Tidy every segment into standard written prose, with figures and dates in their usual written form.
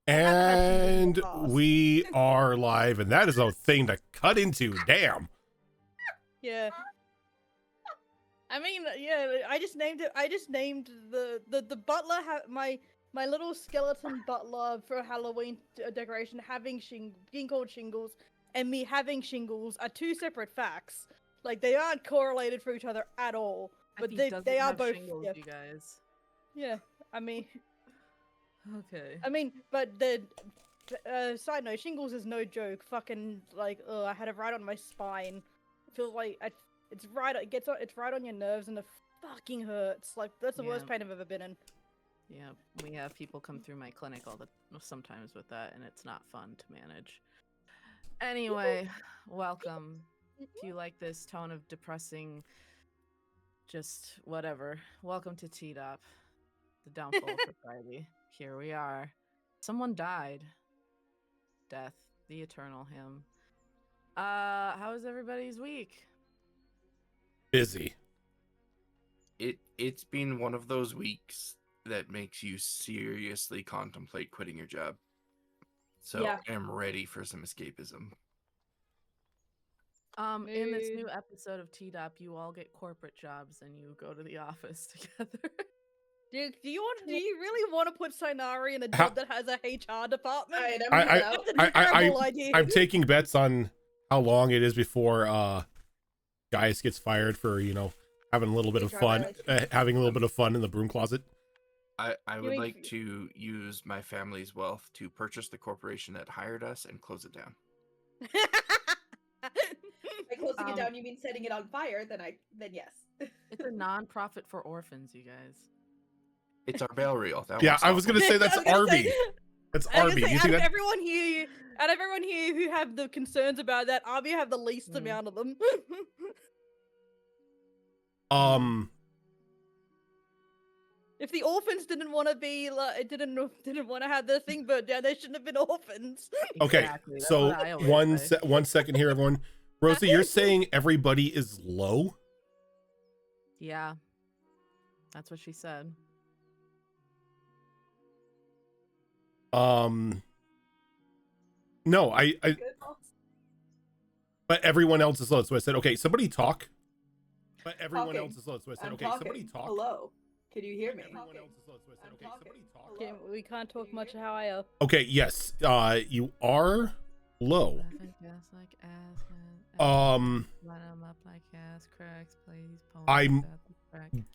And we are live, and that is a thing to cut into. Damn. Yeah. I mean, yeah. I just named it. I just named the butler. My little skeleton butler for Halloween decoration being called Shingles, and me having shingles are two separate facts. Like they aren't correlated for each other at all. But they are both. Shingles, Yeah. you guys. Yeah. I mean. Okay. I mean, but the side note, shingles is no joke. Fucking like, I had it right on my spine. I feel like it's right on your nerves and it fucking hurts. Like that's the worst pain I've ever been in. Yeah, we have people come through my clinic sometimes with that, and it's not fun to manage. Anyway, welcome. If you like this tone of depressing, just whatever, welcome to T-Dop, the downfall of Propriety. Here we are. Someone died. Death, the eternal hymn. How was everybody's week? Busy. It's been one of those weeks that makes you seriously contemplate quitting your job. So yeah. I'm ready for some escapism. In this new episode of T-Dop, you all get corporate jobs and you go to the office together. Do you really want to put Sainari in a job that has a HR department? I'm taking bets on how long it is before Gaius gets fired for having a little bit of fun, in the broom closet. I would like to use my family's wealth to purchase the corporation that hired us and close it down. By closing it down, you mean setting it on fire? Then yes. It's a non-profit for orphans, you guys. It's our bail reel. I was gonna say that's Arby. That's Arby. Out of everyone here who have the concerns about that, Arby have the least amount of them. If the orphans didn't want to be didn't want to have their thing burnt down, they shouldn't have been orphans. Okay, exactly. So one second here, everyone. Rosa, you're saying everybody is low? Yeah, that's what she said. No, but everyone else is low. So I said, okay, somebody talk. But everyone else is low. So I said, okay, somebody talk. Hello. Can you hear me? Everyone else is low. So I said, okay, somebody talk. Okay, we can't talk much how I am. Okay, yes. You are low.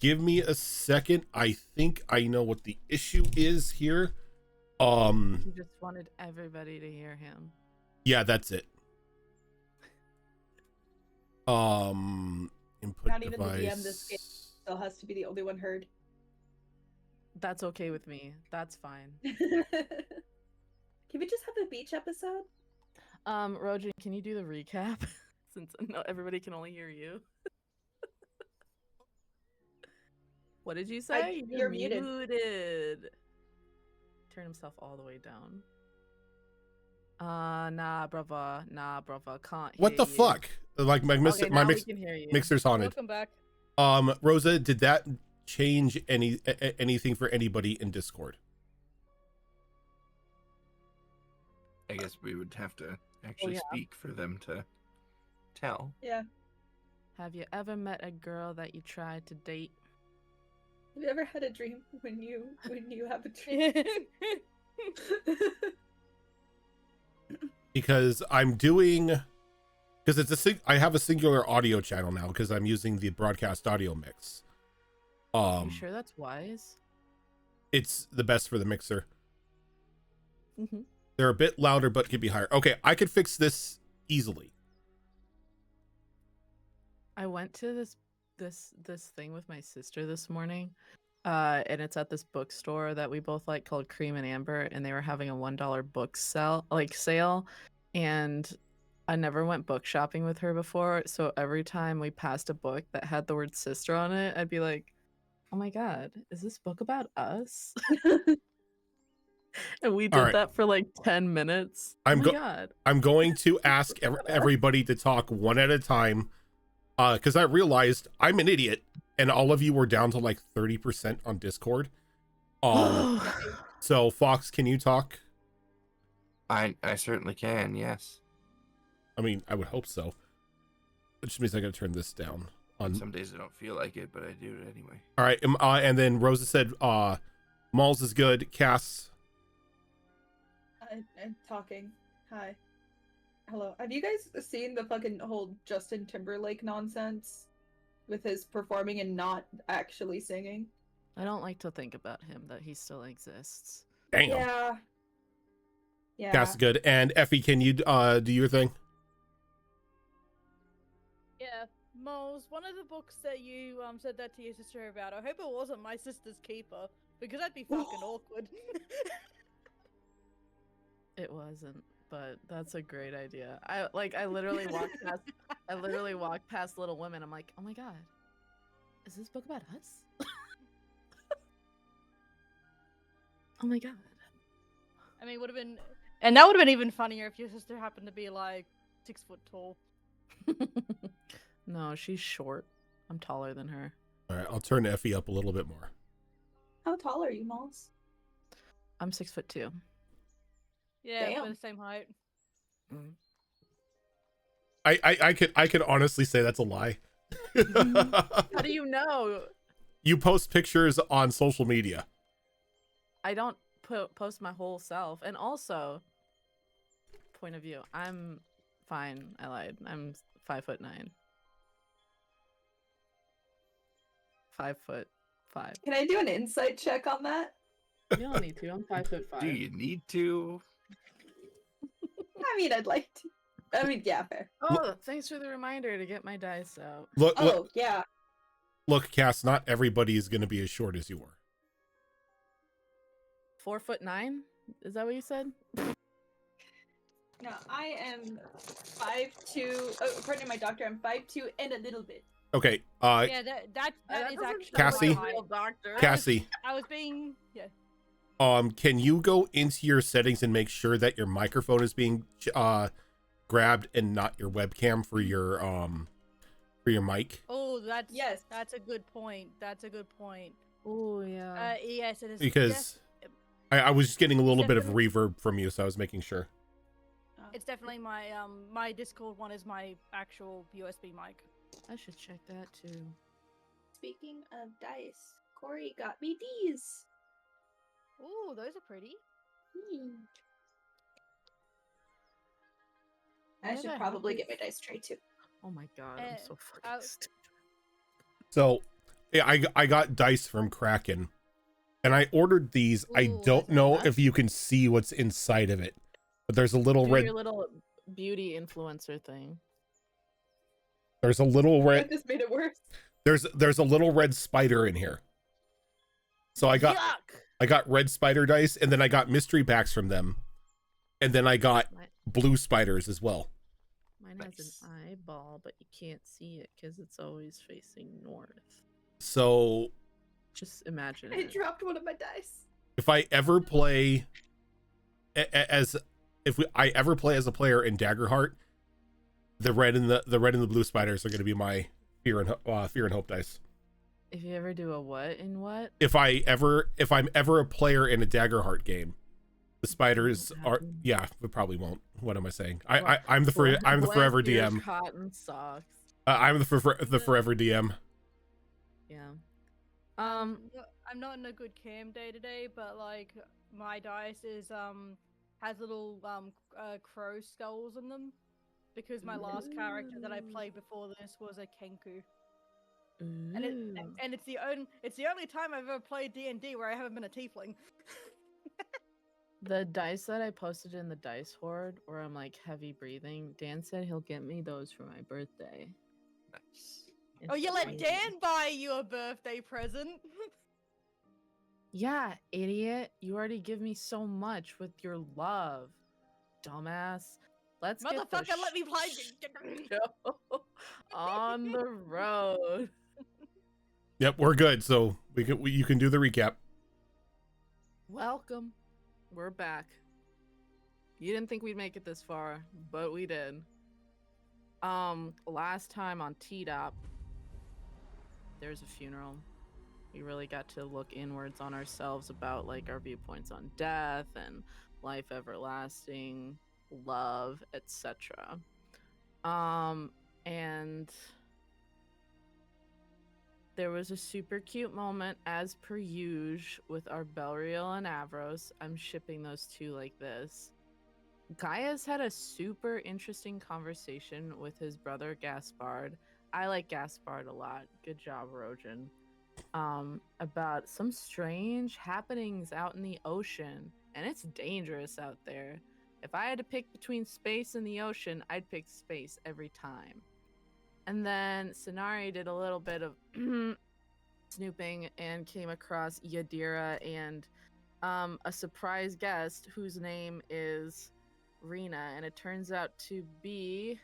Give me a second. I think I know what the issue is here. He just wanted everybody to hear him. Yeah, that's it. Input Not device. even the DM this game still has to be the only one heard. That's okay with me. That's fine. Can we just have a beach episode? Rojan, can you do the recap? Since everybody can only hear you. What did you say? You're muted. Turn himself all the way down. Nah, brother, can't hear What the you. fuck? Like my mixer's haunted. Welcome back. Rosa, did that change anything for anybody in Discord? I guess we would have to actually speak for them to tell. Yeah. Have you ever met a girl that you tried to date? Have you ever had a dream when you have a dream? Because I have a singular audio channel now because I'm using the broadcast audio mix. You sure that's wise? It's the best for the mixer. Mm-hmm. They're a bit louder but could be higher. Okay, I could fix this easily. I went to this thing with my sister this morning, and it's at this bookstore that we both like called Cream and Amber, and they were having a $1 book sale, and I never went book shopping with her before, so every time we passed a book that had the word sister on it, I'd be like, oh my god, is this book about us? And we did that for like 10 minutes. I'm going to ask everybody to talk one at a time, because I realized I'm an idiot and all of you were down to like 30% on Discord. So Fox, can you talk? I certainly can. Yes. I mean, I would hope so. It just means I gotta turn this down. On Some days I don't feel like it, but I do it anyway. all right, and then Rosa said, Malls is good. Cass, I'm talking. Hi. Hello. Have you guys seen the fucking whole Justin Timberlake nonsense with his performing and not actually singing? I don't like to think about him, that he still exists. damn. Yeah. Yeah. Cass is good. And Effie, can you do your thing? Yeah, Moles, one of the books that you said that to your sister about, I hope it wasn't My Sister's Keeper, because that'd be fucking awkward. It wasn't, but that's a great idea. I literally walked past Little Women. I'm like, oh my god, is this book about us? Oh my god. I mean, would have been, and that would have been even funnier if your sister happened to be like 6 foot tall. No, she's short. I'm taller than her. All right, I'll turn Effie up a little bit more. How tall are you, Malls? I'm 6'2". Yeah, Damn. we're the same height. Mm. I could honestly say that's a lie. How do you know? You post pictures on social media. I don't post my whole self. And also, point of view, I'm fine. I lied. I'm 5'9". 5'5". Can I do an insight check on that? You don't need to. I'm 5'5". Do you need to? I mean, I'd like to. I mean, yeah, fair. Oh, thanks for the reminder to get my dice out. Look, Oh, yeah. look, Cass. Not everybody is going to be as short as you are. 4'9"? Is that what you said? No, I am 5'2". Oh, according to my doctor, I'm 5'2" and a little bit. Okay. Yeah, that is doesn't actually sound Cassie? like a real doctor. Cassie. I was being, yeah. Can you go into your settings and make sure that your microphone is being grabbed and not your webcam for your mic? Oh, Yes. that's a good point. That's a good point. Oh yeah. Yes, it is. Because I was just getting a little bit of reverb from you, so I was making sure. It's definitely my my Discord one is my actual USB mic. I should check that too. Speaking of dice, Corey got me these. Ooh, those are pretty. I Where should the probably heck get my dice tray too. Oh my god, I'm so fucking stupid. So, yeah, I got dice from Kraken, and I ordered these. I Ooh, don't I know saw that. if you can see what's inside of it, but there's a little Do red. your little beauty influencer thing. There's a little That red. just made it worse. There's a little red spider in here. So I got red spider dice, and then I got mystery packs from them, and then I got blue spiders as well. Mine has an eyeball, but you can't see it because it's always facing north. So Just imagine I it. dropped one of my dice. if I ever play as a player in Daggerheart, the red and the blue spiders are going to be my fear and hope dice. If you ever do a what in what? If I'm ever a player in a Daggerheart game, the spiders are we probably won't. What am I saying? I'm the forever DM. Cotton socks. I'm the forever DM. Yeah. I'm not in a good cam day today, but like my dice is has little crow skulls in them because my last character that I played before this was a Kenku. And it's the only time I've ever played D&D where I haven't been a tiefling. The dice that I posted in the dice horde where I'm like heavy breathing, Dan said he'll get me those for my birthday. Nice. Oh, you let Dan buy you a birthday present? Yeah, idiot. You already give me so much with your love. Dumbass. Let's get the Motherfucker, let me play. show on the road. Yep, we're good. So you can do the recap. Welcome. We're back. You didn't think we'd make it this far, but we did. Last time on T-Dop, there's a funeral. We really got to look inwards on ourselves about like our viewpoints on death and life everlasting, love, etc. And there was a super cute moment, as per usual, with our Belriel and Avros. I'm shipping those two like this. Gaia's had a super interesting conversation with his brother Gaspard. I like Gaspard a lot. Good job, Rojan. About some strange happenings out in the ocean, and it's dangerous out there. If I had to pick between space and the ocean, I'd pick space every time. And then Sonari did a little bit of snooping and came across Yadira and a surprise guest whose name is Rena, and it turns out to be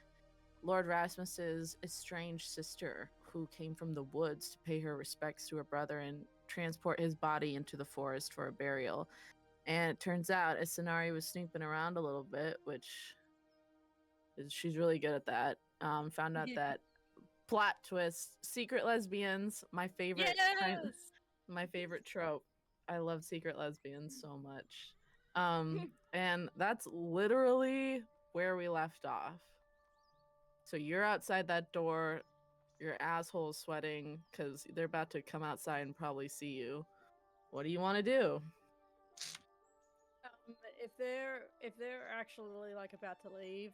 Lord Rasmus's estranged sister, who came from the woods to pay her respects to her brother and transport his body into the forest for a burial. And it turns out, as Sonari was snooping around a little bit, which she's really good at that, found out that plot twist, secret lesbians, my favorite my favorite trope. I love secret lesbians so much. And that's literally where we left off. So you're outside that door, your asshole sweating because they're about to come outside and probably see you. What do you want to do? If they're actually like about to leave,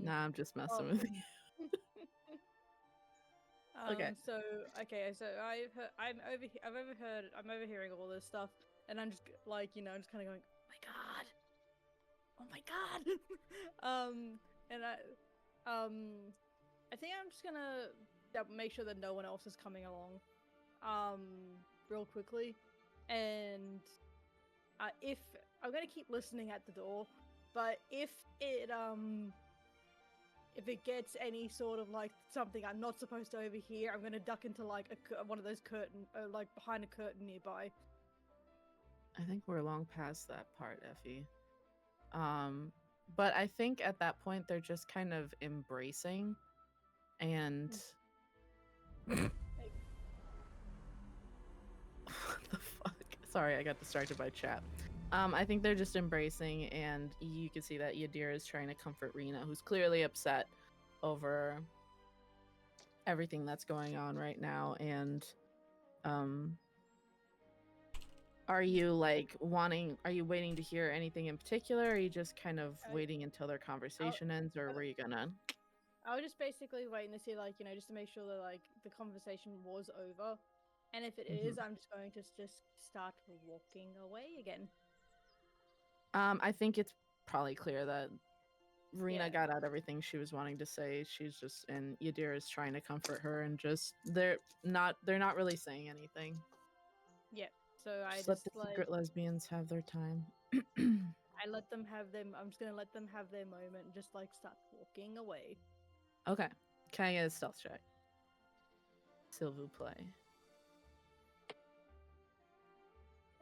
Nah, I'm just messing with you. Okay. So I'm overhearing all this stuff, and I'm just like, just kind of going, oh my god. And I think I'm just gonna make sure that no one else is coming along, real quickly, and if I'm gonna keep listening at the door, but if it gets any sort of like something I'm not supposed to overhear, I'm gonna duck into like one of those curtain, like behind a curtain nearby. I think we're long past that part, Effie. But I think at that point they're just kind of embracing, and what the fuck? Sorry, I got distracted by chat. I think they're just embracing, and you can see that Yadira is trying to comfort Rena, who's clearly upset over everything that's going on right now. And are you waiting to hear anything in particular? Or are you just kind of waiting until their conversation ends, or were you gonna? I was just basically waiting to see, like, just to make sure that like the conversation was over, and if it is, I'm just going to just start walking away again. I think it's probably clear that Rena got out everything she was wanting to say. And Yadira is trying to comfort her, and just they're not really saying anything. Yep. So I just let the secret lesbians have their time. I let them have them. I'm just gonna let them have their moment and just like start walking away. Okay. Can I get a stealth check? S'il vous plaît.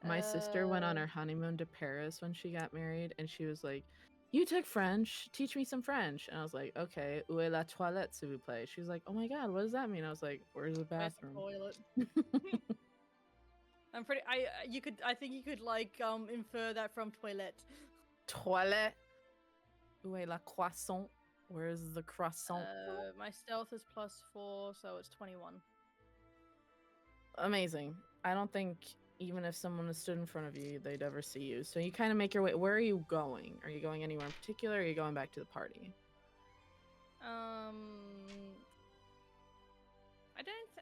My sister went on her honeymoon to Paris when she got married, and she was like, "You took French, teach me some French." And I was like, "Okay, où est la toilette, s'il vous plaît?" She was like, "Oh my god, what does that mean?" I was like, "Where's the bathroom?" Where's the toilet? I think you could like infer that from toilette. Toilette. Où est la croissant? Where's the croissant? My stealth is +4, so it's 21. Amazing. I don't think even if someone stood in front of you, they'd ever see you. So you kind of make your way. Where are you going? Are you going anywhere in particular, or are you going back to the party?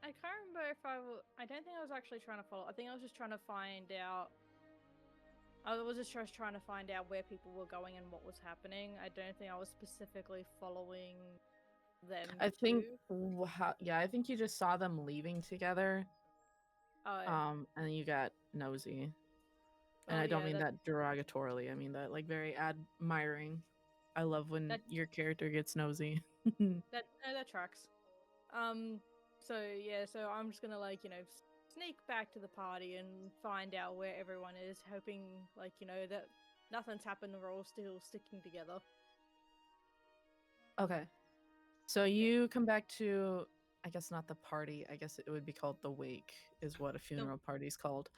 I can't remember if I don't think I was actually trying to follow. I think I was just trying to find out. I was just trying to find out where people were going and what was happening. I don't think I was specifically following them. I think you just saw them leaving together. And then you got nosy. And I don't mean that derogatorily. I mean that like very admiring. I love when your character gets nosy. that tracks. So I'm just gonna like sneak back to the party and find out where everyone is, hoping like that nothing's happened and we're all still sticking together. Okay. So you come back to, I guess not the party, I guess it would be called the wake, is what a funeral party is called.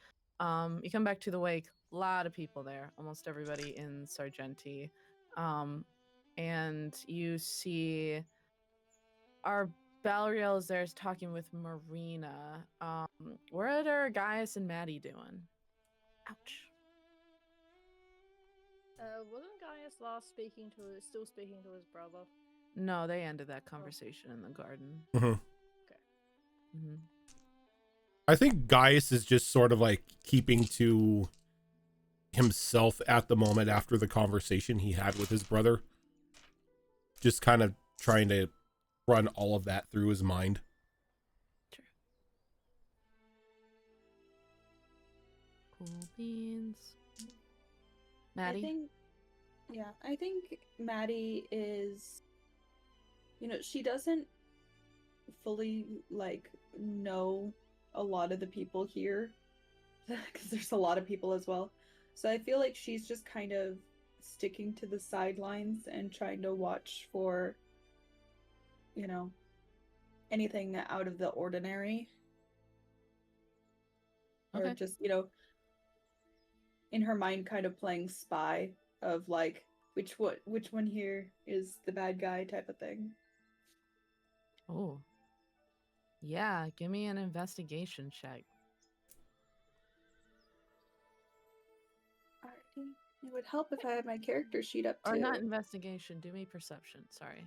You come back to the wake, a lot of people there, almost everybody in Sargenty. And you see our Balriel is there talking with Marina. What are Gaius and Maddie doing? Ouch. Wasn't Gaius still speaking to his brother? No, they ended that conversation in the garden. Mm-hmm. Okay. Mm-hmm. I think Gaius is just sort of like keeping to himself at the moment after the conversation he had with his brother. Just kind of trying to run all of that through his mind. Sure. Cool beans. Maddie? I think Maddie is, she doesn't fully like know a lot of the people here because there's a lot of people as well. So I feel like she's just kind of sticking to the sidelines and trying to watch for, anything out of the ordinary. Okay. Or just, in her mind kind of playing spy of like which one here is the bad guy type of thing. Oh. Yeah, give me an investigation check. Alrighty. It would help if I had my character sheet up too. Or not investigation, do me perception, sorry.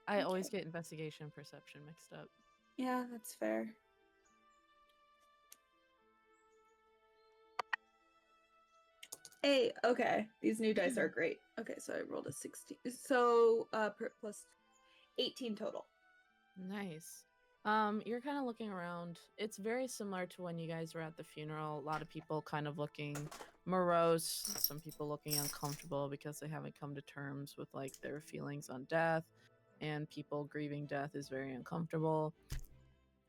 I always Okay. get investigation and perception mixed up. Yeah, that's fair. Hey, okay. These new dice are great. Okay, so I rolled a 16. So, plus 18 total. Nice. You're kind of looking around. It's very similar to when you guys were at the funeral. A lot of people kind of looking morose, some people looking uncomfortable because they haven't come to terms with like their feelings on death, and people grieving death is very uncomfortable.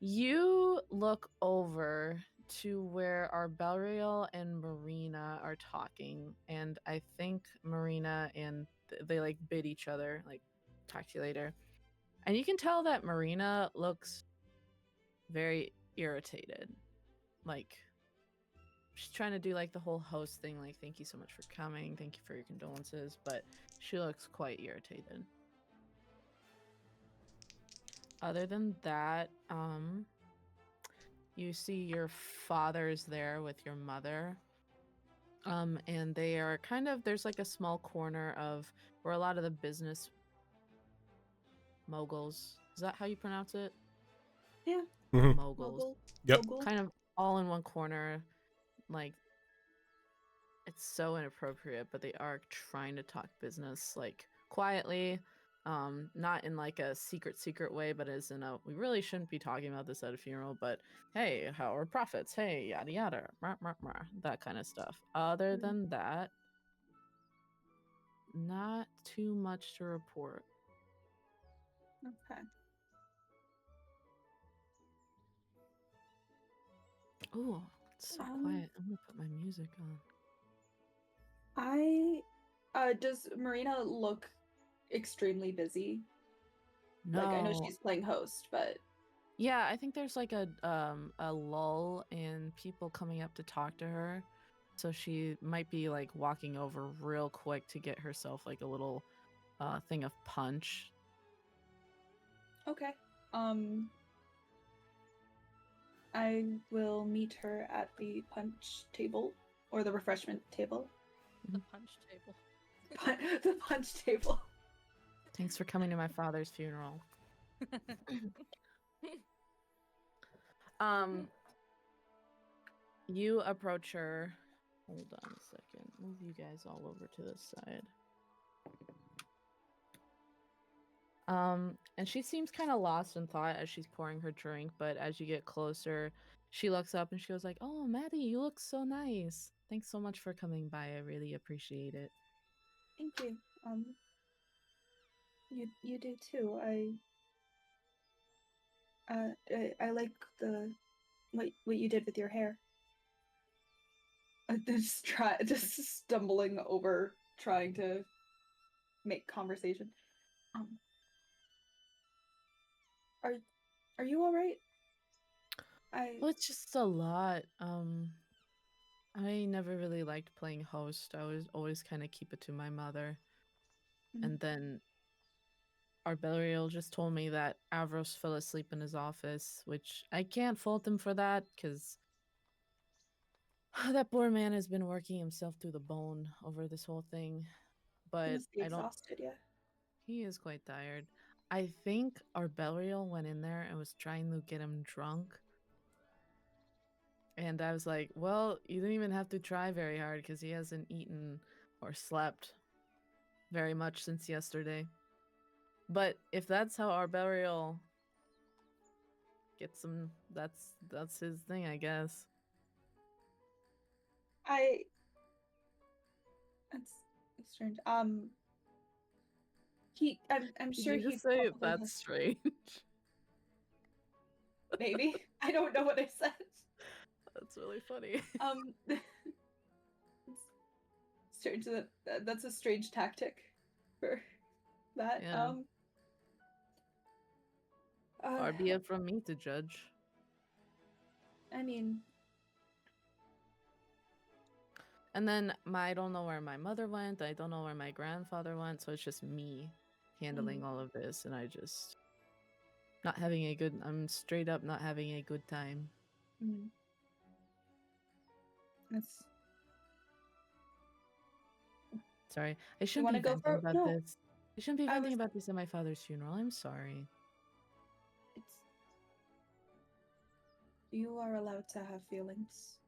You look over to where our Belriel and Marina are talking, and I think Marina and they like bid each other, like, talk to you later. And you can tell that Marina looks very irritated. Like, she's trying to do like the whole host thing, like, thank you so much for coming, thank you for your condolences, but she looks quite irritated. Other than that, you see your father's there with your mother. And they are kind of, there's like a small corner of where a lot of the business moguls, is that how you pronounce it? Yeah. Mhm. Moguls. Mogul. Yep. Mogul. Kind of all in one corner. Like, it's so inappropriate, but they are trying to talk business, like, quietly. Not in like a secret way, but as in a, we really shouldn't be talking about this at a funeral, but hey, how are profits? Hey, yada yada, rah, rah, rah, that kind of stuff. Other than that, not too much to report. Okay. Oh, it's so quiet. I'm gonna put my music on. Does Marina look extremely busy? No. Like, I know she's playing host, but yeah, I think there's like a lull in people coming up to talk to her, so she might be like walking over real quick to get herself like a little thing of punch. okay. I will meet her at the punch table or the refreshment table. The punch table. The punch table. Thanks for coming to my father's funeral. You approach her. Hold on a second. Move you guys all over to this side. And she seems kind of lost in thought as she's pouring her drink, but as you get closer, she looks up and she goes like, "Oh, Maddie, you look so nice. Thanks so much for coming by. I really appreciate it." Thank you. You do too. I like what you did with your hair. Just stumbling over, trying to make conversation. Are you all right? Well, it's just a lot. I never really liked playing host. I was always kind of keep it to my mother. And then Arbeliel just told me that Avros fell asleep in his office, which I can't fault him for that, because that poor man has been working himself through the bone over this whole thing. He But must be I don't. exhausted, yeah. He is quite tired. I think Arbeliel went in there and was trying to get him drunk. And I was like, well, you didn't even have to try very hard because he hasn't eaten or slept very much since yesterday. But if that's how Arbeliel gets him, that's his thing, I guess. That's strange. I'm Did sure you he just say probably that's has strange? maybe. I don't know what I said. That's really funny. It's strange that that's a strange tactic for that. Yeah. Uh, Far be it from me to judge. I mean, And then I don't know where my mother went. I don't know where my grandfather went. So it's just me handling all of this, and I just not having a good. I'm straight up not having a good time. it's. Sorry, I shouldn't wanna be go venting for- about no, this. I shouldn't be I venting was- about this at my father's funeral. I'm sorry. It's. You are allowed to have feelings.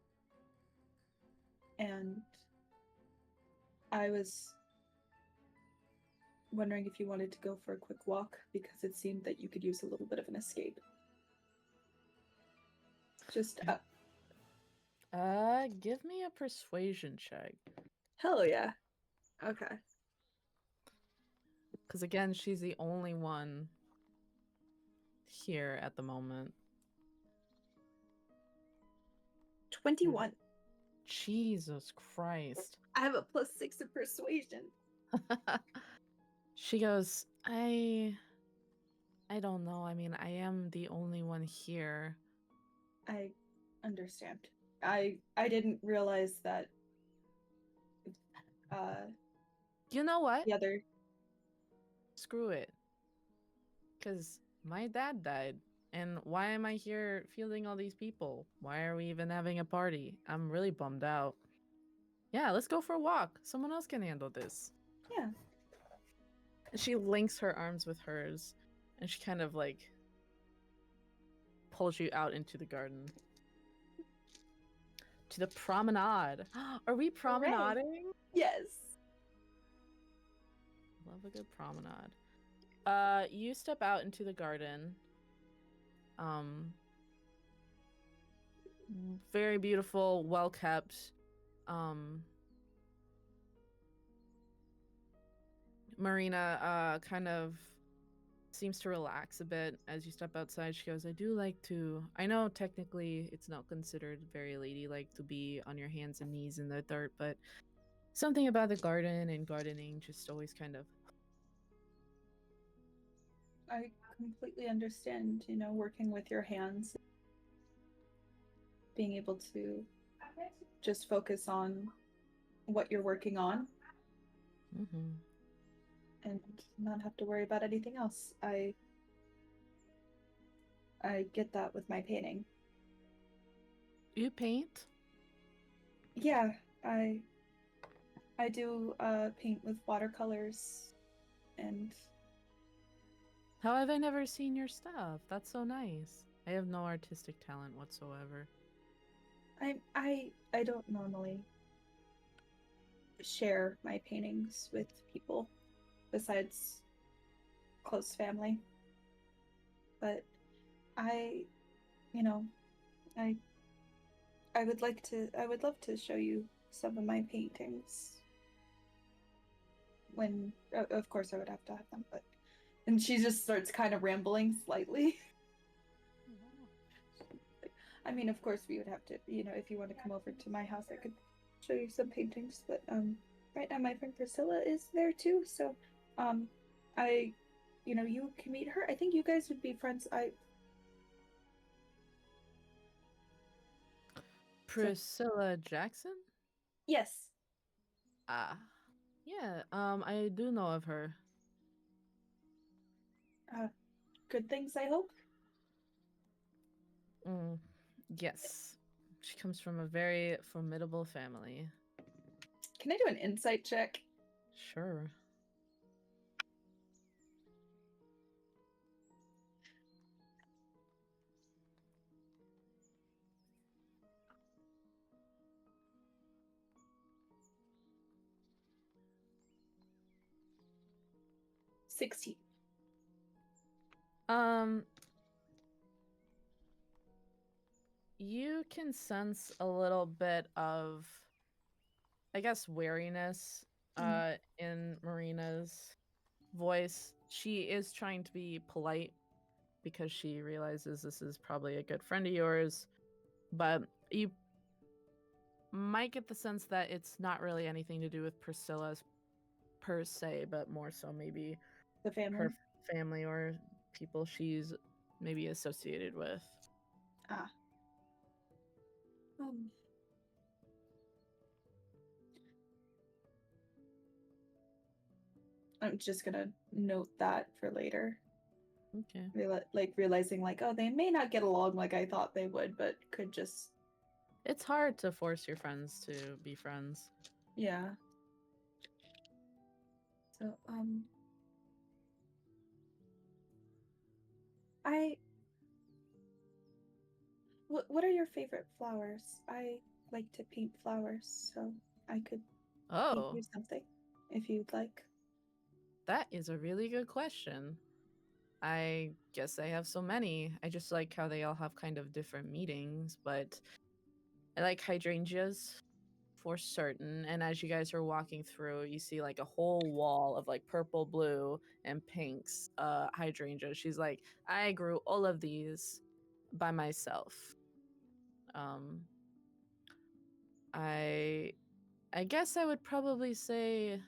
And I was wondering if you wanted to go for a quick walk because it seemed that you could use a little bit of an escape. Just Give me a persuasion check. hell yeah. Okay. Because again, she's the only one here at the moment. 21. Jesus Christ. I have a +6 in persuasion. She goes, I don't know. I mean, I am the only one here. I understand. I didn't realize that You know what? the other Screw it. Because my dad died. And why am I here fielding all these people? Why are we even having a party? I'm really bummed out. Yeah, let's go for a walk. Someone else can handle this. Yeah. And she links her arms with hers. And she kind of like pulls you out into the garden. To the promenade. Are we promenading? Yes. Love a good promenade. You step out into the garden. Very beautiful, well kept. Marina kind of seems to relax a bit as you step outside. She goes, I know technically it's not considered very ladylike to be on your hands and knees in the dirt, but something about the garden and gardening just always kind of. I completely understand, working with your hands, being able to just focus on what you're working on and not have to worry about anything else. I get that with my painting. You paint? Yeah, I do paint with watercolors and How have I never seen your stuff? That's so nice. I have no artistic talent whatsoever. I don't normally share my paintings with people besides close family. But I would love to show you some of my paintings. When of course I would have to have them, but and she just starts kind of rambling slightly. I mean, of course we would have to, if you want to come over to my house, I could show you some paintings, but right now my friend Priscilla is there too, so you can meet her. I think you guys would be friends. Priscilla Jackson? Yes. Ah. Yeah, I do know of her. Good things, I hope. Mm, yes. She comes from a very formidable family. Can I do an insight check? Sure. $16. Um, you can sense a little bit of, I guess, wariness in Marina's voice. She is trying to be polite because she realizes this is probably a good friend of yours, but you might get the sense that it's not really anything to do with Priscilla's per se, but more so maybe The family. her family or people she's maybe associated with. Ah. I'm just gonna note that for later. Okay. Realizing like, oh, they may not get along like I thought they would, but could just. It's hard to force your friends to be friends. Yeah. So, what are your favorite flowers? I like to paint flowers, so I could paint Oh, you something if you'd like. that is a really good question. I guess I have so many. I just like how they all have kind of different meanings, but I like hydrangeas for certain. And as you guys are walking through, you see like a whole wall of like purple, blue, and pinks hydrangeas. She's like, I grew all of these by myself. Um, I I guess I would probably say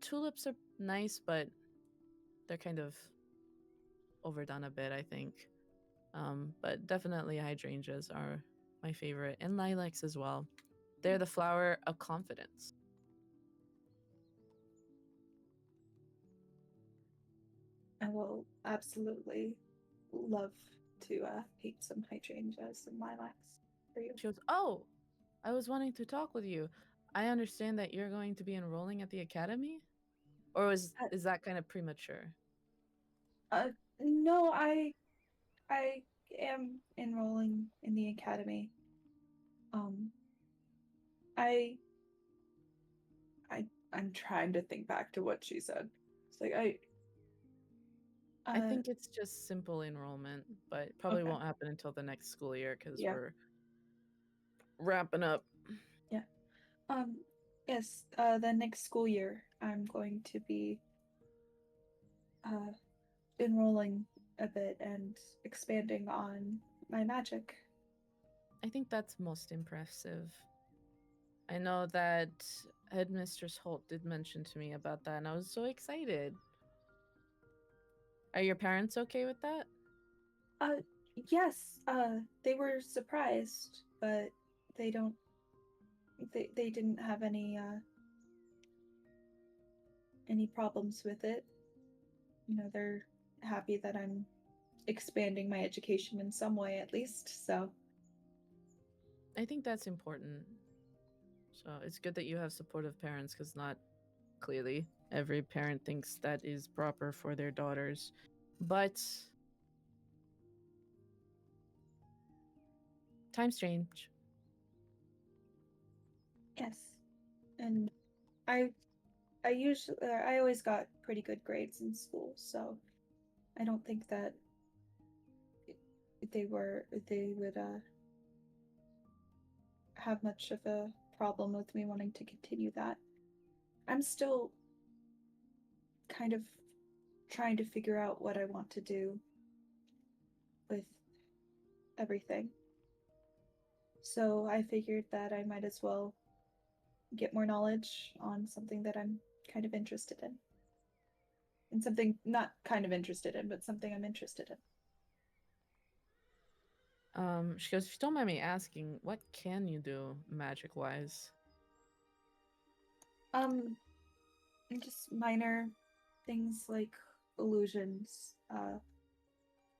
tulips are nice, but they're kind of overdone a bit, I think. But definitely hydrangeas are my favorite, and lilacs as well. They're the flower of confidence. I will absolutely love to paint some hydrangeas and lilacs for you. She goes, "Oh, I was wanting to talk with you. I understand that you're going to be enrolling at the academy, or is that kind of premature?" No, I am enrolling in the academy. Um, I I I'm trying to think back to what she said. It's like I think it's just simple enrollment, but it probably okay. won't happen until the next school year because Yeah. we're wrapping up. Yeah. Yes, the next school year I'm going to be enrolling a bit and expanding on my magic. I think that's most impressive. I know that Headmistress Holt did mention to me about that, and I was so excited. Are your parents okay with that? Yes, they were surprised, but they don't they didn't have any problems with it. You know, they're happy that I'm expanding my education in some way at least, so I think that's important. So it's good that you have supportive parents because not clearly every parent thinks that is proper for their daughters. But times change. yes. And I I always got pretty good grades in school, so I don't think that they would have much of a problem with me wanting to continue that. I'm still kind of trying to figure out what I want to do with everything. So I figured that I might as well get more knowledge on something that I'm kind of interested in. And something not kind of interested in, but something I'm interested in. She goes, if you don't mind me asking, what can you do magic-wise? Just minor things like illusions,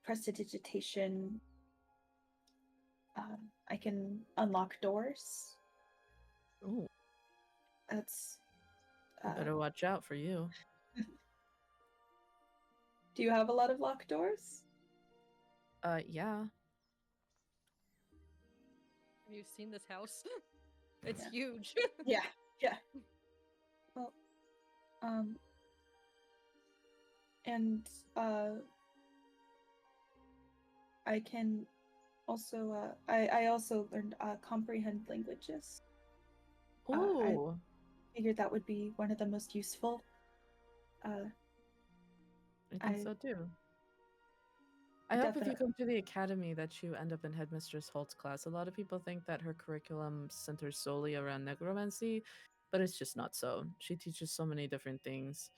prestidigitation. I can unlock doors. Ooh, That's. better watch out for you. Do you have a lot of locked doors? Yeah. Have you seen this house? It's Yeah. huge. Yeah. Well, and I can also I also learned comprehend languages. I Ooh. figured that would be one of the most useful. I think so too. I hope if you come to the academy that you end up in Headmistress Holt's class. A lot of people think that her curriculum centers solely around necromancy, but it's just not so. She teaches so many different things.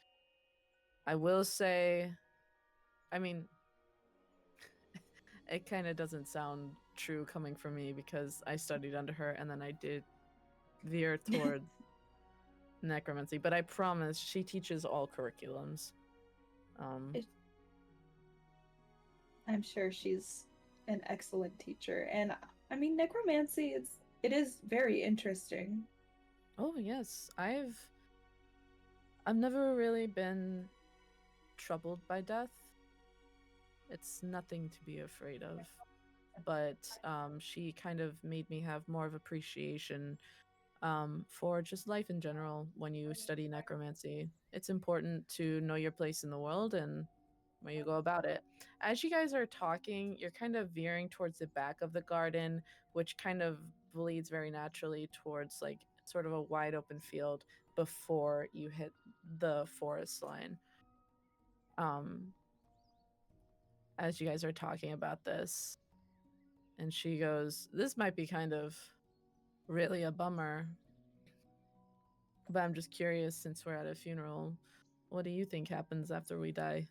I will say, I mean, it kind of doesn't sound true coming from me because I studied under her and then I did veer towards necromancy, but I promise she teaches all curriculums. I'm sure she's an excellent teacher, and I mean necromancy. It is very interesting. Oh yes, I've never really been troubled by death. It's nothing to be afraid of. But she kind of made me have more of appreciation for just life in general when you study necromancy. It's important to know your place in the world and where you go about it. As you guys are talking, you're kind of veering towards the back of the garden, which kind of bleeds very naturally towards like sort of a wide open field before you hit the forest line. As you guys are talking about this, and she goes, this might be kind of really a bummer, but I'm just curious, since we're at a funeral, what do you think happens after we die?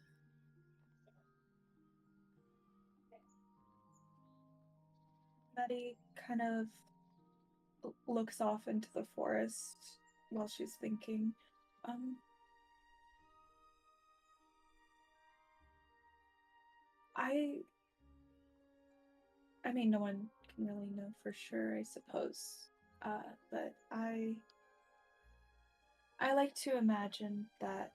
Maddie kind of looks off into the forest while she's thinking. I mean, no one can really know for sure, I suppose. But I like to imagine that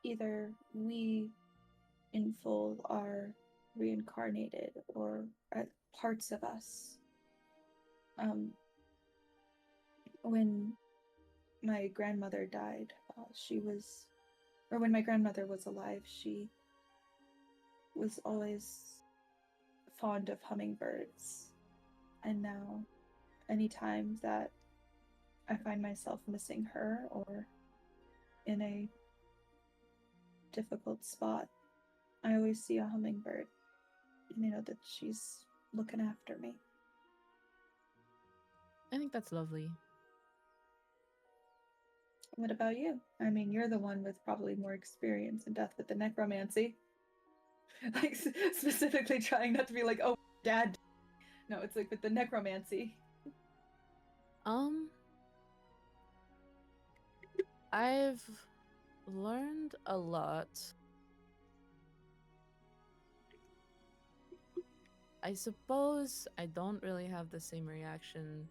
either we in full are reincarnated or parts of us. When my grandmother died, when my grandmother was alive, she was always fond of hummingbirds. And now, anytime that I find myself missing her or in a difficult spot, I always see a hummingbird. And I know that she's looking after me. I think that's lovely. What about you? I mean, you're the one with probably more experience in death with the necromancy. Like, specifically trying not to be like, oh, dad. No, it's like with the necromancy. I've learned a lot. I suppose I don't really have the same reaction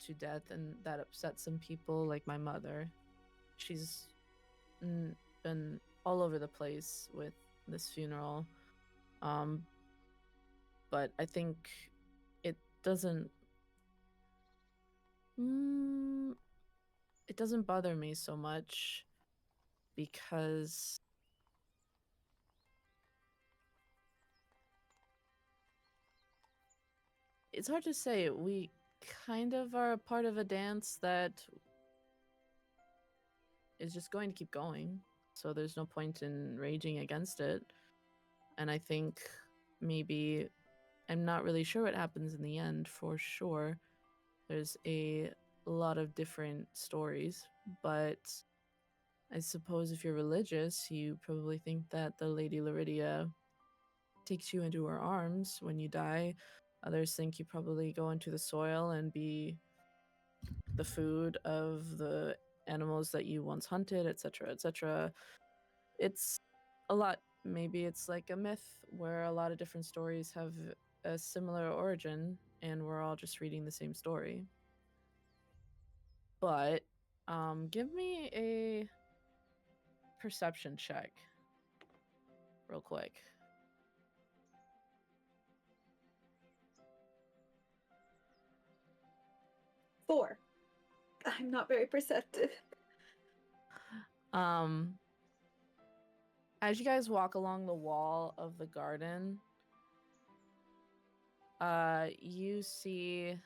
to death, and that upsets some people, like my mother. She's been all over the place with this funeral. But I think it doesn't it doesn't bother me so much because it's hard to say. We kind of are a part of a dance that is just going to keep going, so there's no point in raging against it. And I think maybe, I'm not really sure what happens in the end for sure. There's a lot of different stories, but I suppose if you're religious, you probably think that the Lady Laridia takes you into her arms when you die. Others think you probably go into the soil and be the food of the animals that you once hunted, etc., etc. It's a lot. Maybe it's like a myth where a lot of different stories have a similar origin and we're all just reading the same story. But give me a perception check real quick. 4. I'm not very perceptive. As you guys walk along the wall of the garden, you see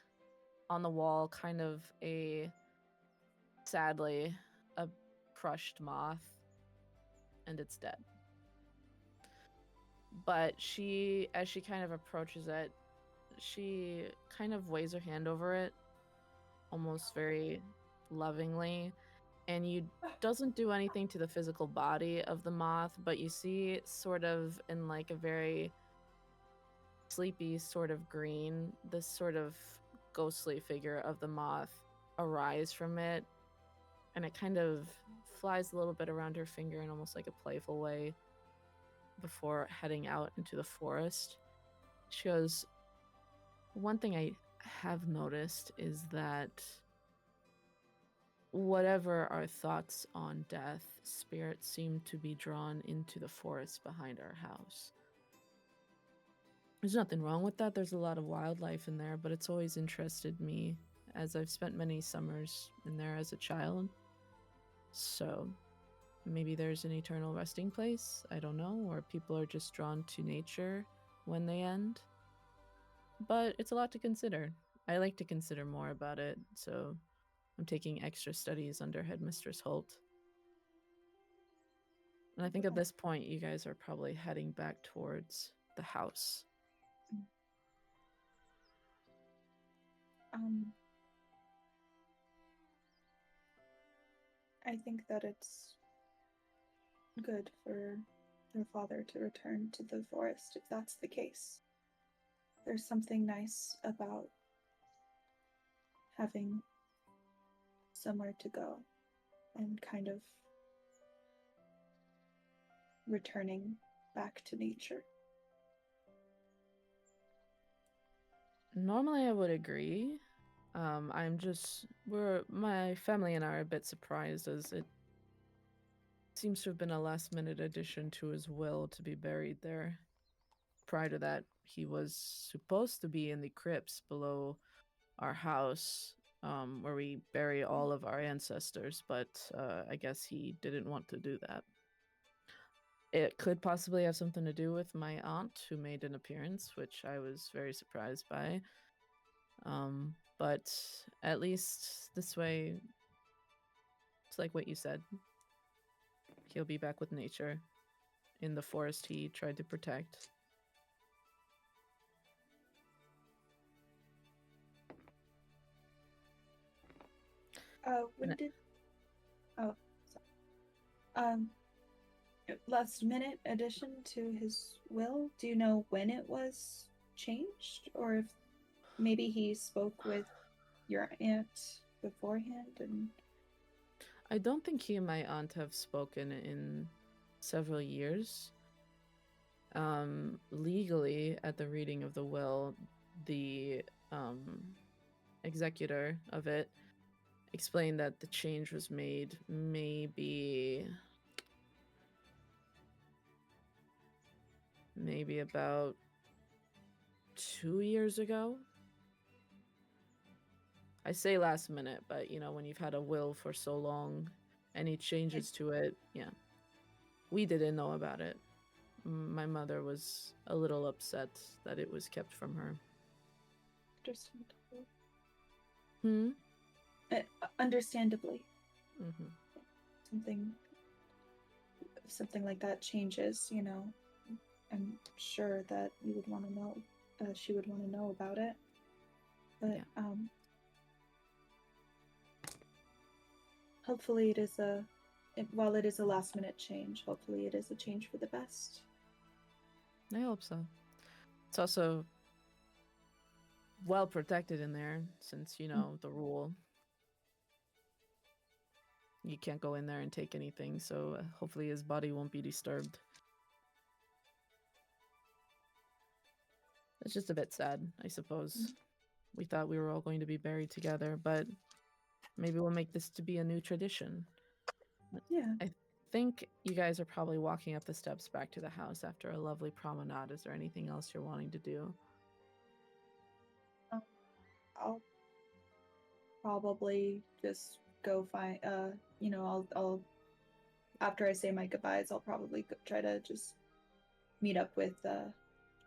on the wall kind of sadly, a crushed moth, and it's dead. But as she kind of approaches it, she kind of waves her hand over it, almost very lovingly, and you doesn't do anything to the physical body of the moth, but you see sort of in like a very sleepy sort of green, this sort of ghostly figure of the moth arise from it, and it kind of flies a little bit around her finger in almost like a playful way before heading out into the forest. She goes, one thing I have noticed is that whatever our thoughts on death, spirits seem to be drawn into the forest behind our house. There's nothing wrong with that. There's a lot of wildlife in there, but it's always interested me as I've spent many summers in there as a child. So maybe there's an eternal resting place, I don't know, or people are just drawn to nature when they end. But it's a lot to consider. I like to consider more about it, so I'm taking extra studies under Headmistress Holt. And I think at this point, you guys are probably heading back towards the house. I think that it's good for their father to return to the forest if that's the case. There's something nice about having somewhere to go and kind of returning back to nature. Normally I would agree. My family and I are a bit surprised as it seems to have been a last minute addition to his will to be buried there. Prior to that, he was supposed to be in the crypts below our house, where we bury all of our ancestors, but I guess he didn't want to do that. It could possibly have something to do with my aunt who made an appearance, which I was very surprised by. But at least this way, it's like what you said. He'll be back with nature in the forest he tried to protect. Last minute addition to his will? Do you know when it was changed? Or if maybe he spoke with your aunt beforehand and... I don't think he and my aunt have spoken in several years. Legally, at the reading of the will, the executor of it explained that the change was made maybe about 2 years ago. I say last minute, but when you've had a will for so long, any changes to it, yeah. We didn't know about it. My mother was a little upset that it was kept from her. Understandably. Mm-hmm. Something like that changes, I'm sure that you would want to know, she would want to know about it. But yeah. Hopefully while it is a last minute change, hopefully it is a change for the best. I hope so. It's also well protected in there, since you know the rule. You can't go in there and take anything, so hopefully his body won't be disturbed. It's just a bit sad, I suppose. We thought we were all going to be buried together, but maybe we'll make this to be a new tradition. Yeah. I think you guys are probably walking up the steps back to the house after a lovely promenade. Is there anything else you're wanting to do? I'll probably just go find. I'll after I say my goodbyes, I'll probably try to just meet up with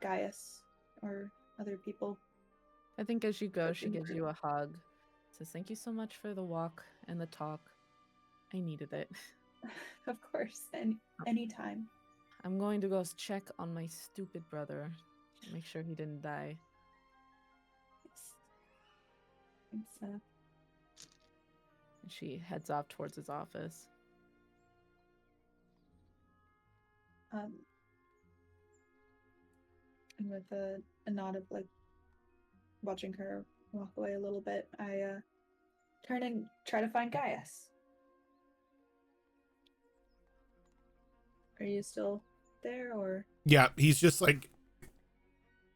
Gaius or other people. I think as you go, she Looking gives for- you a hug. Says, "Thank you so much for the walk and the talk. I needed it." Of course, anytime. I'm going to go check on my stupid brother. Make sure he didn't die. It's And she heads off towards his office. And with a nod of like watching her walk away a little bit, I turn and try to find Gaius. Are you still there, or? Yeah, he's just like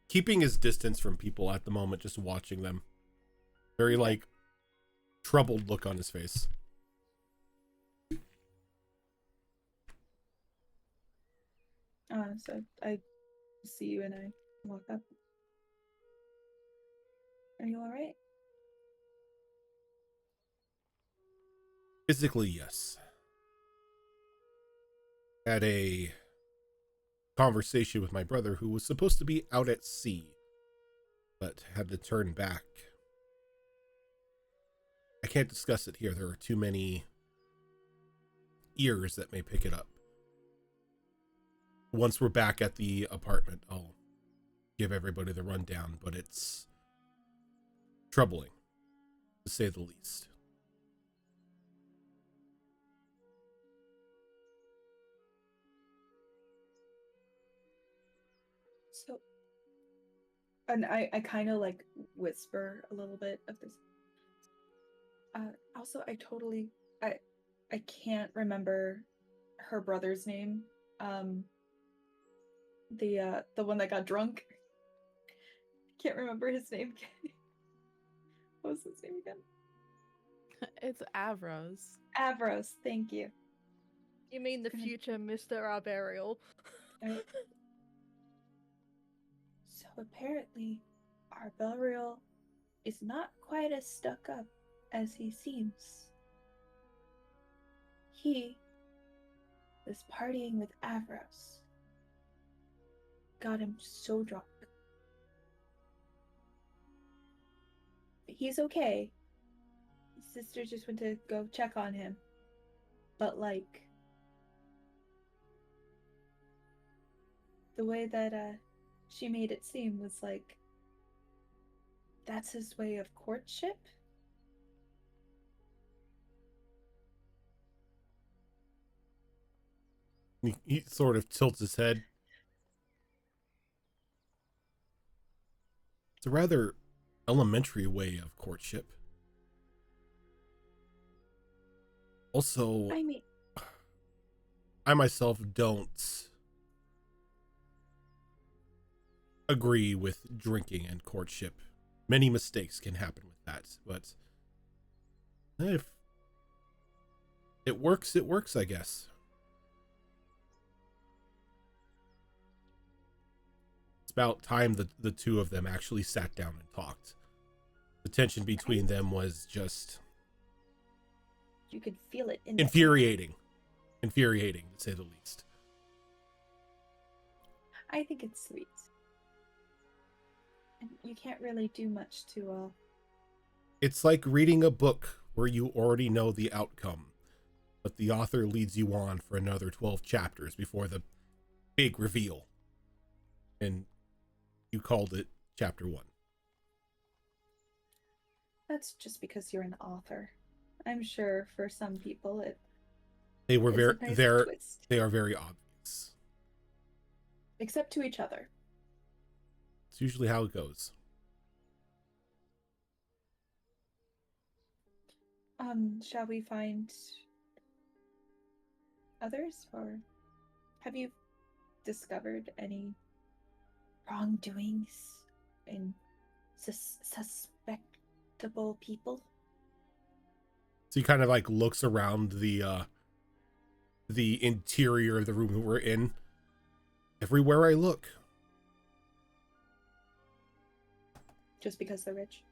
keeping his distance from people at the moment, just watching them. Very like troubled look on his face. So I see you and I walk up. Are you all right? Physically, yes. Had a conversation with my brother who was supposed to be out at sea, but had to turn back. I can't discuss it here. There are too many ears that may pick it up. Once we're back at the apartment, I'll give everybody the rundown, but it's troubling, to say the least. So, and I kind of like whisper a little bit of this. Also, I can't remember her brother's name. The one that got drunk. Can't remember his name again. What was his name again? It's Avros. Avros, thank you. You mean the future Mr. Arbarial? Right. So apparently, our Belriel is not quite as stuck up as he seems. He was partying with Avros. Got him so drunk. But he's okay. His sister just went to go check on him. But like, the way that she made it seem was like, that's his way of courtship. He sort of tilts his head. It's a rather elementary way of courtship. Also, I mean, I myself don't agree with drinking and courtship. Many mistakes can happen with that, but if it works, I guess. It's about time the two of them actually sat down and talked. The tension between them was just you could feel it in infuriating to say the least. I think it's sweet. And you can't really do much to It's like reading a book where you already know the outcome, but the author leads you on for another 12 chapters before the big reveal. And you called it chapter 1. That's just because you're an author. I'm sure for some people They were it's a nice twist. they are very obvious. Except to each other. It's usually how it goes. Shall we find others, or have you discovered any wrongdoings in suspectable people? So he kind of like looks around the interior of the room we're in. Everywhere I look. Just because they're rich?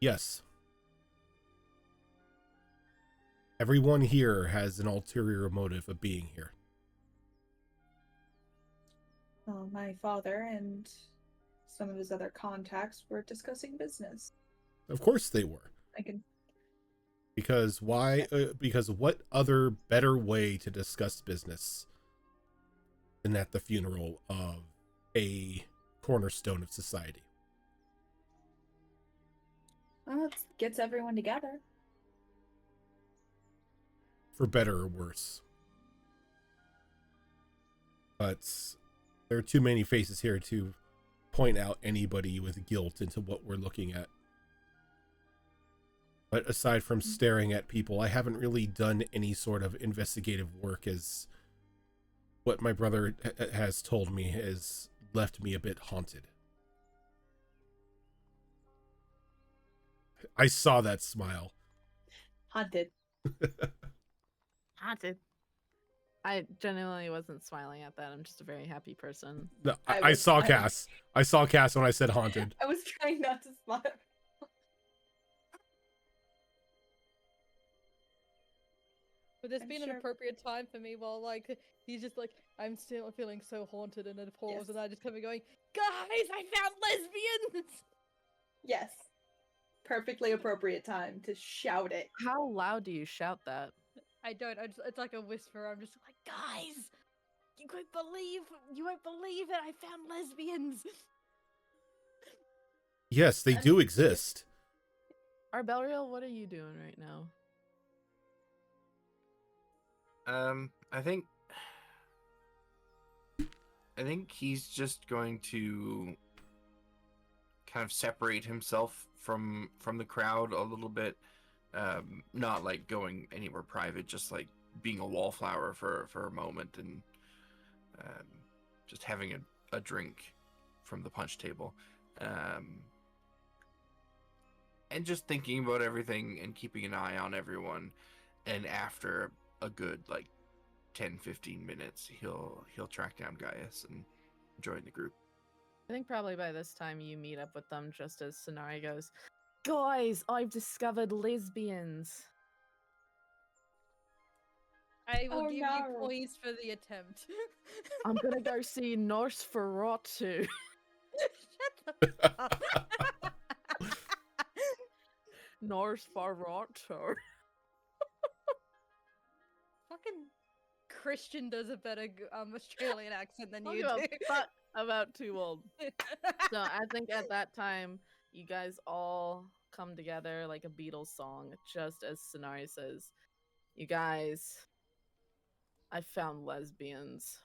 Yes. Everyone here has an ulterior motive of being here. Well, my father and some of his other contacts were discussing business. Of course they were. I can. Because why? Because what other better way to discuss business than at the funeral of a cornerstone of society? Well, it gets everyone together. For better or worse. But there are too many faces here to point out anybody with guilt into what we're looking at. But aside from staring at people, I haven't really done any sort of investigative work, as what my brother has told me has left me a bit haunted. I saw that smile. Haunted. Haunted. I genuinely wasn't smiling at that. I'm just a very happy person. No, I I was saw smiling. Cass. I saw Cass when I said haunted. I was trying not to smile. Would this I'm be an sure- appropriate time for me while, like, he's just like, I'm still feeling so haunted, and then pause, Yes. and I just come and going, guys, I found lesbians! Yes. Perfectly appropriate time to shout it. How loud do you shout that? I don't, it's like a whisper, I'm just like, guys! You won't believe it, I found lesbians! Yes, they do exist. Arbelriel, what are you doing right now? I think he's just going to kind of separate himself from the crowd a little bit. Not like going anywhere private, just like being a wallflower for a moment, and just having a drink from the punch table. And just thinking about everything and keeping an eye on everyone. And after a good like 10-15 minutes, he'll track down Gaius and join the group. I think probably by this time you meet up with them just as Sonari goes, guys, I've discovered lesbians. I will Oh, give no. you points for the attempt. I'm gonna go see Nosferatu. Shut the fuck up. Nosferatu. Fucking Christian does a better Australian accent than I'll you give a do. fuck about too old. So I think at that time, you guys all come together like a Beatles song, just as Sonari says, you guys, I found lesbians.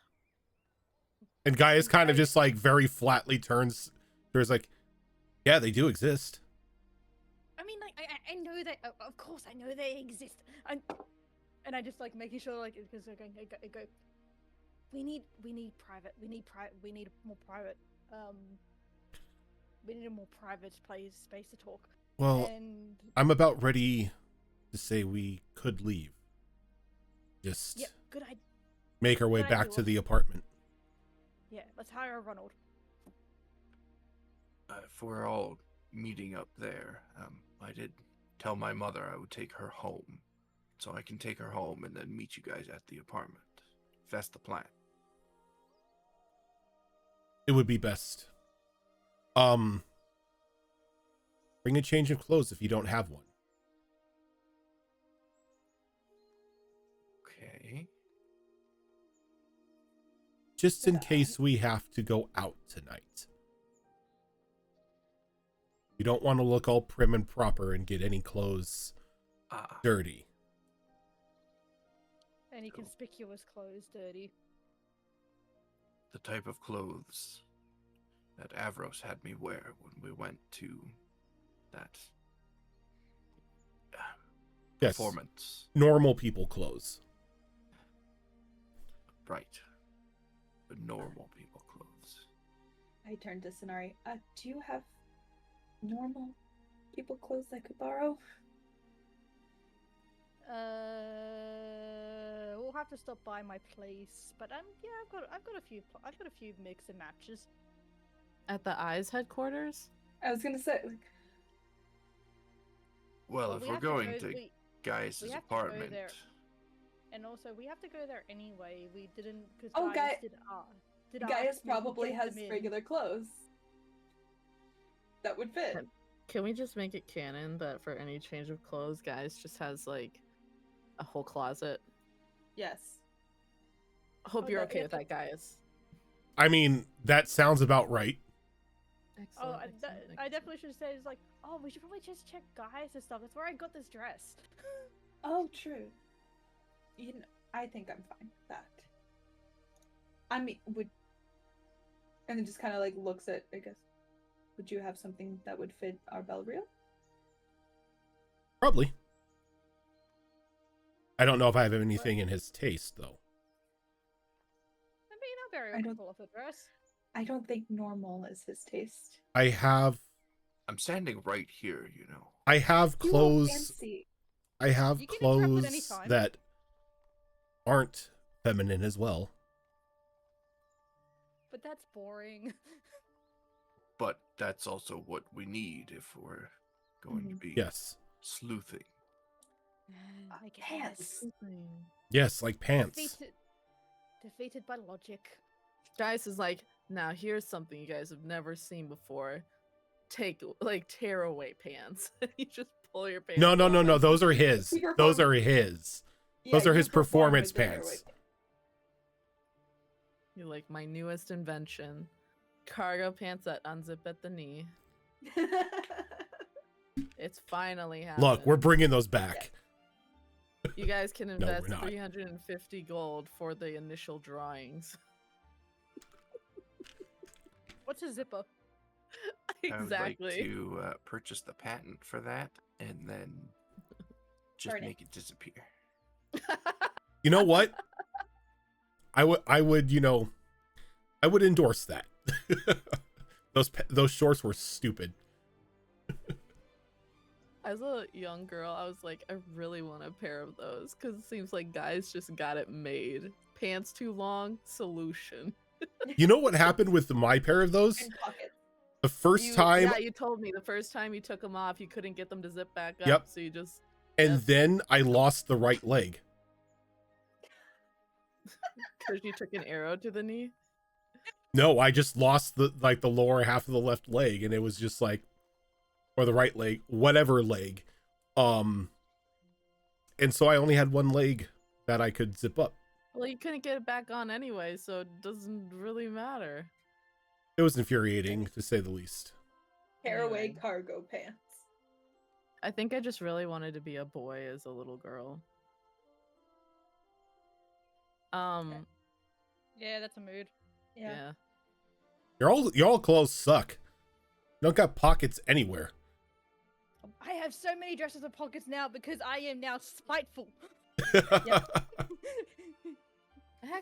And Gaius kind of just like very flatly turns. There's like, yeah, they do exist. I mean, like, I know that. Of course, I know they exist. And I just like making sure, like, because I go. We need private. We need more private. We need a more private space to talk. Well, And I'm about ready to say we could leave. Just yeah, good idea. make our way Good back idea. to the apartment. Yeah, let's hire a Ronald. If we're all meeting up there, I did tell my mother I would take her home. So I can take her home and then meet you guys at the apartment. If that's the plan. It would be best. Bring a change of clothes if you don't have one. Okay. Just in case we have to go out tonight. You don't want to look all prim and proper and get any clothes dirty. Any conspicuous clothes dirty. the type of clothes that Avros had me wear when we went to that Yes. performance. Normal people clothes. Right. The normal people clothes. I turned to Sonari. Do you have normal people clothes I could borrow? We'll have to stop by my place, but yeah, I've got a few mix and matches. At the Eyes headquarters? I was gonna say, like, Well, Well, if we we're have to going go- to we- Gaius' we have to go apartment, there. And also, we have to go there anyway. We didn't because Oh, Gaius did ask Gaius me to probably get has them in. regular clothes that would fit. Can we just make it canon that for any change of clothes, Gaius just has like a whole closet? Yes. Hope Oh, you're no, okay yeah, with that, Gaius. I mean, that sounds about right. Excellent. I definitely should say it's like, oh, we should probably just check Gaius and stuff. That's where I got this dress. Oh, true. I think I'm fine with that. I mean, and then just kind of like looks at, I guess, would you have something that would fit our Belreal? Probably. I don't know if I have anything in his taste, though. I mean, I'm very I open don't- to offer dress. I don't think normal is his taste. I have I'm standing right here, you know. You all clothes. fancy. I have You can interrupt at clothes any time. that aren't feminine as well. But that's boring. But that's also what we need if we're going to be Yes. sleuthing. I guess. Pants. Yes, like pants. Defeated by logic. Gaius is like, now here's something you guys have never seen before. Tear away pants. You just pull your pants. No. off. Those are his. He Those performed- are his. Yeah, Those are you his perform performance with the pants. You like my newest invention. Cargo pants that unzip at the knee. airway. It's finally happening. Look, we're bringing those back. You guys can we're invest not. 350 gold for the initial drawings. What's a zipper? I would like Exactly. to purchase the patent for that and then just Burn it. make it disappear. You know what? I would I would endorse that. Those shorts were stupid. As a young girl, I was like, I really want a pair of those because it seems like guys just got it made. Pants too long, solution. You know what happened with my pair of those? And pockets. The first time, Yeah, you told me the first time you took them off, you couldn't get them to zip back up. Yep. So you just. and Yep. then I lost the right leg. Because you took an arrow to the knee. No, I just lost the lower half of the left leg, and it was just like, or the right leg, whatever leg. And so I only had one leg that I could zip up. Well, you couldn't get it back on anyway, so it doesn't really matter. It was infuriating, to say the least. Tearaway Anyway. cargo pants. I think I just really wanted to be a boy as a little girl. Yeah, that's a mood. Yeah. Yeah. Your all clothes suck. You don't got pockets anywhere. I have so many dresses with pockets now because I am now spiteful.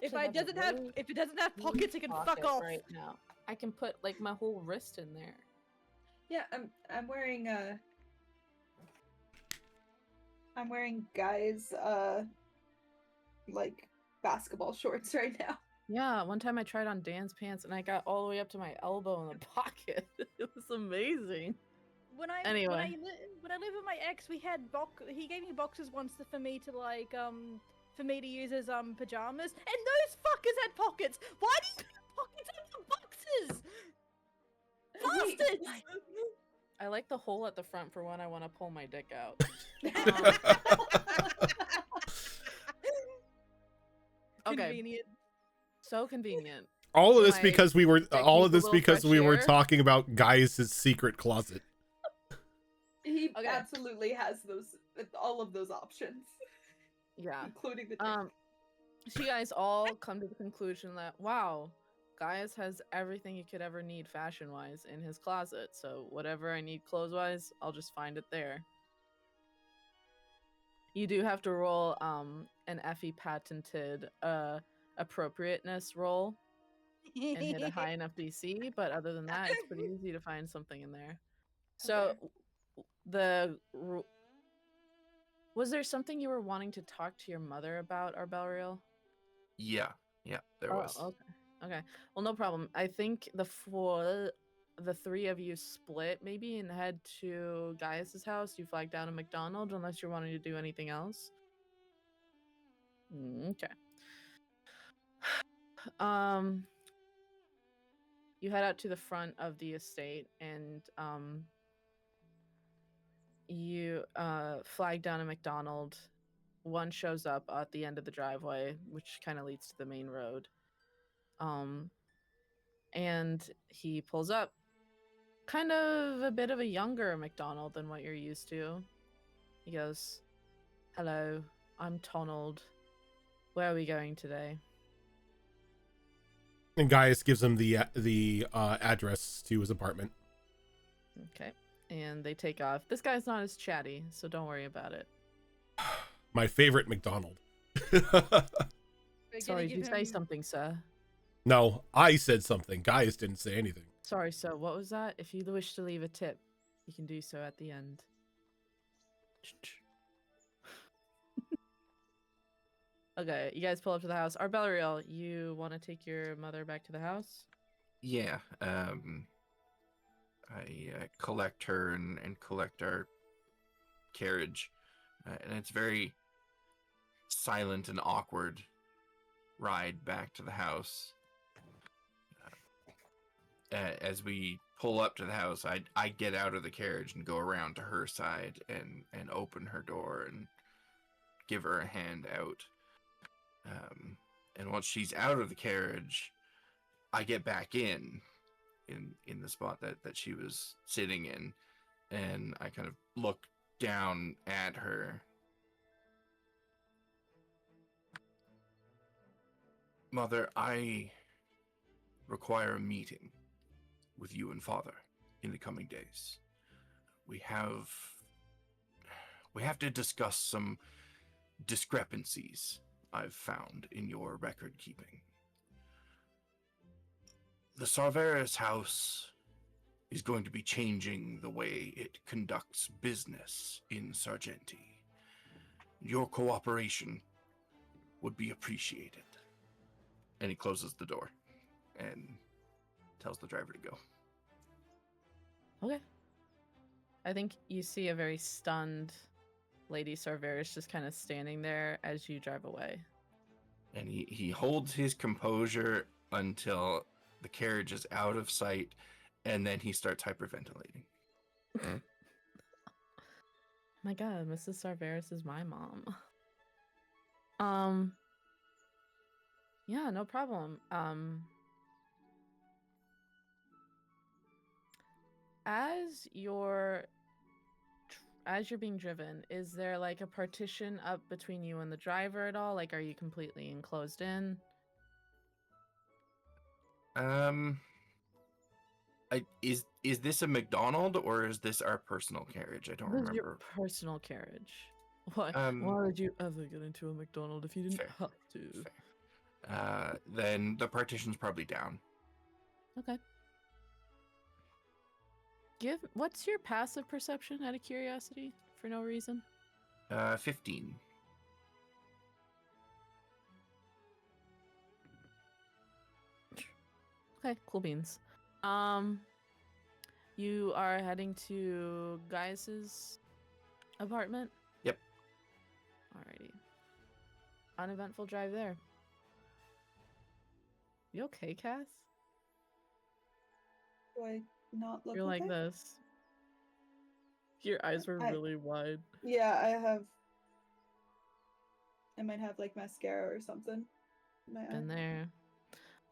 If it doesn't have pockets, it can fuck off. right now. I can put like my whole wrist in there. Yeah, I'm wearing guys like basketball shorts right now. Yeah, one time I tried on Dan's pants and I got all the way up to my elbow in the pocket. It was amazing. Anyway. When I lived with my ex, we had he gave me boxes once for me to like for me to use as pajamas, and those fuckers had pockets. Why do you put pockets on the boxes? Wait, Bastards! I like the hole at the front for when I want to pull my dick out. Okay, Convenient. so convenient. All of this My because we were dick needs a little fresh air. talking about Gaius' secret closet. He Okay. absolutely has all of those options, Yeah. including the. So you guys all come to the conclusion that wow, Gaius has everything you could ever need fashion-wise in his closet, so whatever I need clothes-wise, I'll just find it there. You do have to roll an Effie patented appropriateness roll and hit a high enough DC, but other than that, it's pretty easy to find something in there. So was there something you were wanting to talk to your mother about, Arbelriel? Yeah, there was. Okay. Well, no problem. I think the three of you split maybe and head to Gaius's house. You flag down a McDonald's unless you're wanting to do anything else. Okay. You head out to the front of the estate and you flag down a McDonald's. One shows up at the end of the driveway, which kind of leads to the main road. And he pulls up. Kind of a bit of a younger McDonald than what you're used to. He goes, "Hello, I'm Tonald. Where are we going today?" And Gaius gives him the address to his apartment. Okay. And they take off. This guy's not as chatty, so don't worry about it. My favorite McDonald. Sorry, did you say something, sir? No, I said something. Gaius didn't say anything. Sorry, sir. What was that? If you wish to leave a tip, you can do so at the end. Okay, you guys pull up to the house. Arbelriel, you want to take your mother back to the house? Yeah. I collect her and collect our carriage, and it's very silent and awkward ride back to the house. As we pull up to the house, I get out of the carriage and go around to her side and open her door and give her a hand out. And once she's out of the carriage, I get back in the spot that she was sitting in, and I kind of look down at her. Mother, I require a meeting with you and Father in the coming days. We have to discuss some discrepancies I've found in your record keeping. The Sargeras house is going to be changing the way it conducts business in Sargenty. Your cooperation would be appreciated. And he closes the door and tells the driver to go. Okay. I think you see a very stunned Lady Sargeras just kind of standing there as you drive away. And he holds his composure until the carriage is out of sight, and then he starts hyperventilating. My God, Mrs. Sargeras is my mom. Yeah, no problem. As you're being driven, is there like a partition up between you and the driver at all? Like, are you completely enclosed in? Is this a McDonald or is this our personal carriage? I don't This is remember. your personal carriage. Why would you ever get into a McDonald if you didn't Fair. have to? Fair. Then the partition's probably down. Okay. What's your passive perception out of curiosity for no reason? 15. Okay, cool beans. You are heading to Gaius's apartment? Yep. Alrighty. Uneventful drive there. You okay, Cass? Do I not look You're like okay? this. Your eyes were really wide. Yeah, I might have like mascara or something in my eye. Been there.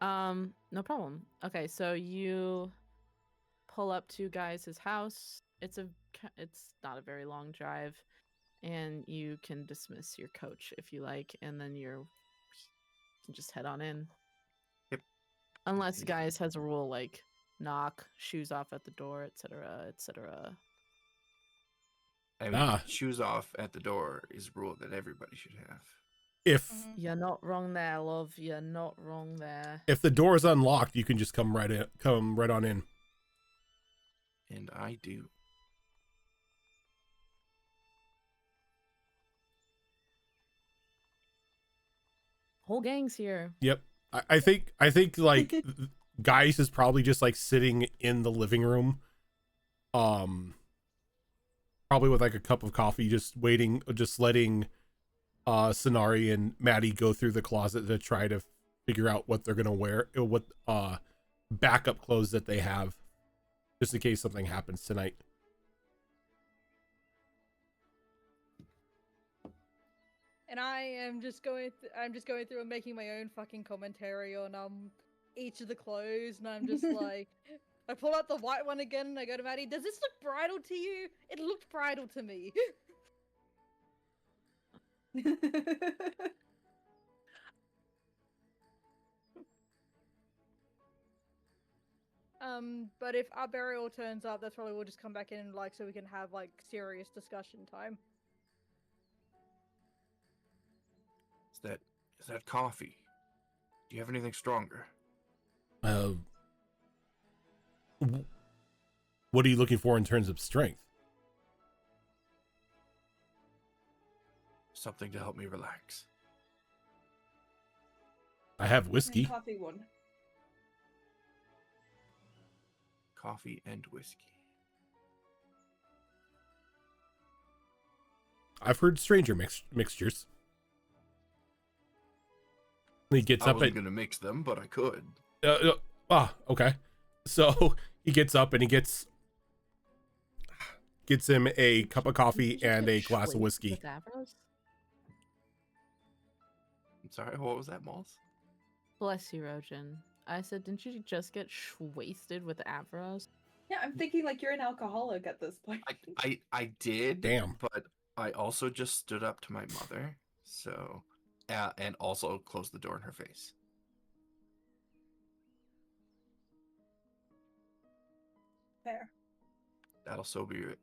No problem. Okay, so you pull up to Gaius's house. It's not a very long drive, and you can dismiss your coach if you like, and then you can just head on in. Yep. Unless Gaius has a rule like knock, shoes off at the door, etc., etc. I mean, Ah. shoes off at the door is a rule that everybody should have. If You're not wrong there, love. You're not wrong there. if the door is unlocked, you can just come right on in. And I do. Whole gang's here. Yep. I think like Gaius is probably just like sitting in the living room. Probably with like a cup of coffee, just waiting, just letting Sonari and Maddie go through the closet to try to figure out what they're gonna wear, what backup clothes that they have, just in case something happens tonight. And I'm just going through and making my own fucking commentary on each of the clothes, and I'm just like, I pull out the white one again, and I go to Maddie. Does this look bridal to you? It looked bridal to me. But if our burial turns up, that's probably we'll just come back in like so we can have like serious discussion time. Is that coffee? Do you have anything stronger? What are you looking for in terms of strength? Something to help me relax. I have whiskey. Coffee one. Coffee and whiskey. I've heard stranger mixtures. He gets I up wasn't at gonna mix them, but I could. Okay. So he gets up and he gets him a cup of coffee and a glass of whiskey. I'm sorry, what was that, Malls? Bless you, Rojan. I said, didn't you just get wasted with Avros? Yeah, I'm thinking like you're an alcoholic at this point. I did. Damn. But I also just stood up to my mother, so and also closed the door in her face. Fair. That'll sober you up.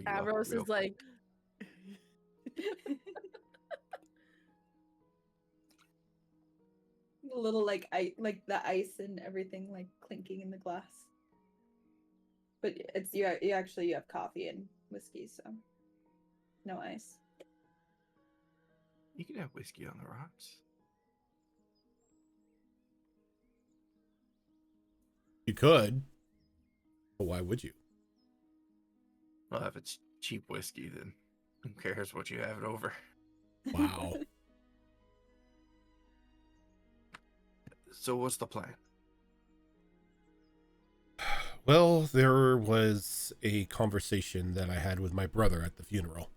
Avros real is like, A little like the ice and everything like clinking in the glass. But it's you actually have coffee and whiskey, so no ice. You can have whiskey on the rocks. You could. But why would you? Well, if it's cheap whiskey, then who cares what you have it over? Wow. So what's the plan? Well, there was a conversation that I had with my brother at the funeral.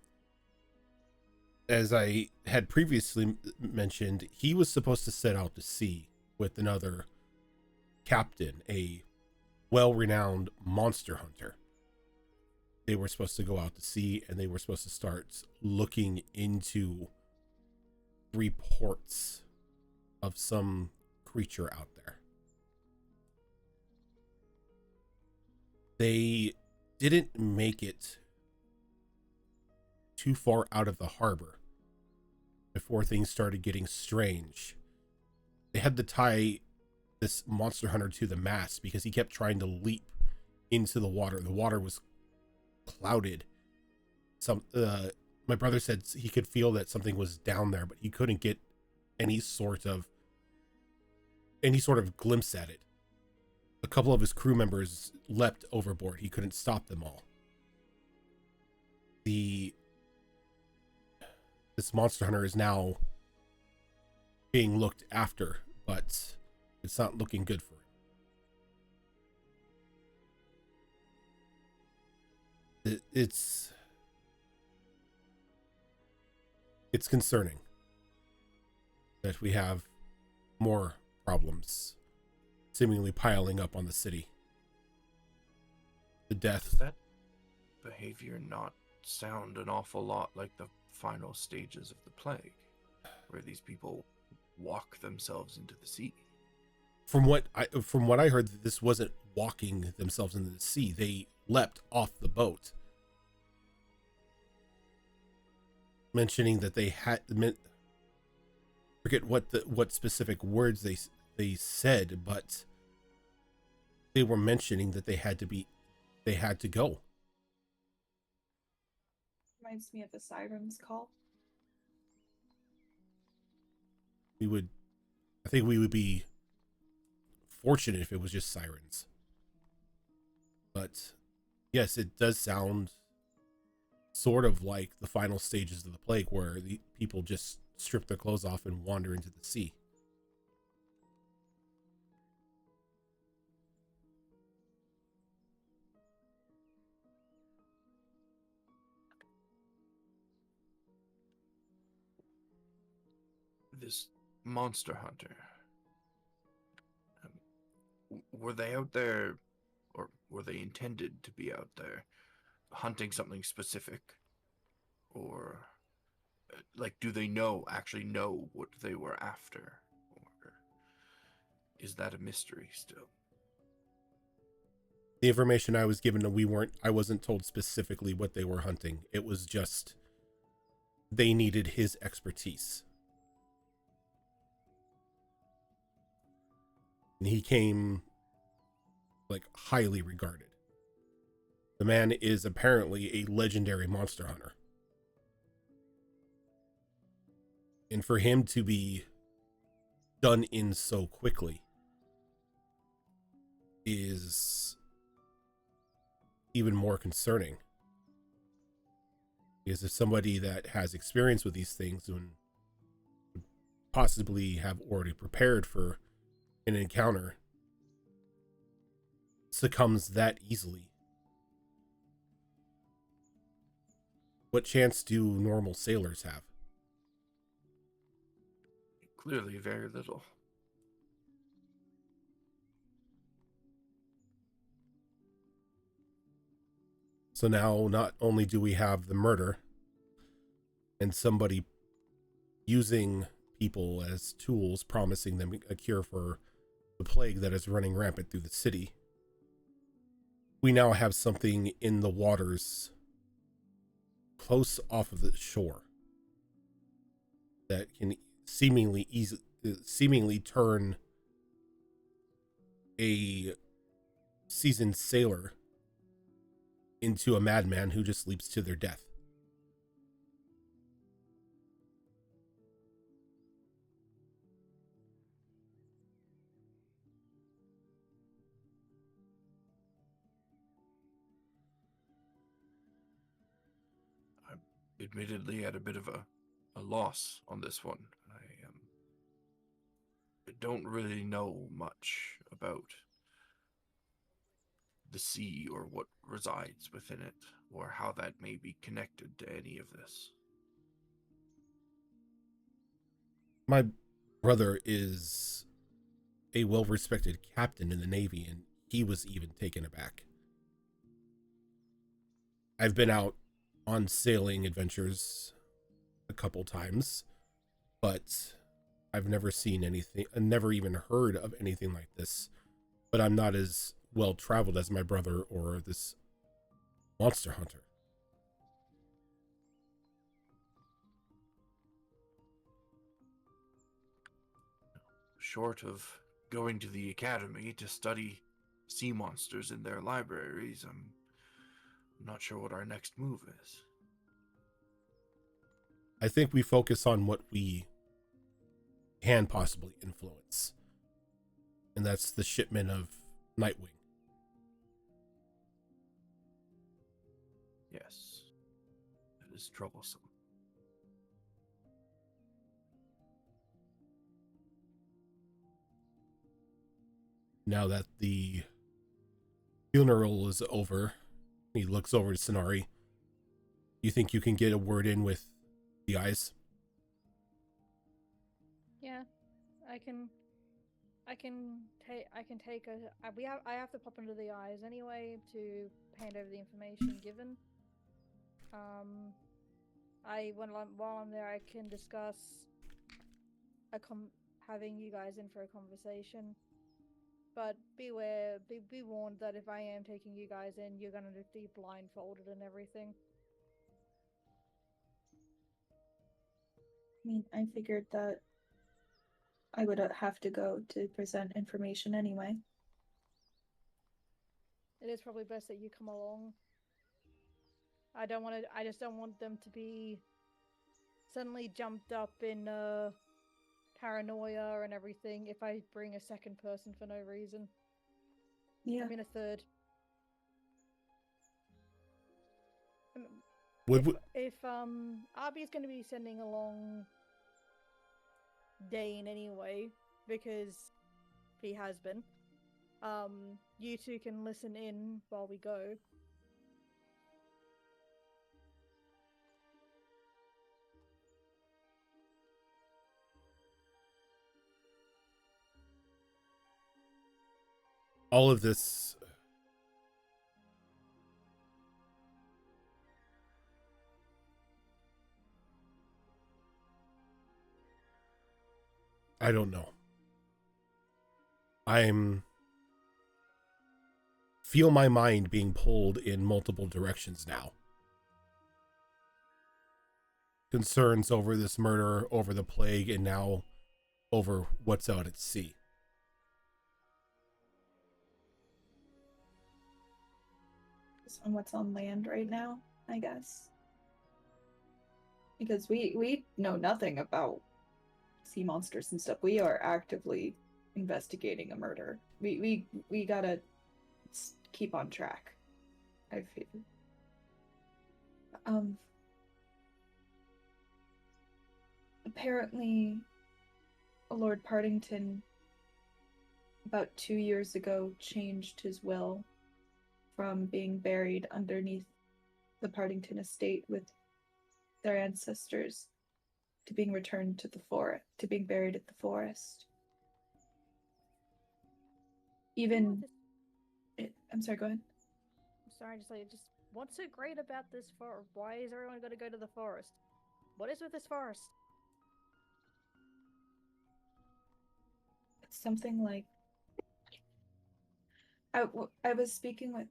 As I had previously mentioned, he was supposed to set out to sea with another captain, a well-renowned monster hunter. They were supposed to go out to sea and they were supposed to start looking into reports of some creature out there. They didn't make it too far out of the harbor before things started getting strange. They had to tie this monster hunter to the mast because he kept trying to leap into the water. The water was clouded. My brother said he could feel that something was down there, but he couldn't get any sort of glimpse at it. A couple of his crew members leapt overboard. He couldn't stop them all. This monster hunter is now being looked after, but it's not looking good for him. It's concerning that we have more problems seemingly piling up on the city. The death. Does that behavior not sound an awful lot like the final stages of the plague, where these people walk themselves into the sea? from what I heard, this wasn't walking themselves into the sea. They leapt off the boat, mentioning that they had forget what specific words they said, but they were mentioning that they had to go. Reminds me of the siren's call. I think we would be fortunate if it was just sirens. But yes, it does sound sort of like the final stages of the plague, where the people just strip their clothes off and wander into the sea. This monster hunter. Were they out there, or were they intended to be out there hunting something specific? Or, like, do they actually know what they were after? Or is that a mystery still? The information I was given, I wasn't told specifically what they were hunting. It was just they needed his expertise. And he came like highly regarded. The man is apparently a legendary monster hunter. And for him to be done in so quickly is even more concerning. Because if somebody that has experience with these things and would possibly have already prepared for an encounter succumbs that easily, what chance do normal sailors have? Clearly very little. So now not only do we have the murder and somebody using people as tools, promising them a cure for the plague that is running rampant through the city, we now have something in the waters close off of the shore that can seemingly turn a seasoned sailor into a madman who just leaps to their death. I'm admittedly at a bit of a loss on this one. I don't really know much about the sea or what resides within it, or how that may be connected to any of this. My brother is a well-respected captain in the Navy, and he was even taken aback. I've been out on sailing adventures a couple times, but I've never seen anything, never even heard of anything like this. But I'm not as well traveled as my brother or this monster hunter. Short of going to the academy to study sea monsters in their libraries, I'm not sure what our next move is. I think we focus on what we can possibly influence, and that's the shipment of Nightwing. Yes, it is troublesome. Now that the funeral is over, he looks over to Sonari. You think you can get a word in with the eyes? Yeah, I can take a. I have to pop into the eyes anyway to hand over the information given. While I'm there, I can discuss having you guys in for a conversation. but beware, be warned that if I am taking you guys in, you're gonna be blindfolded and everything. I mean, I figured that I would have to go to present information anyway. It is probably best that you come along. I just don't want them to be suddenly jumped up in paranoia and everything if I bring a second person for no reason. Yeah. I mean a third. If Arby's going to be sending along Dane anyway, because he has been, you two can listen in while we go. All of this, I don't know. I'm feel my mind being pulled in multiple directions now. Concerns over this murder, over the plague, and now over what's out at sea. On what's on land right now, I guess. Because we know nothing about sea monsters and stuff. We are actively investigating a murder. We gotta keep on track, I feel. Apparently Lord Partington about 2 years ago changed his will from being buried underneath the Partington estate with their ancestors to being returned to the forest, to being buried at the forest. Even, I'm sorry, go ahead. I'm sorry, just what's so great about this forest? Why is everyone going to go to the forest? What is with this forest? It's something like, I was speaking with,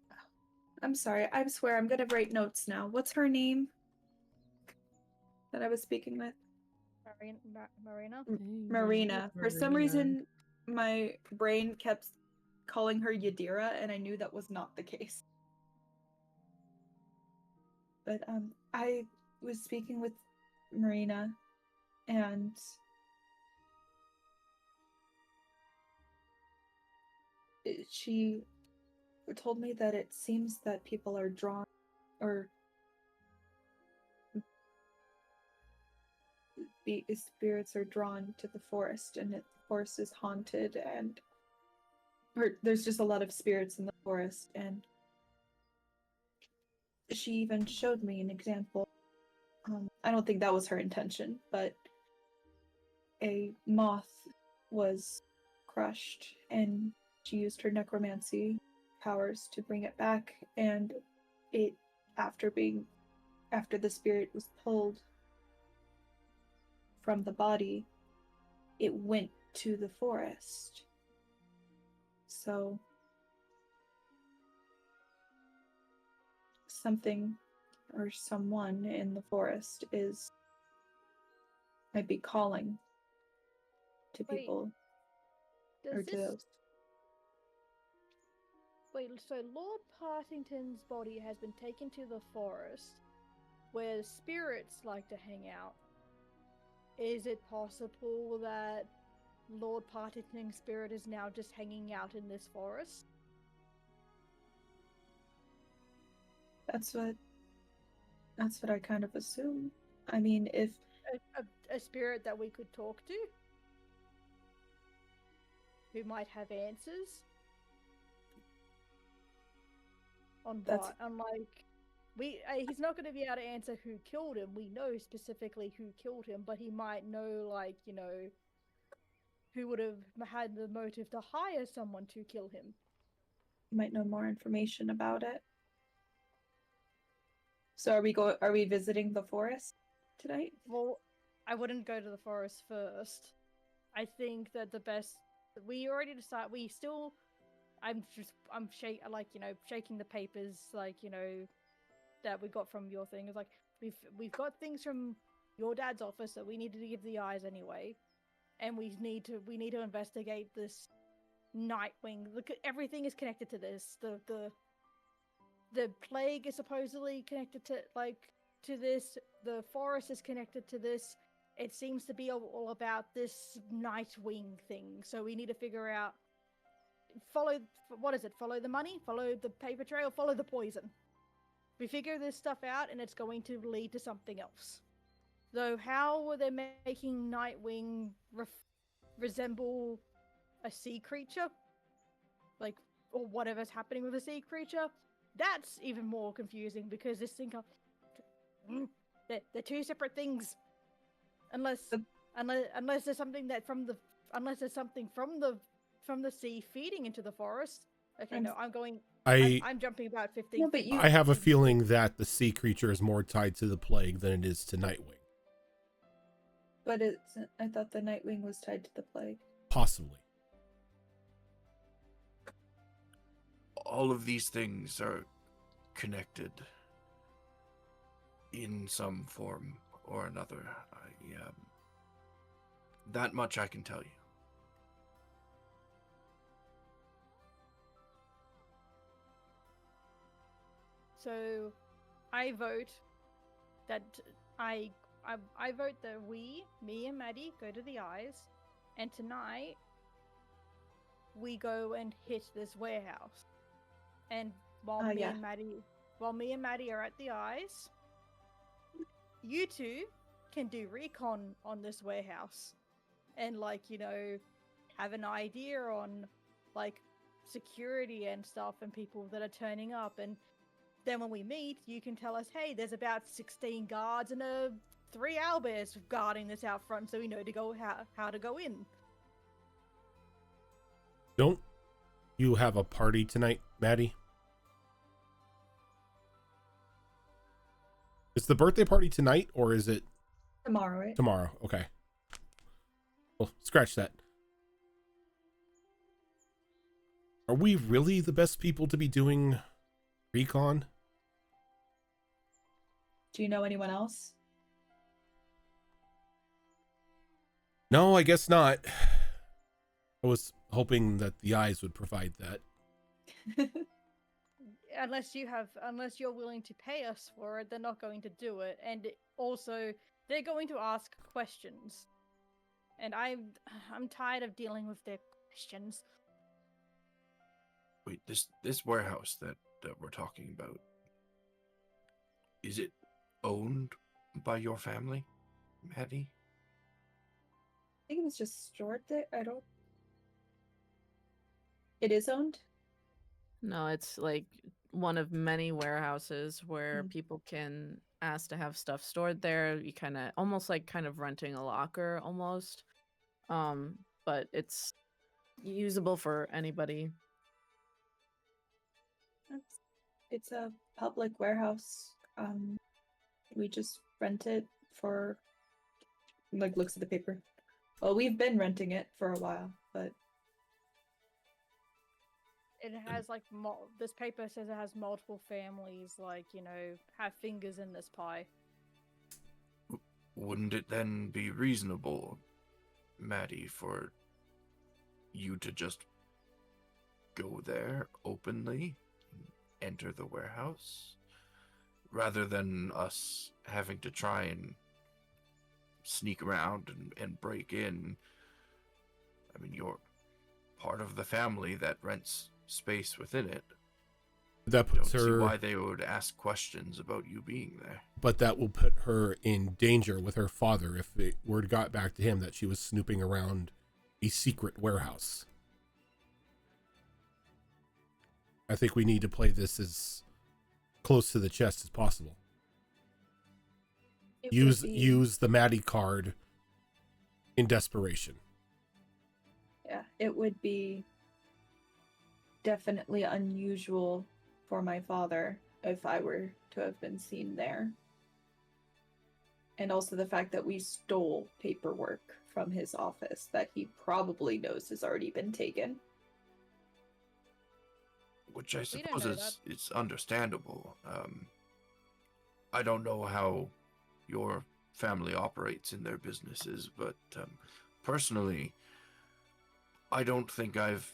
I'm sorry, I swear I'm gonna write notes now. What's her name that I was speaking with? Marina? Marina. For some reason, my brain kept calling her Yadira, and I knew that was not the case. But I was speaking with Marina, and she told me that it seems that people are drawn, or the spirits are drawn to the forest, and the forest is haunted, and there's just a lot of spirits in the forest. And she even showed me an example. I don't think that was her intention, but a moth was crushed, and she used her necromancy powers to bring it back, and it, after the spirit was pulled from the body, it went to the forest. So something or someone in the forest might be calling to people. Wait, so Lord Partington's body has been taken to the forest where spirits like to hang out. Is it possible that Lord Partington's spirit is now just hanging out in this forest? That's what I kind of assume. I mean, if a spirit that we could talk to, who might have answers on what, unlike he's not going to be able to answer who killed him. We know specifically who killed him, but he might know, like, you know, who would have had the motive to hire someone to kill him. You might know more information about it. So are we visiting the forest tonight? Well, I wouldn't go to the forest first. I think that the best, we already decided, we still shaking the papers, like, that we got from your thing. It's like we've got things from your dad's office that we needed to give the eyes anyway, and we need to investigate this Nightwing. Look, everything is connected to this. The plague is supposedly connected to this. The forest is connected to this. It seems to be all about this Nightwing thing. So we need to figure out, follow the money, follow the paper trail, follow the poison. We figure this stuff out, and it's going to lead to something else. Though how are they making Nightwing resemble a sea creature? Like, or whatever's happening with a sea creature? That's even more confusing, because this thing, they're two separate things. Unless there's something from the sea feeding into the forest. Okay, no, I'm jumping about 15. No, but I have a feeling that the sea creature is more tied to the plague than it is to Nightwing. But I thought the Nightwing was tied to the plague. Possibly. All of these things are connected in some form or another. That much I can tell you. So, I vote that I vote that me and Maddie, go to the eyes, and tonight we go and hit this warehouse. And while me and Maddie are at the eyes, you two can do recon on this warehouse, and have an idea on security and stuff and people that are turning up. And then when we meet, you can tell us, hey, there's about 16 guards and 3 owlbears guarding this out front, so we know to go how to go in. Don't you have a party tonight, Maddie? Is the birthday party tonight, or is it Tomorrow, right? tomorrow? Okay. Well, scratch that. Are we really the best people to be doing recon? Do you know anyone else? No, I guess not. I was hoping that the eyes would provide that. Unless you're willing to pay us for it, they're not going to do it. And also, they're going to ask questions. And I'm tired of dealing with their questions. Wait, this warehouse that we're talking about, is it owned by your family, Maddie? I think it was just stored there. It is owned? No, it's like one of many warehouses where people can ask to have stuff stored there. You kind of renting a locker almost. But it's usable for anybody. It's a public warehouse. We just rent it for, looks at the paper. Well, we've been renting it for a while, but it has this paper says it has multiple families, have fingers in this pie. Wouldn't it then be reasonable, Maddie, for you to just go there openly, enter the warehouse, rather than us having to try and sneak around and break in? I mean, you're part of the family that rents space within it. That puts Don't see her. why they would ask questions about you being there. But that will put her in danger with her father if it word got back to him that she was snooping around a secret warehouse. I think we need to play this as close to the chest as possible. Use the Maddie card in desperation. Yeah, it would be definitely unusual for my father if I were to have been seen there. And also the fact that we stole paperwork from his office that he probably knows has already been taken. which I We don't suppose know is it's understandable. I don't know how your family operates in their businesses, but personally, I don't think I've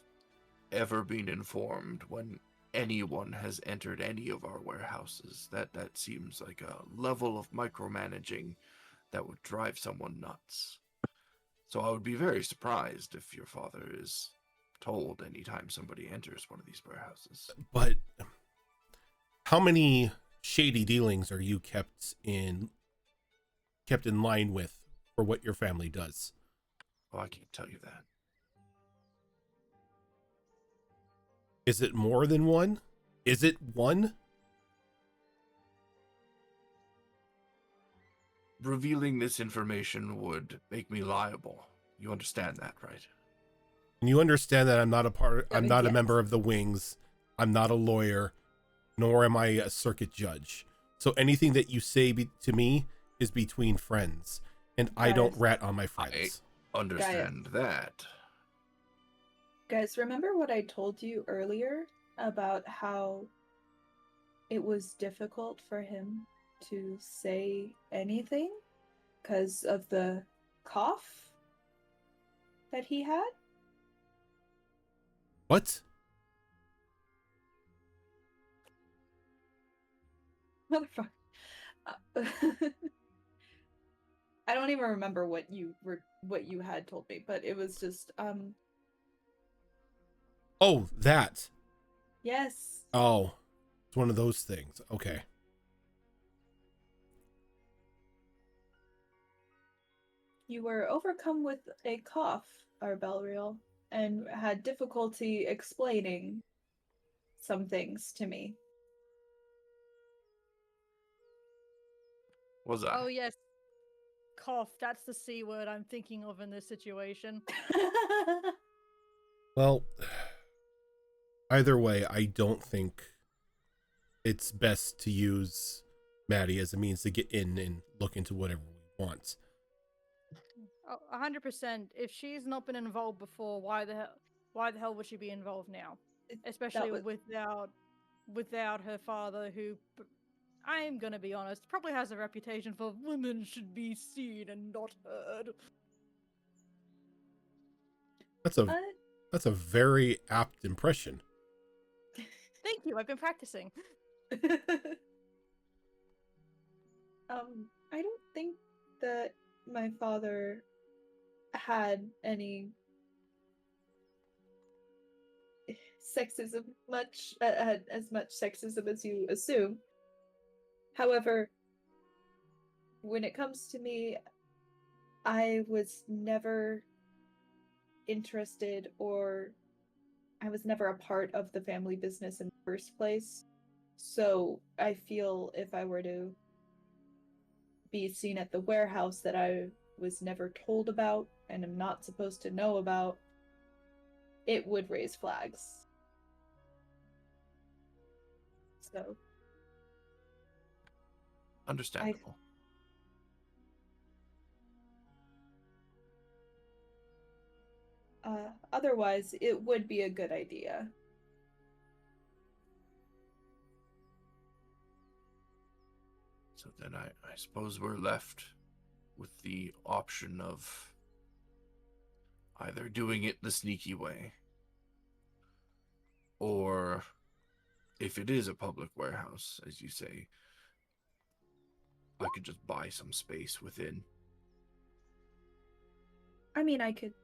ever been informed when anyone has entered any of our warehouses. That seems like a level of micromanaging that would drive someone nuts. So I would be very surprised if your father is told anytime somebody enters one of these warehouses. But how many shady dealings are you kept in line with for what your family does? Well, I can't tell you that. Is it more than one? Is it one? Revealing this information would make me liable. You understand that, right? And you understand that I'm not I'm not a Yes. member of the Wings. I'm not a lawyer, nor am I a circuit judge. So anything that you say to me is between friends, and I don't Guys. rat on my friends. Understand that. Guys, remember what I told you earlier about how it was difficult for him to say anything because of the cough that he had? What? Motherfucker. I don't even remember what you had told me, but it was just Oh, that. yes. Oh, it's one of those things. Okay. You were overcome with a cough, Arbelriel, and had difficulty explaining some things to me. Was I? Oh yes, cough. That's the C word I'm thinking of in this situation. Well, either way, I don't think it's best to use Maddie as a means to get in and look into whatever we want. Oh, 100%. If she's not been involved before, why the hell would she be involved now? Especially was- without her father, who, I'm gonna be honest, probably has a reputation for women should be seen and not heard. That's a very apt impression. Thank you. I've been practicing. I don't think that my father had any sexism had as much sexism as you assume. However, when it comes to me, I was never interested, or I was never a part of the family business in the first place. So I feel if I were to be seen at the warehouse that I was never told about and am not supposed to know about, it would raise flags. So Understandable. otherwise, it would be a good idea. So then I suppose we're left with the option of either doing it the sneaky way, or if it is a public warehouse, as you say, I could just buy some space within. I mean, I could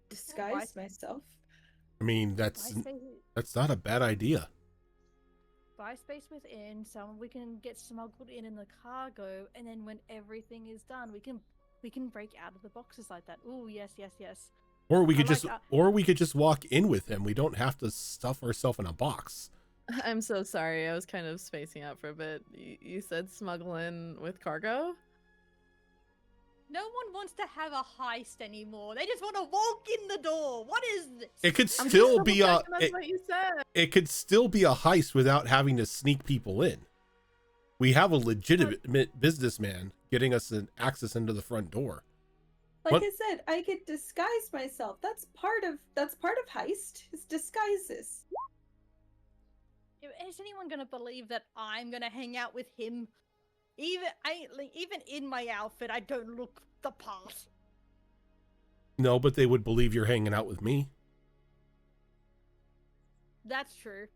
disguise myself. I mean, that's not a bad idea. Buy space within, so we can get smuggled in the cargo, and then when everything is done, we can break out of the boxes like that. Ooh, yes. Or we could just walk in with him. We don't have to stuff ourselves in a box. I'm so sorry. I was kind of spacing out for a bit. You said smuggle in with cargo? No one wants to have a heist anymore. They just want to walk in the door. What is this? It could I'm still just be a that's what you said. it could still be a heist without having to sneak people in. We have a legitimate businessman getting us an access into the front door. Like What? I said, I could disguise myself. That's part of heist. Is disguises. Is anyone gonna believe that I'm gonna hang out with him? Even in my outfit, I don't look the part. No, but they would believe you're hanging out with me. That's true.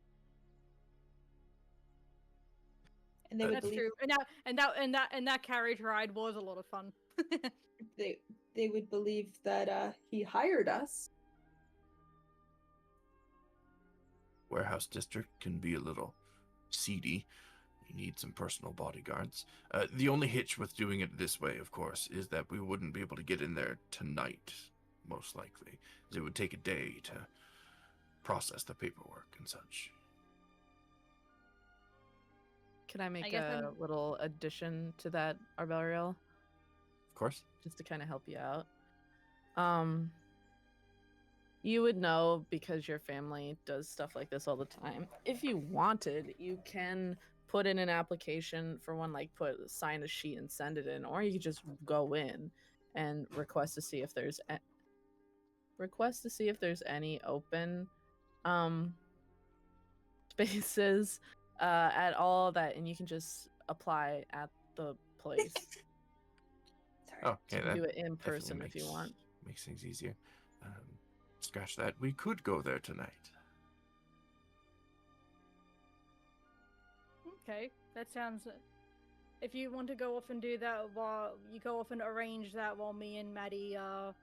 And they would That's believe true. And that carriage ride was a lot of fun. they would believe that he hired us. Warehouse district can be a little seedy. You need some personal bodyguards. The only hitch with doing it this way, of course, is that we wouldn't be able to get in there tonight, most likely. It would take a day to process the paperwork and such. Can I make guess a little addition to that, Arbariel? Of course. Just to kind of help you out. You would know because your family does stuff like this all the time. If you wanted, you can put in an application for one, like sign a sheet and send it in, or you could just go in and request to see if there's any open spaces at all that, and you can just apply at the place. Sorry. Oh, okay, You can that do it in definitely person if you want. Makes things easier. Scratch that. We could go there tonight. Okay, that sounds. If you want to go off and do that, while you go off and arrange that while me and Maddie are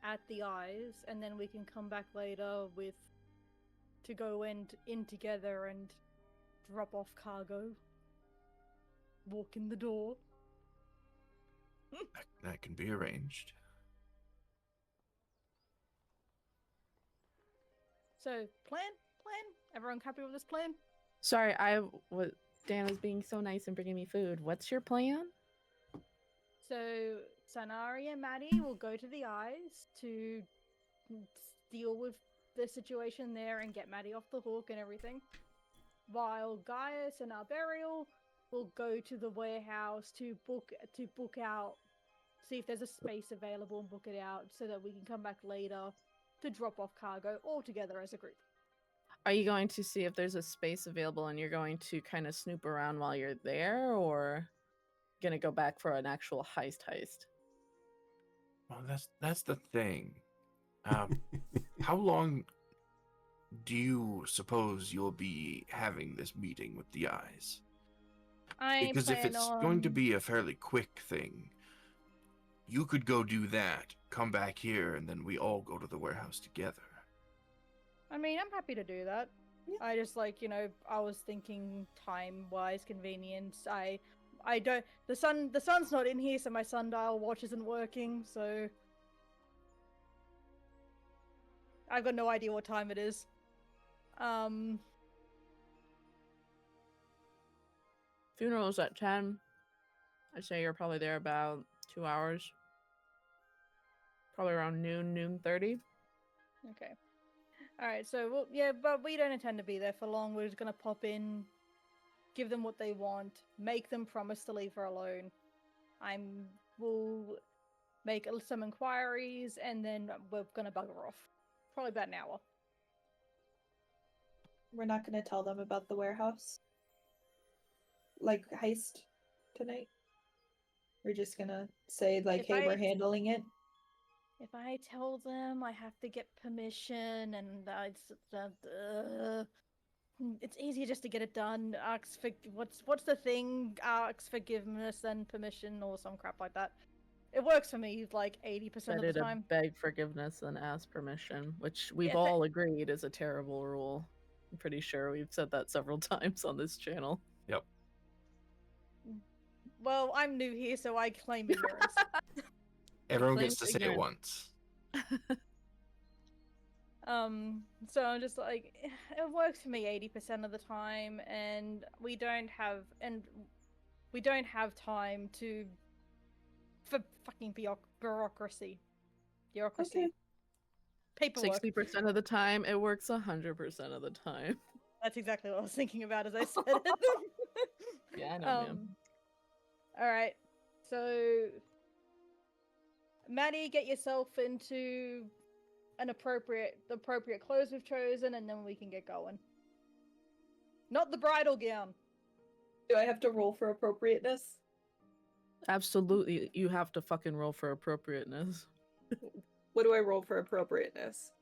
at the eyes, and then we can come back later to go in together and drop off cargo. Walk in the door. That can be arranged. So, plan? Everyone happy with this plan? Sorry, Dan was being so nice and bringing me food. What's your plan? So, Sanari and Maddie will go to the eyes to deal with the situation there and get Maddie off the hook and everything. While Gaius and Arbariel will go to the warehouse to book out, see if there's a space available and book it out so that we can come back later to drop off cargo all together as a group. Are you going to see if there's a space available and you're going to kind of snoop around while you're there, or gonna go back for an actual heist? Well, that's the thing. How long do you suppose you'll be having this meeting with the eyes? Because if it's going to be a fairly quick thing, you could go do that, come back here, and then we all go to the warehouse together. I mean, I'm happy to do that. Yeah. I just I was thinking time-wise convenience. I don't. The sun's not in here, so my sundial watch isn't working. So I've got no idea what time it is. Funeral's at 10. I'd say you're probably there about 2 hours. Probably around noon 30. Okay. All right. So but we don't intend to be there for long. We're just gonna pop in, give them what they want, make them promise to leave her alone. We'll make some inquiries, and then we're gonna bugger off. Probably about an hour. We're not going to tell them about the warehouse, like heist tonight. We're just going to say like, "Hey, we're handling it." If I tell them, I have to get permission, and it's easier just to get it done. Ask for what's the thing? Ask forgiveness and permission, or some crap like that. It works for me like 80% of the time. Beg forgiveness and ask permission, which we've all agreed is a terrible rule. I'm pretty sure we've said that several times on this channel. Yep. Well, I'm new here, so I claim ignorance. Everyone gets to say it once. So I'm just like, it works for me 80% of the time, and we don't have time for fucking bureaucracy. Okay. Paperwork. 60% of the time, it works 100% of the time. That's exactly what I was thinking about as I said it. Yeah, I know, man. All right. So Maddie, get yourself into the appropriate clothes we've chosen, and then we can get going. Not the bridal gown. Do I have to roll for appropriateness? Absolutely, you have to fucking roll for appropriateness. What do I roll for appropriateness?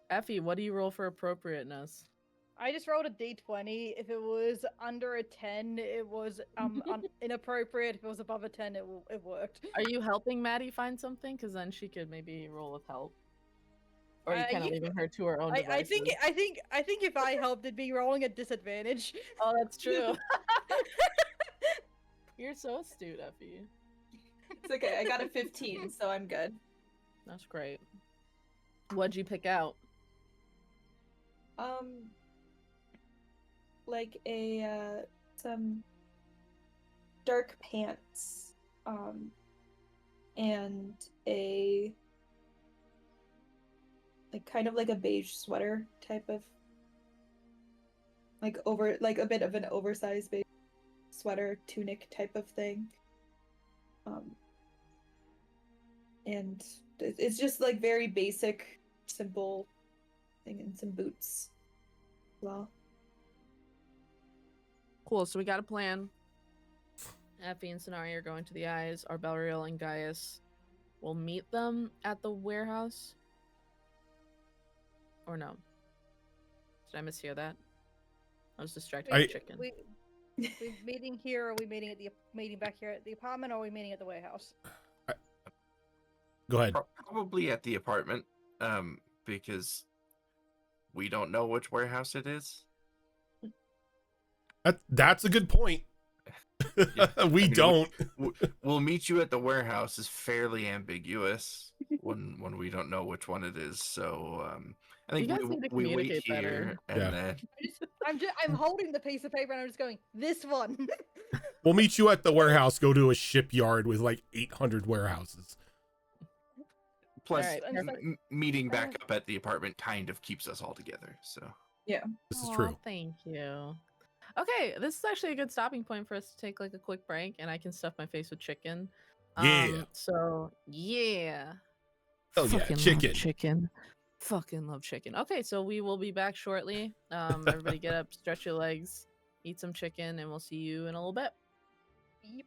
Effie, what do you roll for appropriateness? I just rolled a d20. If it was under a 10, it was inappropriate. If it was above a 10, it worked. Are you helping Maddie find something? Because then she could maybe roll with help. Or are you kind of leaving her to her own devices? I think if I helped, it'd be rolling at disadvantage. Oh, that's true. You're so astute, Effie. It's okay. I got a 15, so I'm good. That's great. What'd you pick out? Like some dark pants, and a kind of like a beige sweater type of, like a bit of an oversized beige sweater tunic type of thing. And it's just like very basic, simple thing, and some boots as well. Cool, so we got a plan. Effie and Sonari are going to the Eyes. Arbelriel and Gaius will meet them at the warehouse. Or no? Did I mishear that? I was distracted by chicken. We meeting here, or are we meeting back here at the apartment, or are we meeting at the warehouse? Go ahead. Probably at the apartment, because we don't know which warehouse it is. That's a good point. We don't. We'll meet you at the warehouse is fairly ambiguous when we don't know which one it is. So I think we wait here better. and then I'm holding the piece of paper and I'm just going, this one. We'll meet you at the warehouse. Go to a shipyard with like 800 warehouses. Plus, Right, meeting back up at the apartment kind of keeps us all together. So yeah, this is true. Thank you. Okay, this is actually a good stopping point for us to take like a quick break, and I can stuff my face with chicken. Yeah. So yeah. Oh yeah, Fucking chicken. love chicken. Fucking love chicken. Okay, so we will be back shortly. Everybody get up, stretch your legs, eat some chicken, and we'll see you in a little bit. Yep.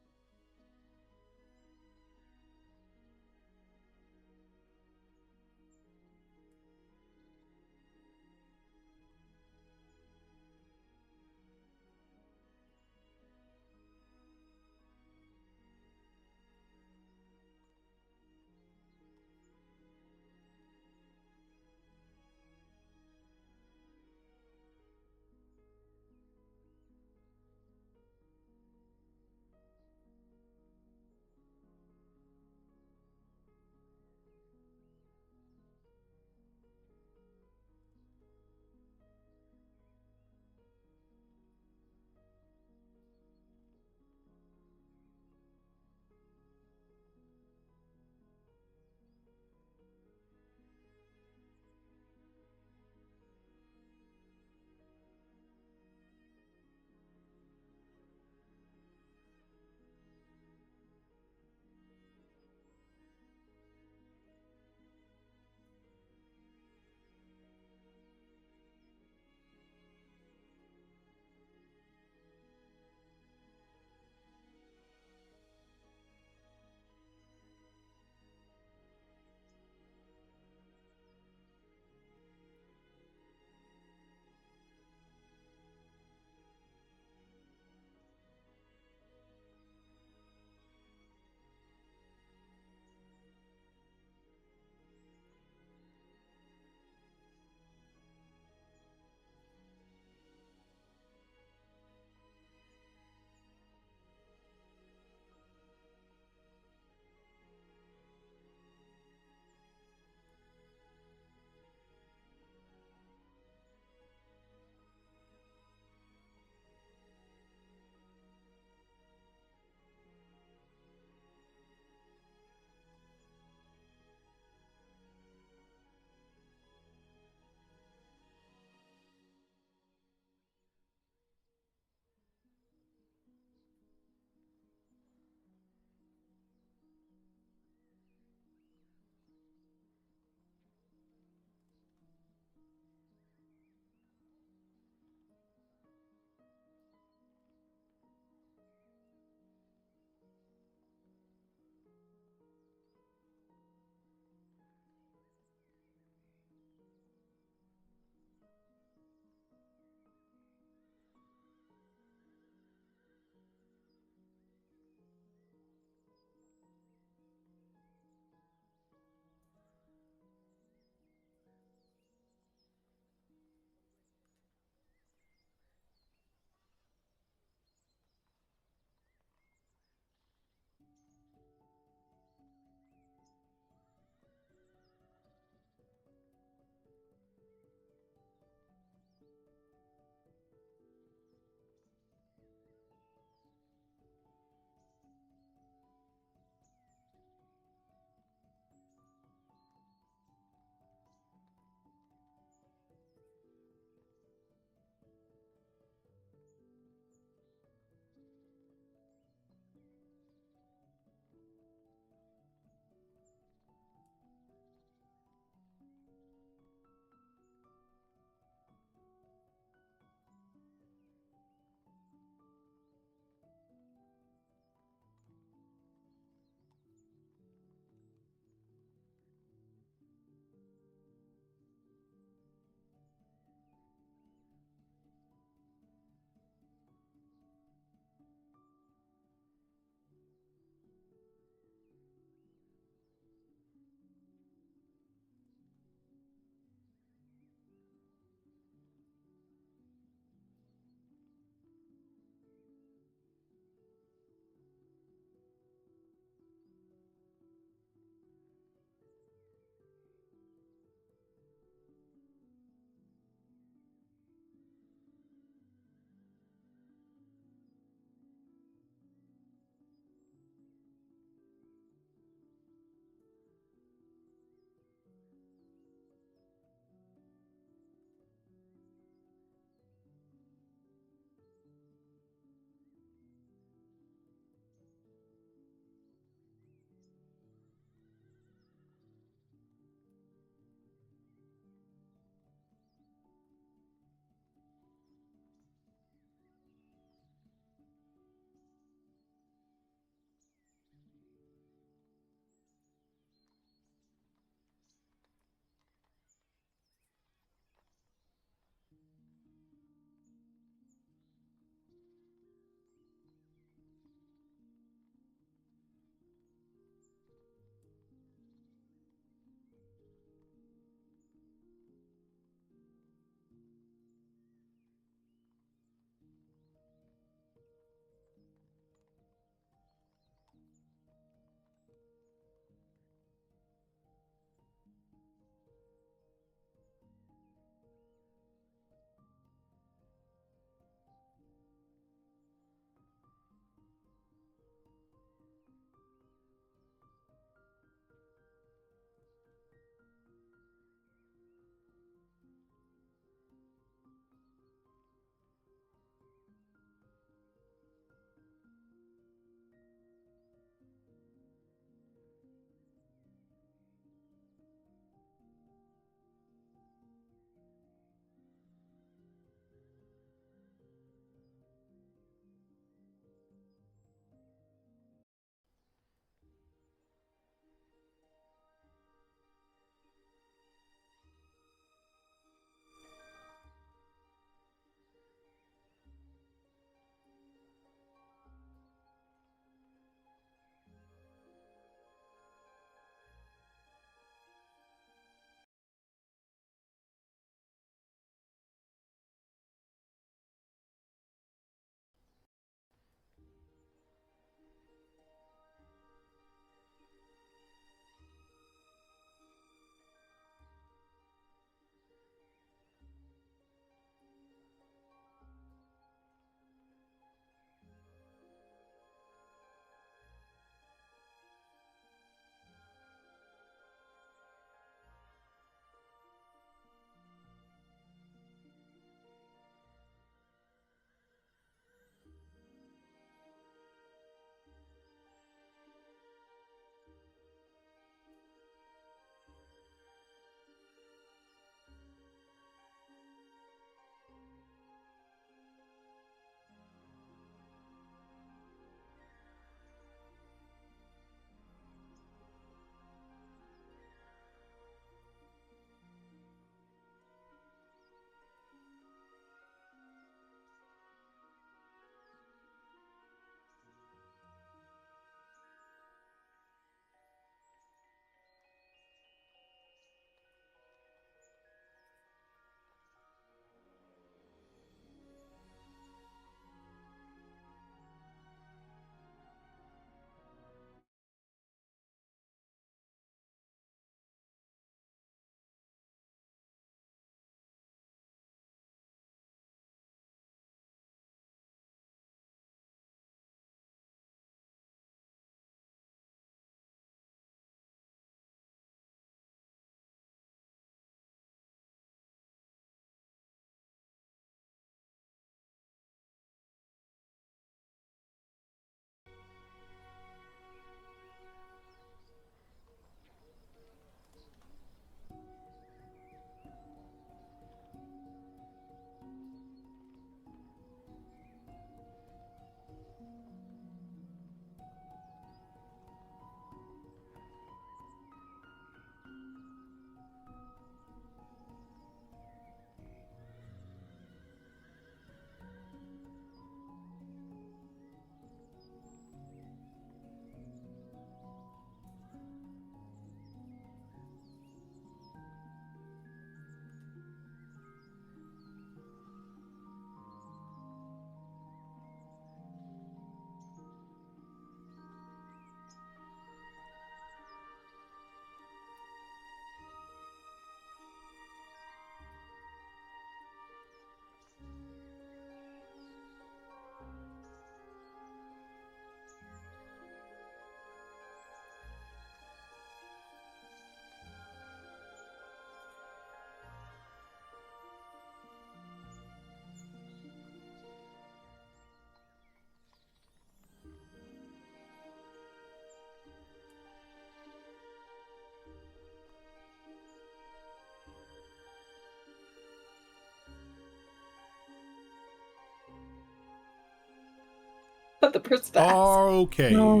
of the person to ask. Okay. All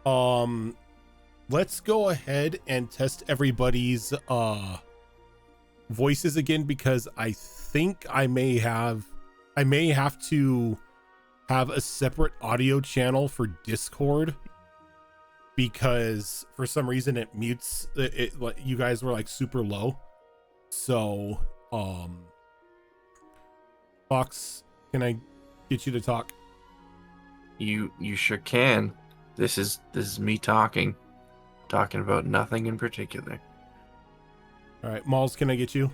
right. Let's go ahead and test everybody's voices again, because I think I may have to have a separate audio channel for Discord, because for some reason it mutes it. Like, you guys were like super low. So Fox, can I get you to talk? You sure can. This is me talking about nothing in particular. All right, Malls, can I get you?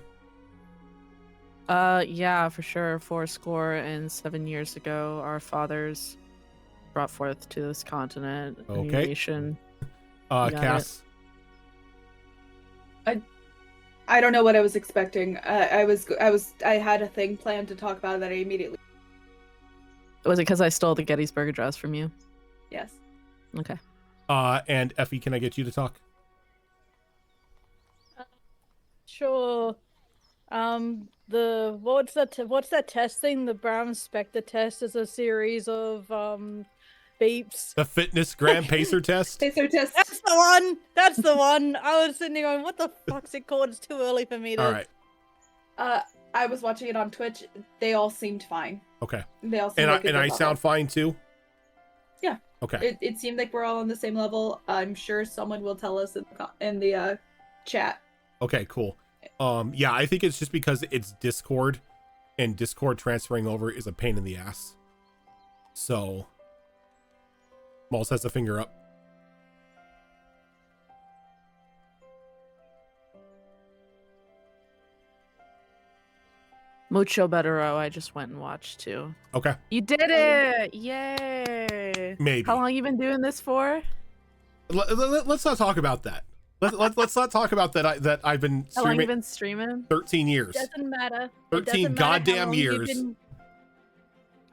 Yeah, for sure. 407 years ago, our fathers brought forth to this continent a new Okay. nation. You got Cass. I don't know what I was expecting. I had a thing planned to talk about it that I immediately. Was it because I stole the Gettysburg Address from you? Yes. Okay. And Effie, can I get you to talk? Sure. What's that test thing? The Brown Spectre test is a series of beeps. The fitness Grand Pacer test? Pacer test. That's the one. That's the one. I was sitting there going, "What the fuck's it called? It's too early for me to." All right. I was watching it on Twitch. They all seemed fine. Okay. They all seemed And like a I good level. sound fine too? Yeah. Okay. It seemed like we're all on the same level. I'm sure someone will tell us in the chat. Okay, cool. Yeah, I think it's just because it's Discord, and Discord transferring over is a pain in the ass. So Malls has a finger up. Mucho bettero. I just went and watched too. Okay. You did it! Yay! Maybe. How long you been doing this for? Let's not talk about that. Let's not talk about that. That I've been How long you streaming been streaming? 13 years. Doesn't matter. 13 goddamn years.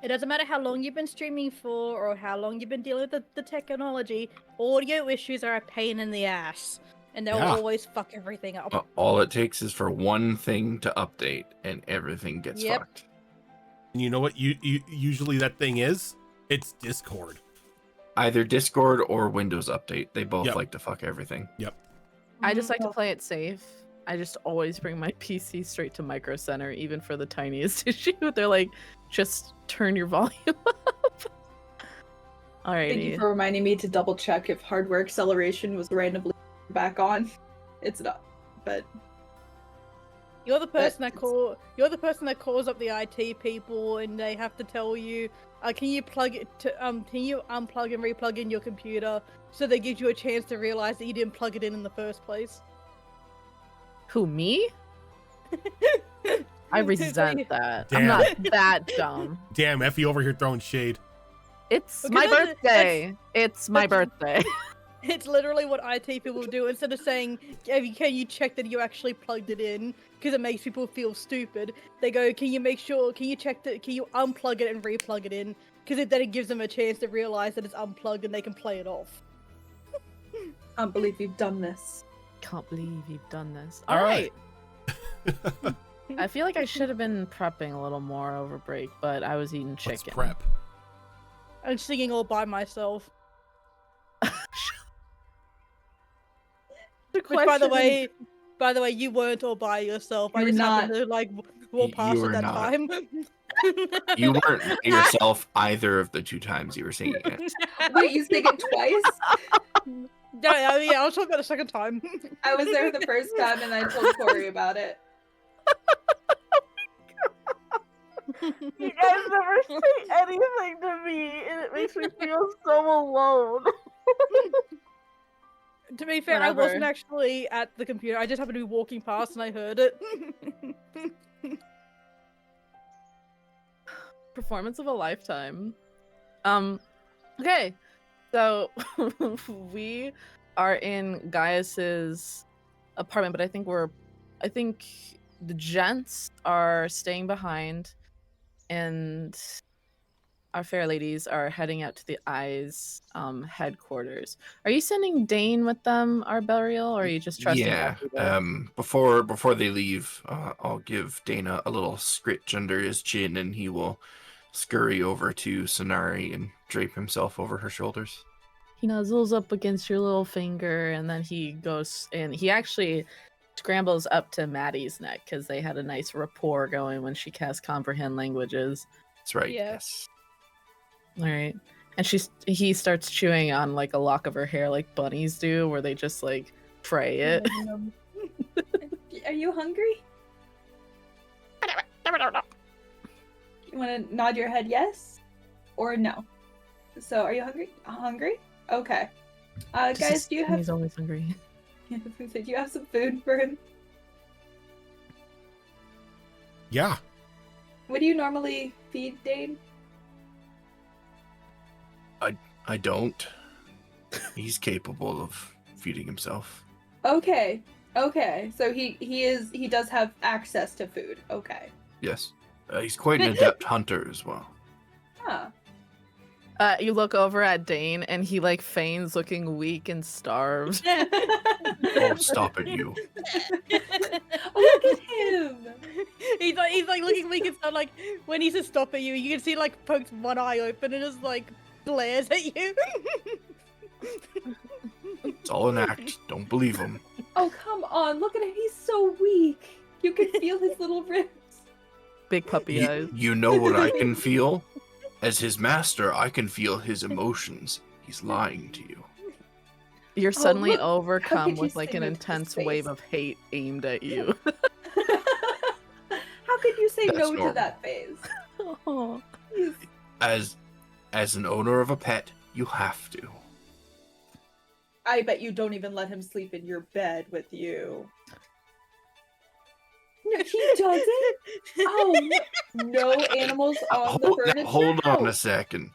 It doesn't matter how long you've been streaming for or how long you've been dealing with the technology. Audio issues are a pain in the ass, and they'll Yeah. always fuck everything up. All it takes is for one thing to update, and everything gets Yep. fucked. And you know what? You usually that thing is? It's Discord. Either Discord or Windows Update. They both Yep. like to fuck everything. I just like to Oh. play it safe. I just always bring my PC straight to Micro Center, even for the tiniest issue. They're like, just turn your volume up. Thank you Alrighty. for reminding me to double check if hardware acceleration was randomly back on. It's not, but You're the person that That's- You're the person that calls up the IT people, and they have to tell you, can you plug it to can you unplug and replug in your computer, so that gives you a chance to realize that you didn't plug it in the first place. Who, me? I resent that. Damn. I'm not that dumb. Damn, Effie over here throwing shade. It's Because my that's- birthday. It's my that's- birthday. It's literally what IT people do. Instead of saying, can you check that you actually plugged it in, because it makes people feel stupid, they go, can you unplug it and replug it in, because then it gives them a chance to realize that it's unplugged and they can play it off. can't believe you've done this. Can't believe you've done this. All right. Alright. I feel like I should have been prepping a little more over break, but I was eating Let's chicken. prep. I'm singing all by myself. Which, by the way, you weren't all by yourself. I You're just not. happened to walk You past were at that not. time. You weren't by yourself either of the two times you were singing it. Wait, you sang it twice? Yeah, I'll talk about the second time. I was there the first time and I told Corey about it. You guys never say anything to me, and it makes me feel so alone. To be fair, I wasn't Whatever. actually at the computer. I just happened to be walking past and I heard it. Performance of a lifetime. Okay, so we are in Gaius's apartment, but I think the gents are staying behind, and our fair ladies are heading out to the Eyes headquarters. Are you sending Dane with them, our burial, or are you just trusting? Yeah. Effie there? Before they leave, I'll give Dana a little scritch under his chin, and he will scurry over to Sonari and drape himself over her shoulders. He nuzzles up against your little finger, and then he goes and he actually scrambles up to Maddie's neck because they had a nice rapport going when she cast comprehend languages. That's right. Yeah. Yes. All right, and he starts chewing on like a lock of her hair, like bunnies do, where they just like pray it. Are you hungry? You want to nod your head yes or no? So, are you hungry? Hungry? Okay. Guys, do you have? He's always hungry. Do you have some food for him? Yeah. What do you normally feed Dane? I don't. He's capable of feeding himself. Okay. Okay. So he does have access to food. Okay. Yes. He's quite an adept hunter as well. Huh. You look over at Dane, and he like feigns looking weak and starved. Oh, stop it, you. Oh, look at him. He's like looking weak and stuff. Like when he says stop at you, you can see like pokes one eye open and just like glares at you. It's all an act. Don't believe him. Oh, come on. Look at him. He's so weak. You can feel his little ribs. Big puppy eyes. You know what I can feel? As his master, I can feel his emotions. He's lying to you. You're suddenly look, how overcome could you with like say an no to his intense face? wave of hate aimed at you. How could you say That's no normal. to that phase? Oh. As an owner of a pet, you have to. I bet you don't even let him sleep in your bed with you. No, he doesn't? Oh, no animals on the furniture? Hold on No. a second.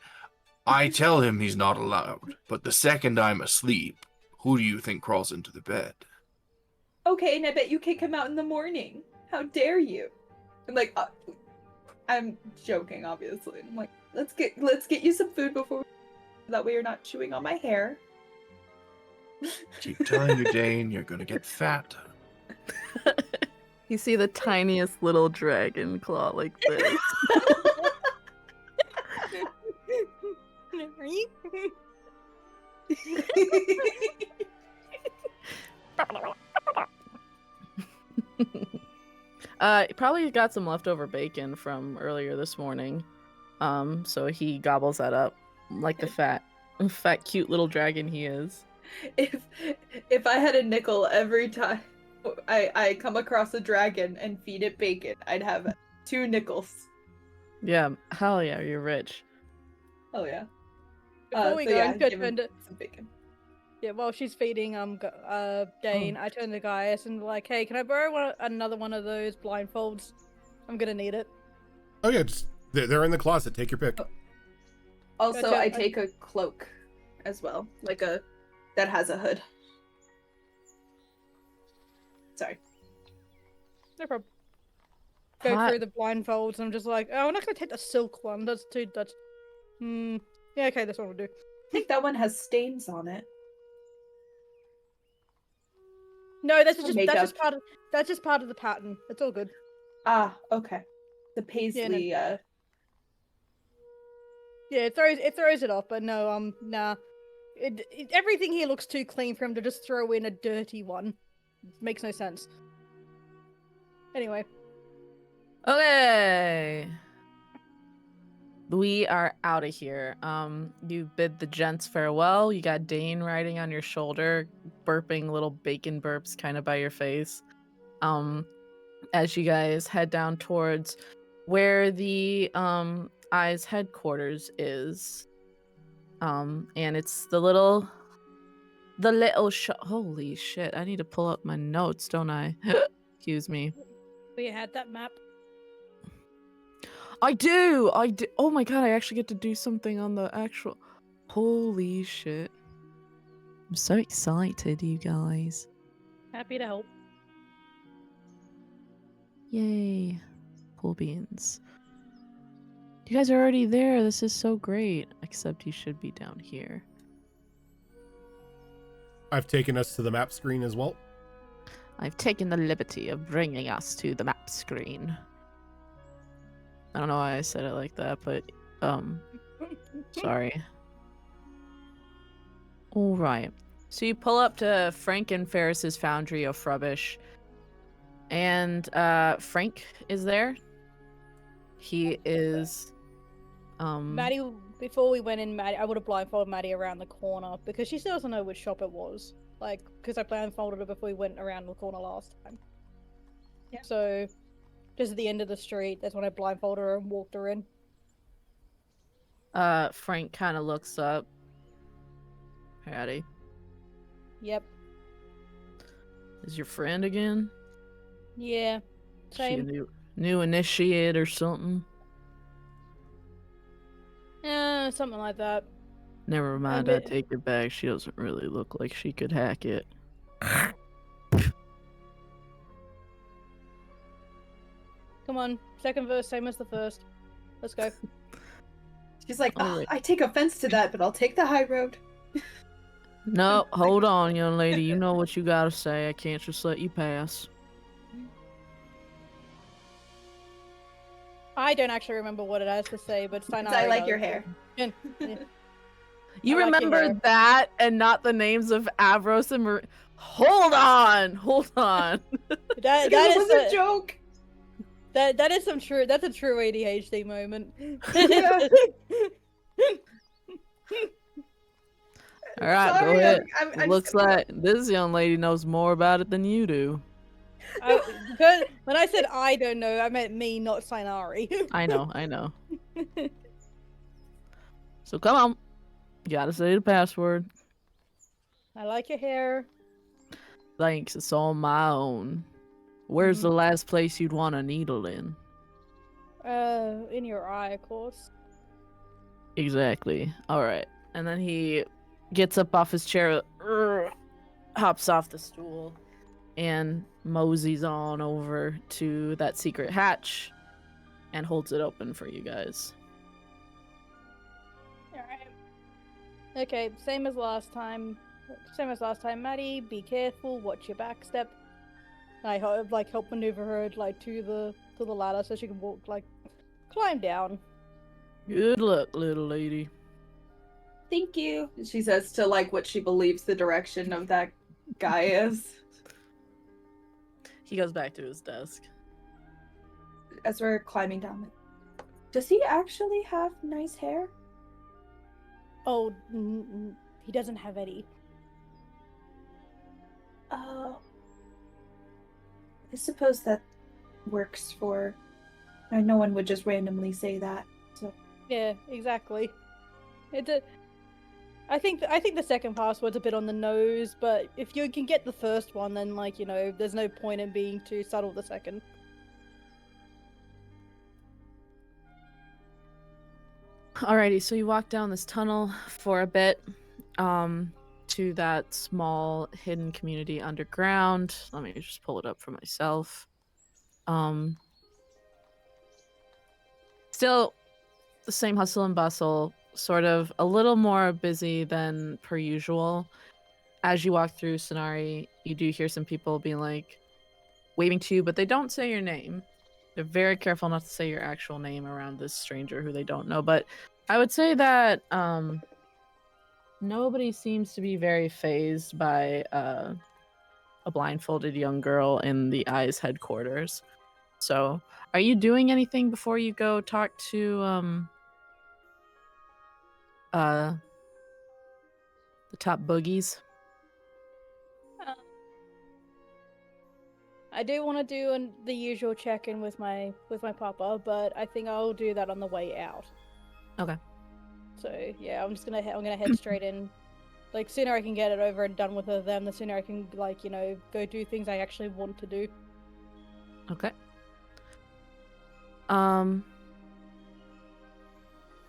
I tell him he's not allowed, but the second I'm asleep, who do you think crawls into the bed? Okay, and I bet you kick him out in the morning. How dare you? I'm like, I'm joking, obviously. I'm like, let's get you some food before. That way you're not chewing on my hair. Keep telling you, Dane, you're gonna get fat. You see the tiniest little dragon claw like this. Are you? Probably got some leftover bacon from earlier this morning. So he gobbles that up like the fat, cute little dragon he is. If I had a nickel every time I come across a dragon and feed it bacon, I'd have 2 nickels. Yeah, hell yeah, you're rich. Oh yeah. Before we so go, yeah, I'm gonna give turn him to some bacon. yeah. While she's feeding Dane, I turn to Gaius and like, hey, can I borrow another one of those blindfolds? I'm gonna need it. Oh yeah, just they're in the closet. Take your pick. Also, Gotcha. I take a cloak as well, like a that has a hood. Sorry. No problem. Go Hot. through the blindfolds. And I'm just like, oh, I'm not gonna take the silk one. That's too. That's. Yeah. Okay, this one will do. I think that one has stains on it. No, that's Or just makeup. that's just part of the pattern. It's all good. Ah, okay. The paisley. Yeah, it throws it off, but no, nah. Everything here looks too clean for him to just throw in a dirty one. Makes no sense. Anyway. Okay. We are out of here. You bid the gents farewell. You got Dane riding on your shoulder, burping little bacon burps kind of by your face. As you guys head down towards where the Eye's headquarters is. And it's the little shop. Holy shit, I need to pull up my notes, don't I? Excuse me. We had that map. I do. Oh my god, I actually get to do something on the actual. Holy shit. I'm so excited, you guys. Happy to help. Yay. Cool beans. You guys are already there. This is so great. Except you should be down here. I've taken us to the map screen as well. I've taken the liberty of bringing us to the map screen. I don't know why I said it like that, but sorry. All right. So you pull up to Frank and Ferris's foundry of rubbish, and Frank is there. He is Maddie, before we went in, Maddie, I would have blindfolded Maddie around the corner because she still doesn't know which shop it was. Like, because I blindfolded her before we went around the corner last time. Yeah. So, just at the end of the street, that's when I blindfolded her and walked her in. Frank kind of looks up. Howdy. Yep. Is your friend again? Yeah. She a Same. new initiate or something? Something like that. Never mind, I bit- take it back. She doesn't really look like she could hack it. Come on. Second verse, same as the first. Let's go. She's like, All right. I take offense to that, but I'll take the high road. No, hold on, young lady. You know what you gotta say. I can't just let you pass. I don't actually remember what it has to say, but Steinari I like does. your hair. Yeah. You I like your remember hair. that and not the names of Avros and Hold on! Hold on. That Because it is was a joke. that is some true. That's a true ADHD moment. Yeah. Alright, go Sorry, ahead. I'm It looks like this young lady knows more about it than you do. Because when I said I don't know, I meant me, not Steinari. I know. So come on. You gotta say the password. I like your hair. Thanks, it's all my own. Where's the last place you'd want a needle in? In your eye, of course. Exactly. Alright. And then he gets up off his chair, hops off the stool, and moseys on over to that secret hatch and holds it open for you guys. Alright. Okay, same as last time. Maddie, be careful, watch your back step. I help maneuver her to the ladder so she can climb down. Good luck, little lady. Thank you. She says to what she believes the direction of that guy is. He goes back to his desk. As we're climbing down. Does he actually have nice hair? Oh, he doesn't have any. I suppose that works for. No one would just randomly say that. So Yeah, exactly. I think the second password's a bit on the nose, but if you can get the first one, then there's no point in being too subtle the second. Alrighty, so you walk down this tunnel for a bit, to that small hidden community underground. Let me just pull it up for myself. Still the same hustle and bustle, sort of a little more busy than per usual. As you walk through Sonari, you do hear some people being waving to you, but they don't say your name. They're very careful not to say your actual name around this stranger who they don't know. But I would say that nobody seems to be very fazed by a blindfolded young girl in the Eye's headquarters. So, are you doing anything before you go talk to the top boogies? I do want to do the usual check-in with my papa, but I think I'll do that on the way out. Okay. So yeah, I'm gonna head straight in. Sooner I can get it over and done with them, the sooner I can go do things I actually want to do. Okay.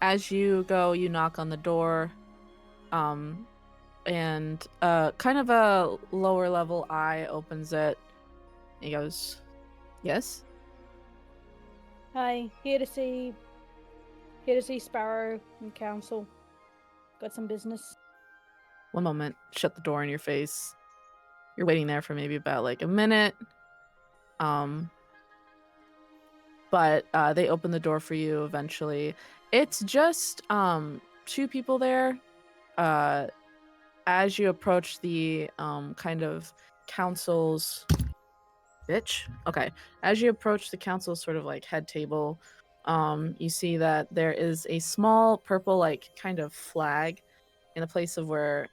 As you go, you knock on the door, and kind of a lower level Eye opens it. He goes, "Yes." Hi, here to see Sparrow and Council. Got some business. One moment. Shut the door in your face. You're waiting there for maybe about a minute. but they open the door for you eventually. It's just 2 people there. As you approach the kind of council's okay, as you approach the council's sort of like head table, you see that there is a small purple like kind of flag in the place of where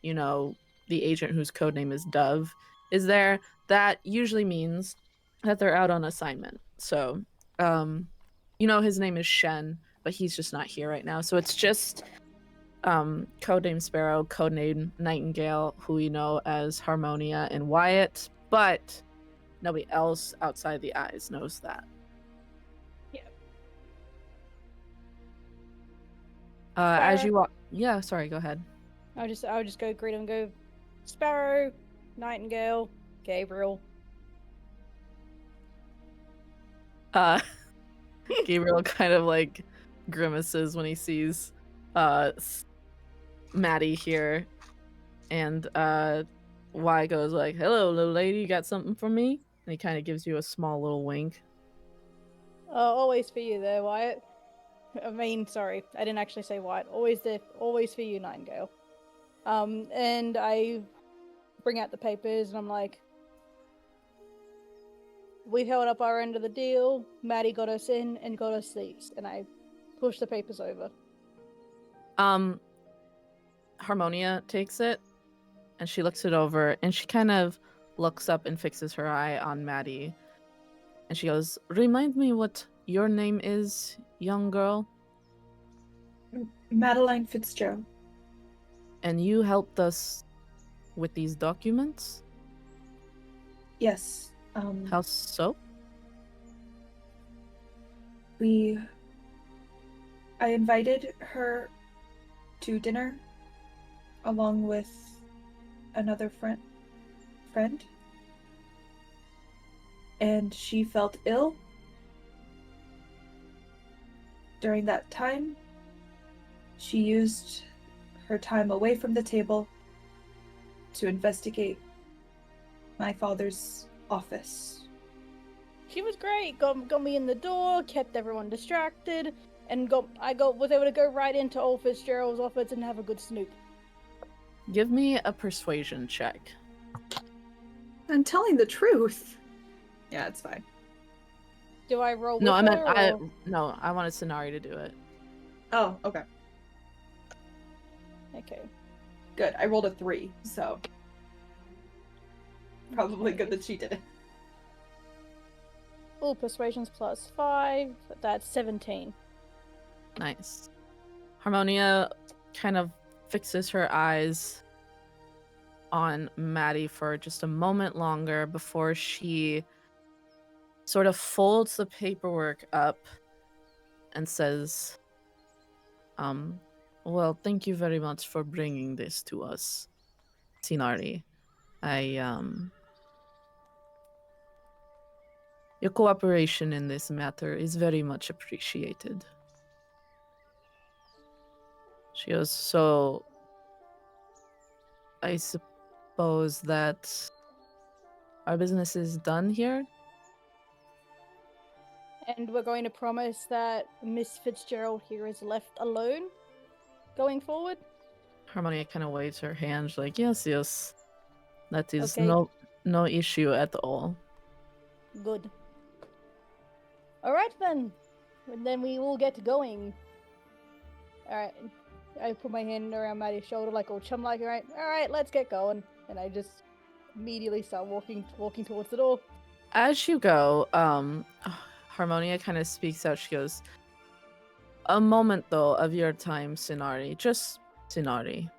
you know, the agent whose code name is Dove is there. That usually means that they're out on assignment. So you know, his name is Shen, but he's just not here right now. So it's just codename Sparrow, codename Nightingale, who we know as Harmonia and Wyatt, but nobody else outside the eyes knows that. Yeah. As you walk, yeah, sorry, go ahead. I would just go greet him and go, Sparrow, Nightingale, Gabriel. Gabriel kind of like grimaces when he sees Maddie here, and Y goes like, "Hello, little lady, you got something for me?" And he kind of gives you a small little wink. Always for you there, Wyatt. I mean, sorry, I didn't actually say Wyatt. Always there, always for you, Nightingale. And I bring out the papers and I'm like, we've held up our end of the deal. Maddie got us in and got us these, and I push the papers over. Harmonia takes it and she looks it over and she kind of looks up and fixes her eye on Maddie. And she goes, "Remind me what your name is, young girl." Madeline Fitzgerald. "And you helped us with these documents?" Yes. "How so?" I invited her to dinner along with another friend. And she felt ill. During that time, she used her time away from the table to investigate my father's office. She was great. Got me in the door, kept everyone distracted, and was able to go right into old Fitzgerald's office and have a good snoop. Give me a persuasion check. I'm telling the truth. Yeah, it's fine. Do I roll? No, with I meant her, or... I wanted Sonari to do it. Oh, okay. Okay. Good. I rolled a 3, so probably good that she did it. Oh, persuasion's +5. That's 17. Nice. Harmonia kind of fixes her eyes on Maddie for just a moment longer before she sort of folds the paperwork up and says, "Well, thank you very much for bringing this to us, Sinari. Your cooperation in this matter is very much appreciated." She goes, "So I suppose that our business is done here?" And we're going to promise that Miss Fitzgerald here is left alone going forward? Harmonia kind of waves her hands like, yes, that is Okay. no issue at all. Good. Alright then. And then we will get going. Alright. I put my hand around Maddie's shoulder like all chum-like, alright, let's get going. And I just immediately start walking towards the door. As you go, Harmonia kind of speaks out. She goes, "A moment, though, of your time, Sinari. Just Sinari."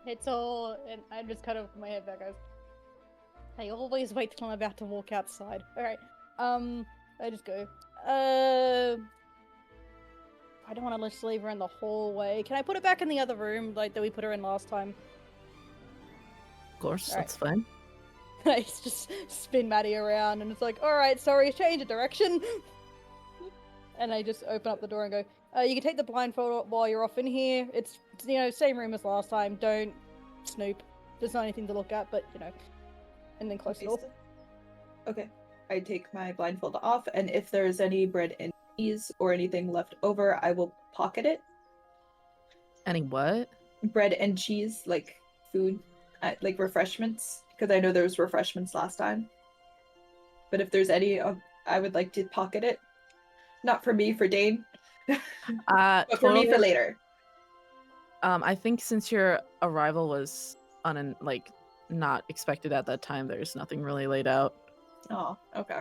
It's all... And I just kind of put my head back, guys. I always wait till I'm about to walk outside. Alright. I just go, I don't want to just leave her in the hallway. Can I put her back in the other room, like, that we put her in last time? Of course, All right. that's fine. I just spin Maddie around, and it's like, alright, sorry, change of direction. And I just open up the door and go, you can take the blindfold while you're off in here. It's same room as last time. Don't snoop. There's not anything to look at, but, and then close the door. Okay. I take my blindfold off, and if there's any bread and cheese or anything left over, I will pocket it. Any what? Bread and cheese, like food, like refreshments, because I know there was refreshments last time. But if there's any, I would like to pocket it. Not for me, for Dane, but for me for later. I think since your arrival was not expected at that time, there's nothing really laid out. Oh, okay.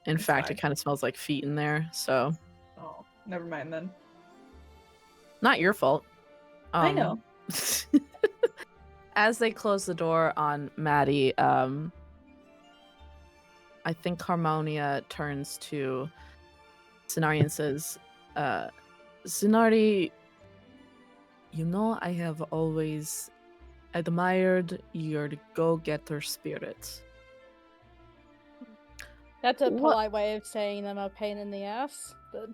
In That's fact, fine. it kind of smells like feet in there, so Oh, never mind then. not your fault. I know. As they close the door on Maddie, I think Harmonia turns to Cenari and says, Cenari, you know I have always admired your go-getter spirit. That's a What- polite way of saying I'm a pain in the ass. But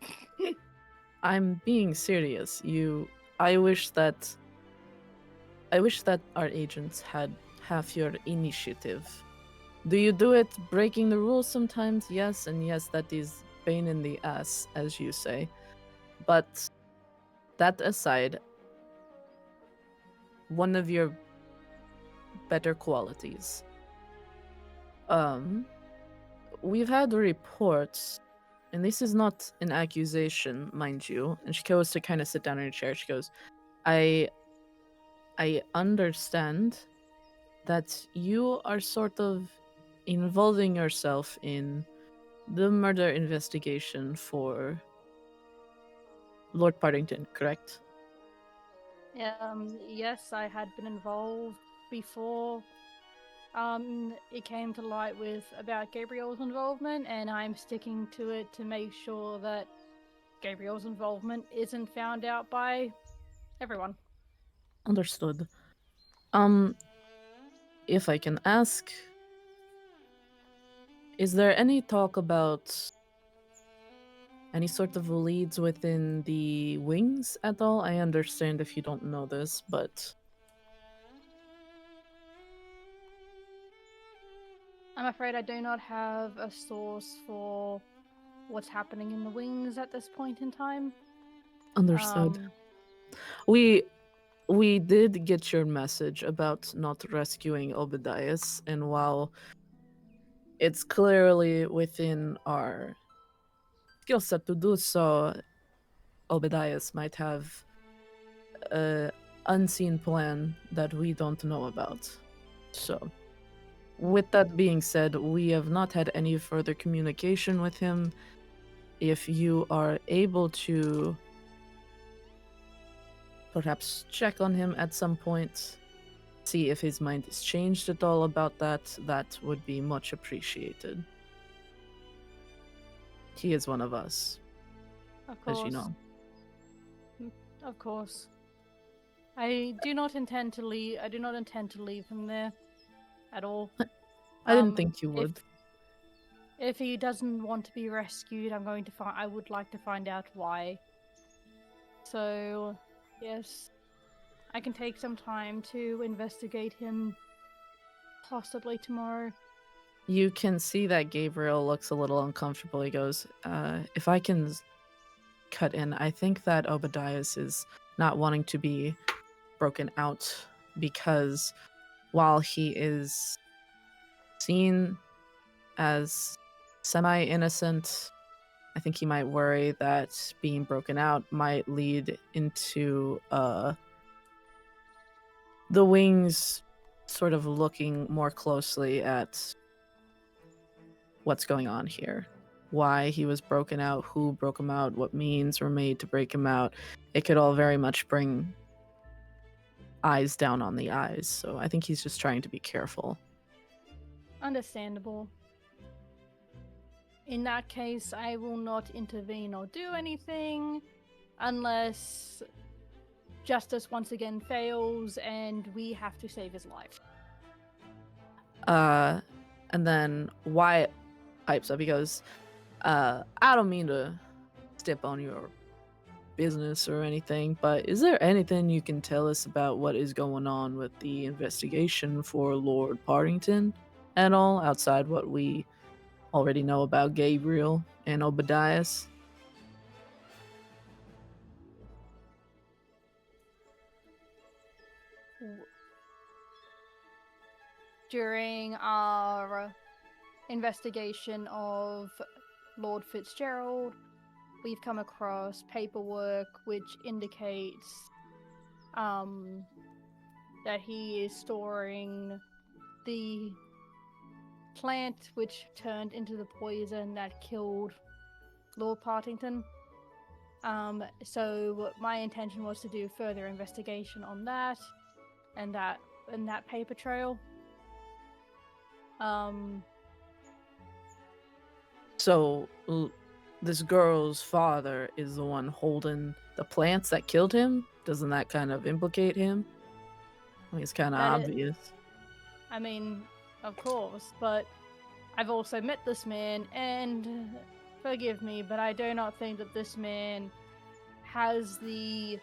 I'm being serious. I wish that our agents had half your initiative. Do you do it breaking the rules sometimes? Yes, and yes, that is pain in the ass, as you say. But that aside, one of your better qualities. We've had reports, and this is not an accusation, mind you. And she goes to kind of sit down in her chair. She goes, I understand that you are sort of involving yourself in the murder investigation for Lord Partington, correct? yes, I had been involved before. It came to light about Gabriel's involvement, and I'm sticking to it to make sure that Gabriel's involvement isn't found out by everyone. Understood. If I can ask, is there any talk about any sort of leads within the wings at all? I understand if you don't know this, but I'm afraid I do not have a source for what's happening in the wings at this point in time. understood. We did get your message about not rescuing Obadias, and while it's clearly within our skill set to do so, Obadias might have an unseen plan that we don't know about. So, with that being said, we have not had any further communication with him. If you are able to perhaps check on him at some point, see if his mind is changed at all about that, that would be much appreciated. He is one of us, Of course. as you know. Of course. I do not intend to leave him there at all. I didn't think you if- would. If he doesn't want to be rescued, I would like to find out why. So, yes, I can take some time to investigate him, possibly tomorrow. You can see that Gabriel looks a little uncomfortable. He goes, if I can cut in, I think that Obadias is not wanting to be broken out because while he is seen as semi-innocent, I think he might worry that being broken out might lead into the wings sort of looking more closely at what's going on here. Why he was broken out, who broke him out, what means were made to break him out. It could all very much bring eyes down on the eyes. So I think he's just trying to be careful. Understandable. In that case, I will not intervene or do anything unless justice once again fails and we have to save his life. And then Wyatt pipes up. He goes, I don't mean to step on your business or anything, but is there anything you can tell us about what is going on with the investigation for Lord Partington at all, outside what we already know about Gabriel and Obadiah's? During our investigation of Lord Fitzgerald, we've come across paperwork which indicates that he is storing the plant which turned into the poison that killed Lord Partington. So my intention was to do further investigation on that and that paper trail. So this girl's father is the one holding the plants that killed him? Doesn't that kind of implicate him? I mean, it's kind of obvious. I mean, of course, but I've also met this man, and forgive me, but I do not think that this man has the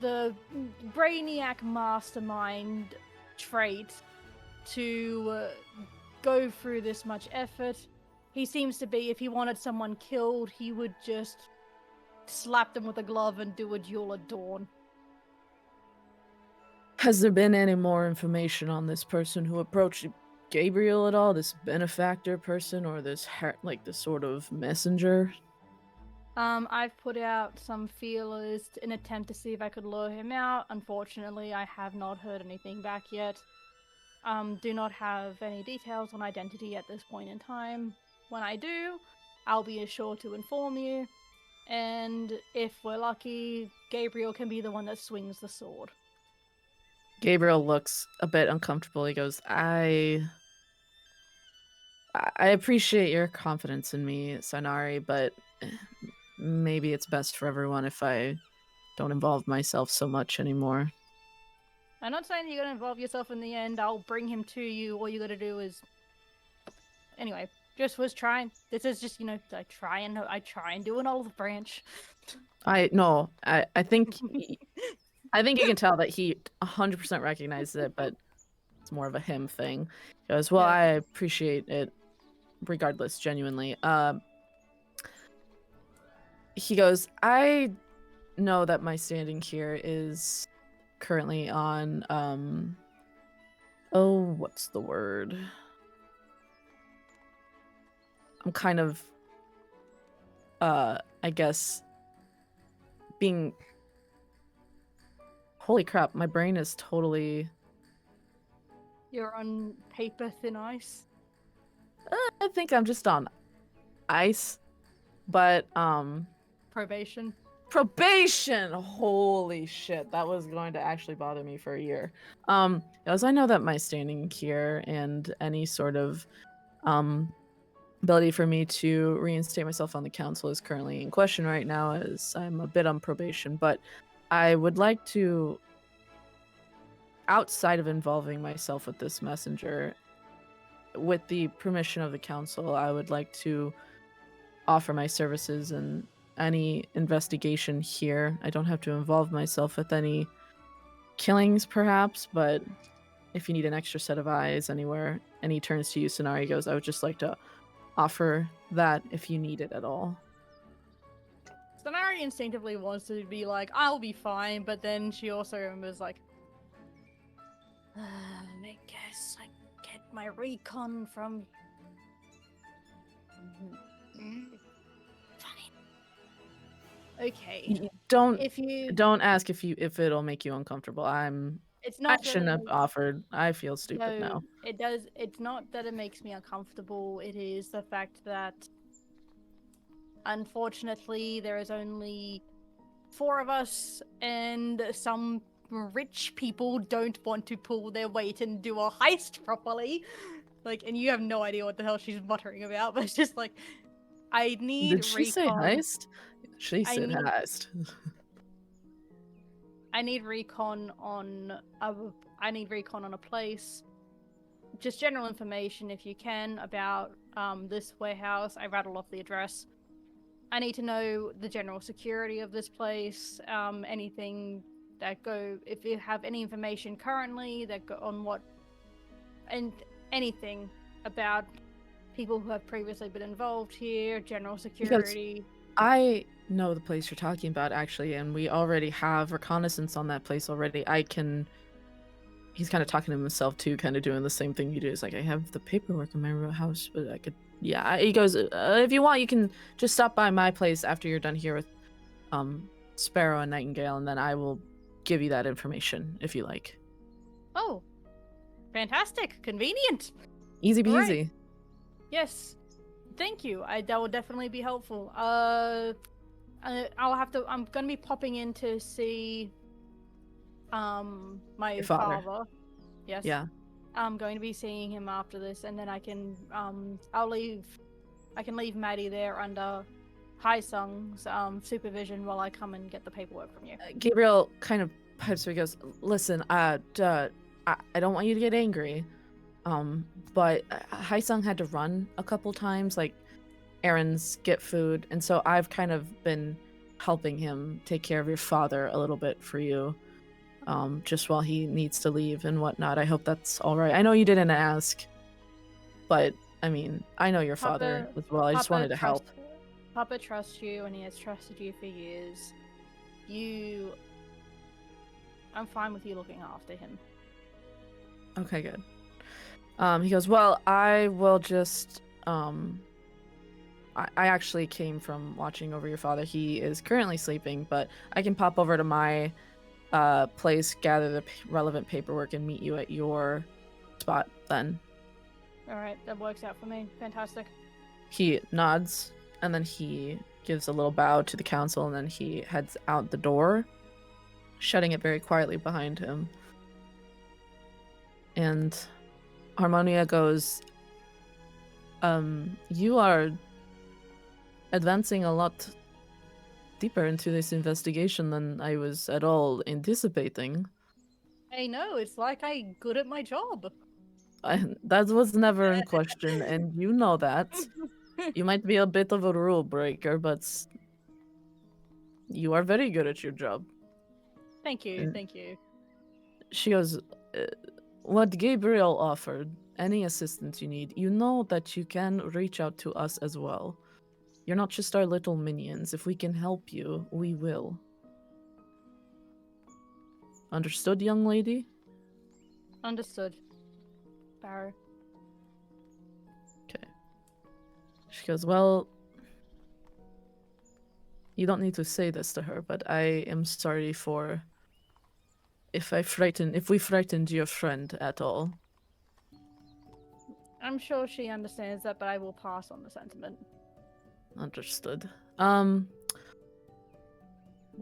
brainiac mastermind trait to go through this much effort. He seems to be, if he wanted someone killed, he would just slap them with a glove and do a duel at dawn. Has there been any more information on this person who approached Gabriel at all? This benefactor person, or this this sort of messenger? I've put out some feelers in an attempt to see if I could lure him out. Unfortunately, I have not heard anything back yet. Do not have any details on identity at this point in time. When I do, I'll be sure to inform you. And if we're lucky, Gabriel can be the one that swings the sword. Gabriel looks a bit uncomfortable. He goes, I appreciate your confidence in me, Sanari, but maybe it's best for everyone if I don't involve myself so much anymore. I'm not saying you're gonna involve yourself in the end. I'll bring him to you. All you gotta do is... Anyway, just was trying. This is just, I try and do an olive branch. I think I think you can tell that he 100% recognizes it, but it's more of a him thing. He goes, well, Yeah. I appreciate it regardless, genuinely. He goes, I know that my standing here is currently on, what's the word? I'm kind of, I guess, being... Holy crap, my brain is totally... You're on paper thin ice? I think I'm just on ice, but, Probation? Probation! Holy shit, that was going to actually bother me for a year. As I know that my standing here and any sort of, ability for me to reinstate myself on the council is currently in question right now, as I'm a bit on probation, but I would like to, outside of involving myself with this messenger, with the permission of the council, I would like to offer my services in any investigation here. I don't have to involve myself with any killings, perhaps, but if you need an extra set of eyes anywhere, and he turns to you, Sonari goes, I would just like to offer that if you need it at all. Sonari instinctively wants to be like, I'll be fine, but then she also remembers, like, I guess I get my recon from... Fine. Okay. Don't If you... don't ask if it'll make you uncomfortable. It's I not shouldn't have offered. I feel stupid now. It does. It's not that it makes me uncomfortable. It is the fact that, unfortunately, there is only 4 of us, and some rich people don't want to pull their weight and do a heist properly. Like, and you have no idea what the hell she's muttering about, but it's just like, I need Did she say heist? She said heist. I need recon on a place. Just general information, if you can, about this warehouse. I rattled off the address. I need to know the general security of this place. Anything that if you have any information currently that go on what, and anything about people who have previously been involved here, general Because security. I know the place you're talking about, actually, and we already have reconnaissance on that place already. He's kind of talking to himself, too, kind of doing the same thing you do. It's like, I have the paperwork in my house, but I could... Yeah, he goes, if you want, you can just stop by my place after you're done here with Sparrow and Nightingale, and then I will give you that information, if you like. Oh, fantastic. Convenient. Easy All right. peasy. Yes. Thank you. That will definitely be helpful. I'm gonna be popping in to see my Your father. father. Yes. Yeah. I'm going to be seeing him after this, and then I can leave Maddie there under Hai Sung's supervision while I come and get the paperwork from you. Gabriel kind of pipes her. He goes, "Listen, I don't want you to get angry, but Hai Sung had to run a couple times, like errands, get food, and so I've kind of been helping him take care of your father a little bit for you, just while he needs to leave and whatnot. I hope that's all right. I know you didn't ask, but I mean, I know your father as well. I just wanted to help." Papa trusts you, and he has trusted you for years. I'm fine with you looking after him. Okay, good. He goes, "Well, I will just, I actually came from watching over your father. He is currently sleeping, but I can pop over to my place, gather the relevant paperwork, and meet you at your spot then." All right, that works out for me. Fantastic. He nods, and then he gives a little bow to the council, and then he heads out the door, shutting it very quietly behind him. And Harmonia goes, "You are advancing a lot deeper into this investigation than I was at all anticipating." I know, it's like I'm good at my job. That was never in question, and you know that. You might be a bit of a rule breaker, but you are very good at your job. Thank you, thank you. She goes, "What Gabriel offered, any assistance you need, you know that you can reach out to us as well. You're not just our little minions. If we can help you, we will. Understood, young lady?" Understood. Barrow. Okay. She goes, "Well, you don't need to say this to her, but I am sorry for if we frightened your friend at all." I'm sure she understands that, but I will pass on the sentiment. Understood.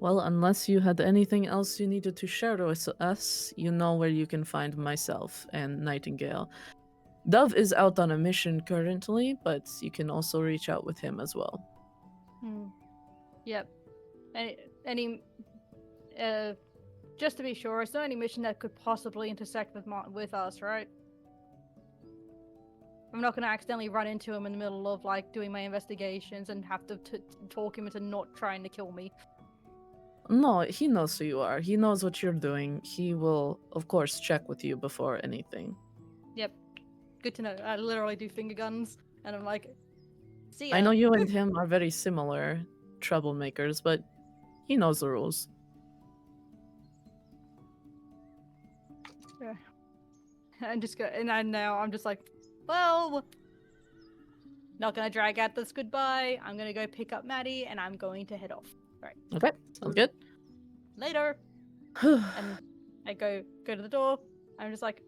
Well, unless you had anything else you needed to share with us, you know where you can find myself and Nightingale. Dove is out on a mission currently, but you can also reach out with him as well. Yep. Just to be sure, it's not any mission that could possibly intersect with us, right? I'm not going to accidentally run into him in the middle of, like, doing my investigations and have to talk him into not trying to kill me. No, he knows who you are. He knows what you're doing. He will, of course, check with you before anything. Yep. Good to know. I literally do finger guns, and I'm like, see ya. I know you and him are very similar troublemakers, but he knows the rules. Yeah. I'm just like, well, not gonna drag out this goodbye. I'm gonna go pick up Maddie, and I'm going to head off. Right. Okay, sounds good. Later. And I go to the door. I'm just like,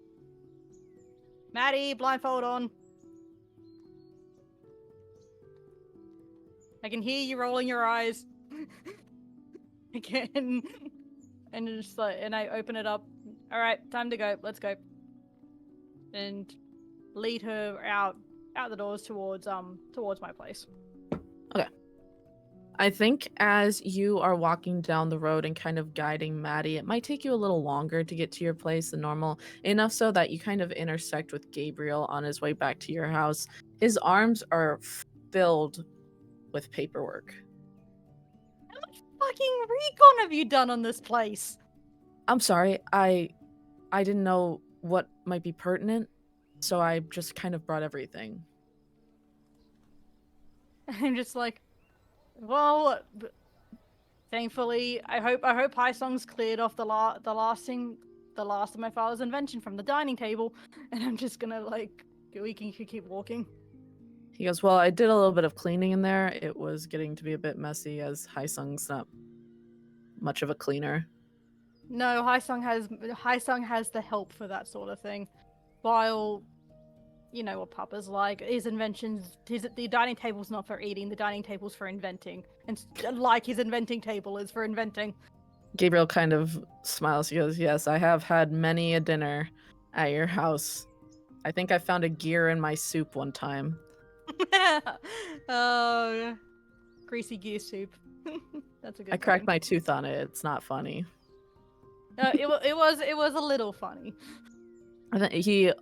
Maddie, blindfold on. I can hear you rolling your eyes. Again. And just like, and I open it up. All right, time to go. Let's go. And lead her out the doors towards my place. Okay. I think as you are walking down the road and kind of guiding Maddie, it might take you a little longer to get to your place than normal, enough so that you kind of intersect with Gabriel on his way back to your house. His arms are filled with paperwork. How much fucking recon have you done on this place? I'm sorry, I didn't know what might be pertinent. So I just kind of brought everything. I'm just like, well, thankfully, I hope High Song's cleared off the last of my father's invention from the dining table, and I'm just gonna like we can keep walking. He goes, well, I did a little bit of cleaning in there. It was getting to be a bit messy as Haisung's not much of a cleaner. No, High Song has the help for that sort of thing. While you know what Papa's like, his inventions, the dining table's not for eating, the dining table's for inventing. And like his inventing table is for inventing. Gabriel kind of smiles. He goes, yes, I have had many a dinner at your house. I think I found a gear in my soup one time. Oh, greasy gear soup. That's a good I cracked time. my tooth on it. It's not funny. It was a little funny. And then he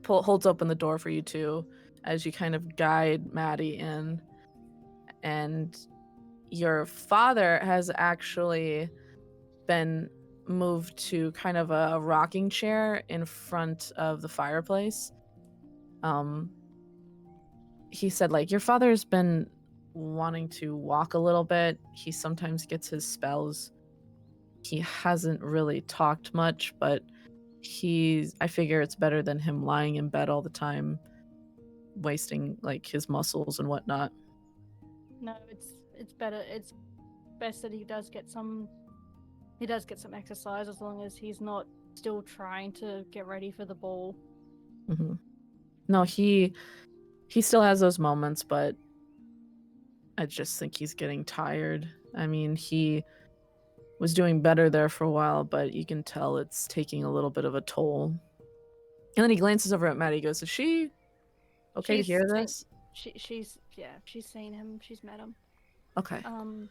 holds open the door for you two as you kind of guide Maddie in. And your father has actually been moved to kind of a rocking chair in front of the fireplace. He said, like, your father's been wanting to walk a little bit. He sometimes gets his spells. He hasn't really talked much, but I figure it's better than him lying in bed all the time, wasting like his muscles and whatnot. No, it's better. It's best that he does get some exercise, as long as he's not still trying to get ready for the ball. Mm-hmm. No, he still has those moments, but I just think he's getting tired. I mean, he was doing better there for a while, but you can tell it's taking a little bit of a toll. And then he glances over at Maddie. He goes, is she okay to hear this? She's seen him. She's met him. Okay. I'm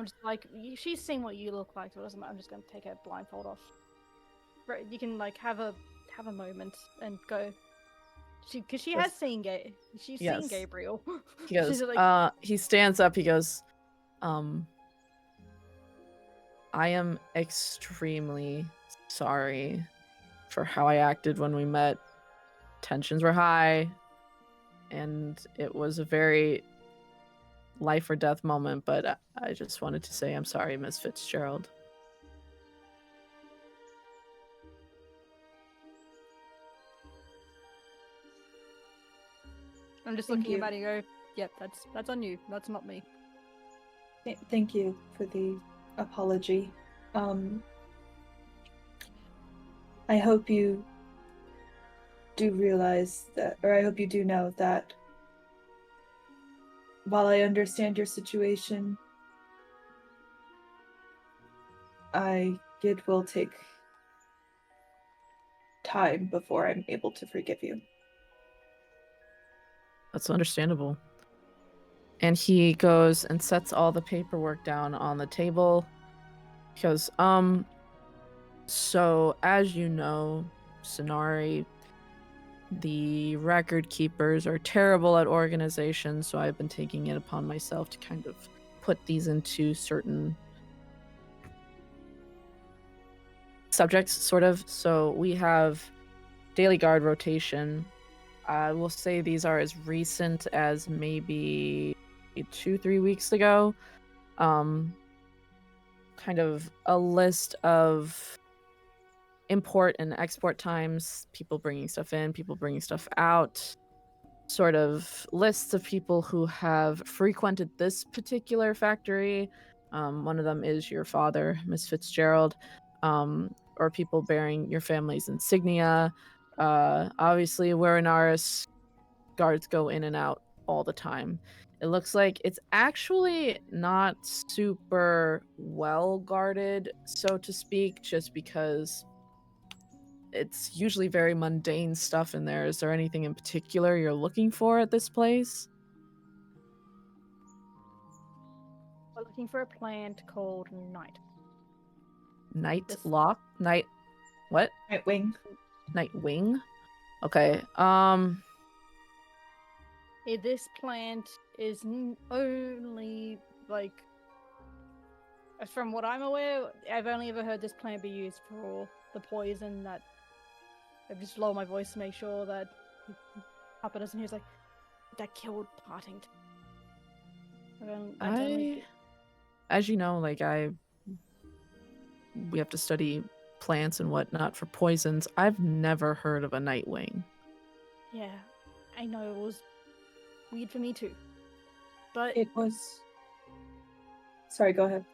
just like, she's seen what you look like, so it doesn't matter. I'm just gonna take her blindfold off. Right, you can like have a moment and go. Because she has seen She's seen Gabriel. He goes, She's like, he stands up. He goes, I am extremely sorry for how I acted when we met. Tensions were high, and it was a very life or death moment, but I just wanted to say I'm sorry, Miss Fitzgerald. I'm just looking at Maddie and go, yep, that's on you. That's not me. Thank you for the apology. I hope you do realize that, or I hope you do know that while I understand your situation, it will take time before I'm able to forgive you. That's understandable. And he goes and sets all the paperwork down on the table. He goes, so as you know, Sonari, the record keepers are terrible at organization, so I've been taking it upon myself to kind of put these into certain subjects, sort of. So we have daily guard rotation. I will say these are as recent as maybe 2-3 weeks ago. Kind of a list of import and export times, people bringing stuff in, people bringing stuff out, sort of lists of people who have frequented this particular factory. One of them is your father, Miss Fitzgerald, or people bearing your family's insignia. Obviously, we're in Aris, guards go in and out all the time. It looks like it's actually not super well guarded, so to speak, just because it's usually very mundane stuff in there. Is there anything in particular you're looking for at this place? We're looking for a plant called Night. Night what? Nightwing. Nightwing? Okay. This plant is only, like, from what I'm aware, I've only ever heard this plant be used for the poison that I just lower my voice to make sure that Papa doesn't hear. He's like, that killed Partington. I don't like it. As you know, like we have to study plants and whatnot for poisons. I've never heard of a nightwing. Yeah, I know it was weird for me too. But It was. Sorry, go ahead.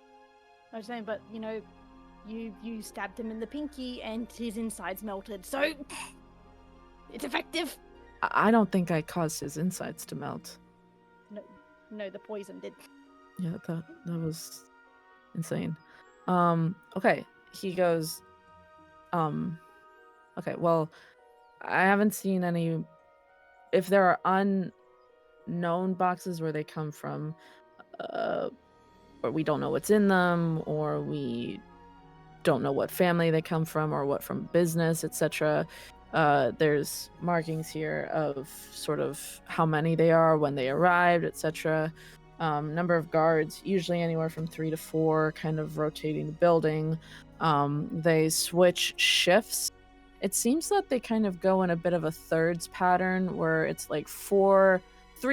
I was saying, but you know, you stabbed him in the pinky and his insides melted, so it's effective. I don't think I caused his insides to melt. No, the poison did. Yeah, that was insane. Okay. He goes, okay, well, I haven't seen any. If there are unknown boxes where they come from, or we don't know what's in them, or we don't know what family they come from, or what from business, etc. There's markings here of sort of how many they are, when they arrived, etc. Number of guards, usually anywhere from 3 to 4, kind of rotating the building. They switch shifts. It seems that they kind of go in a bit of a thirds pattern where it's like 3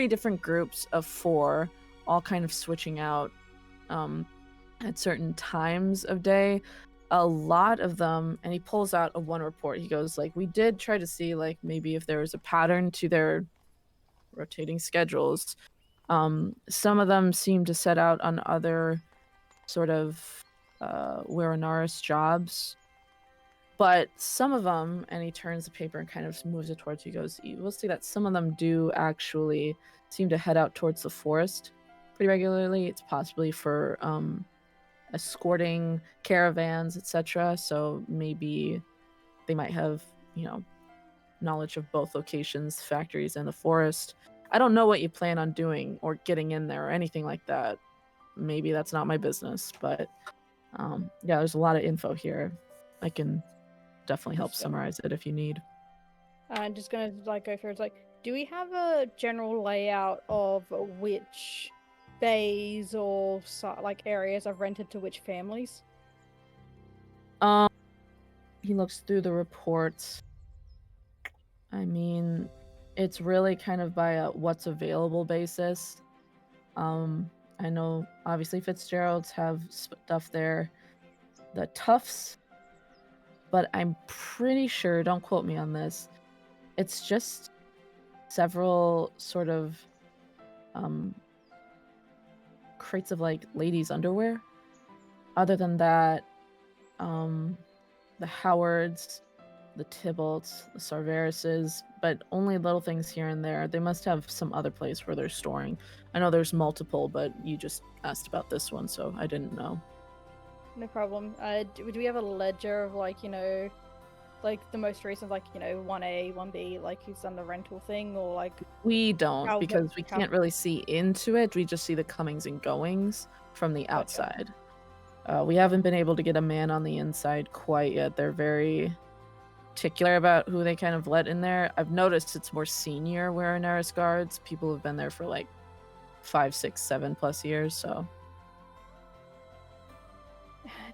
different groups of 4, all kind of switching out at certain times of day. A lot of them, and he pulls out one report. He goes like, we did try to see like maybe if there was a pattern to their rotating schedules. Some of them seem to set out on other sort of Wiranaris jobs, but some of them, and he turns the paper and kind of moves it towards you, goes, you will see that some of them do actually seem to head out towards the forest pretty regularly. It's possibly for escorting caravans, etc. So maybe they might have, knowledge of both locations, factories, and the forest. I don't know what you plan on doing or getting in there or anything like that. Maybe that's not my business, but yeah, there's a lot of info here. I can definitely help summarize it if you need. I'm just gonna like go through. It's like, do we have a general layout of which bays or like areas are rented to which families? He looks through the reports. I mean, it's really kind of by a what's available basis. I know obviously Fitzgerald's have stuff there. The Tufts, but I'm pretty sure, don't quote me on this, it's just several sort of crates of like ladies' underwear. Other than that, the Howards, the Tybalts, the Sarverises, but only little things here and there. They must have some other place where they're storing. I know there's multiple, but you just asked about this one, so I didn't know. No problem. Do we have a ledger of like, like the most recent, like, 1A, 1B, like who's done the rental thing, or like... We don't, because we can't really see into it. We just see the comings and goings from the outside. We haven't been able to get a man on the inside quite yet. They're very particular about who they kind of let in there. I've noticed it's more senior Wiranaris guards. People who've been there for like 5, 6, 7+ years, so...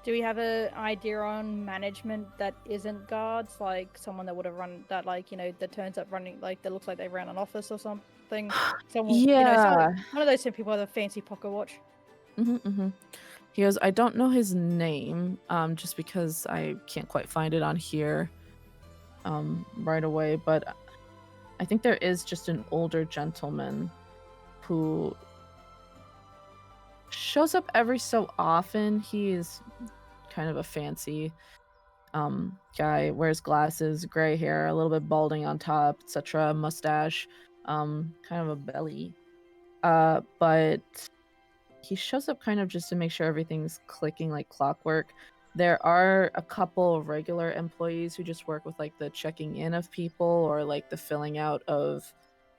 Do we have an idea on management that isn't guards? Like someone that would have run that, like, that turns up running, like, that looks like they ran an office or something? Someone, yeah. One of those people with a fancy pocket watch. He goes, I don't know his name, just because I can't quite find it on here right away, but I think there is just an older gentleman who shows up every so often. He is kind of a fancy guy, wears glasses, gray hair, a little bit balding on top, etc., mustache, kind of a belly, but he shows up kind of just to make sure everything's clicking like clockwork. There are a couple of regular employees who just work with like the checking in of people or like the filling out of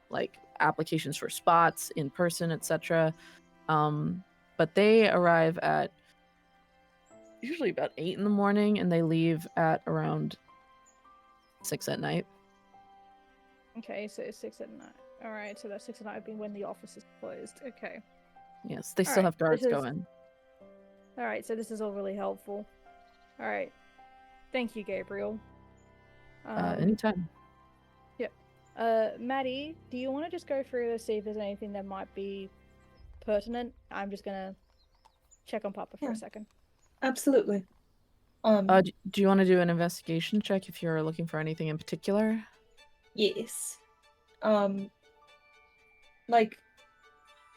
like applications for spots in person, etc. But they arrive at usually about 8 in the morning and they leave at around 6 at night. Okay, so 6 at night. All right, so that 6 at night would be when the office is closed. Okay. Yes, they still have guards going. All right, so this is all really helpful. All right. Thank you, Gabriel. Anytime. Maddie, do you want to just go through to see if there's anything that might be pertinent? I'm just gonna check on Papa for Yeah. a second. Absolutely. Do you want to do an investigation check if you're looking for anything in particular? Yes. Like,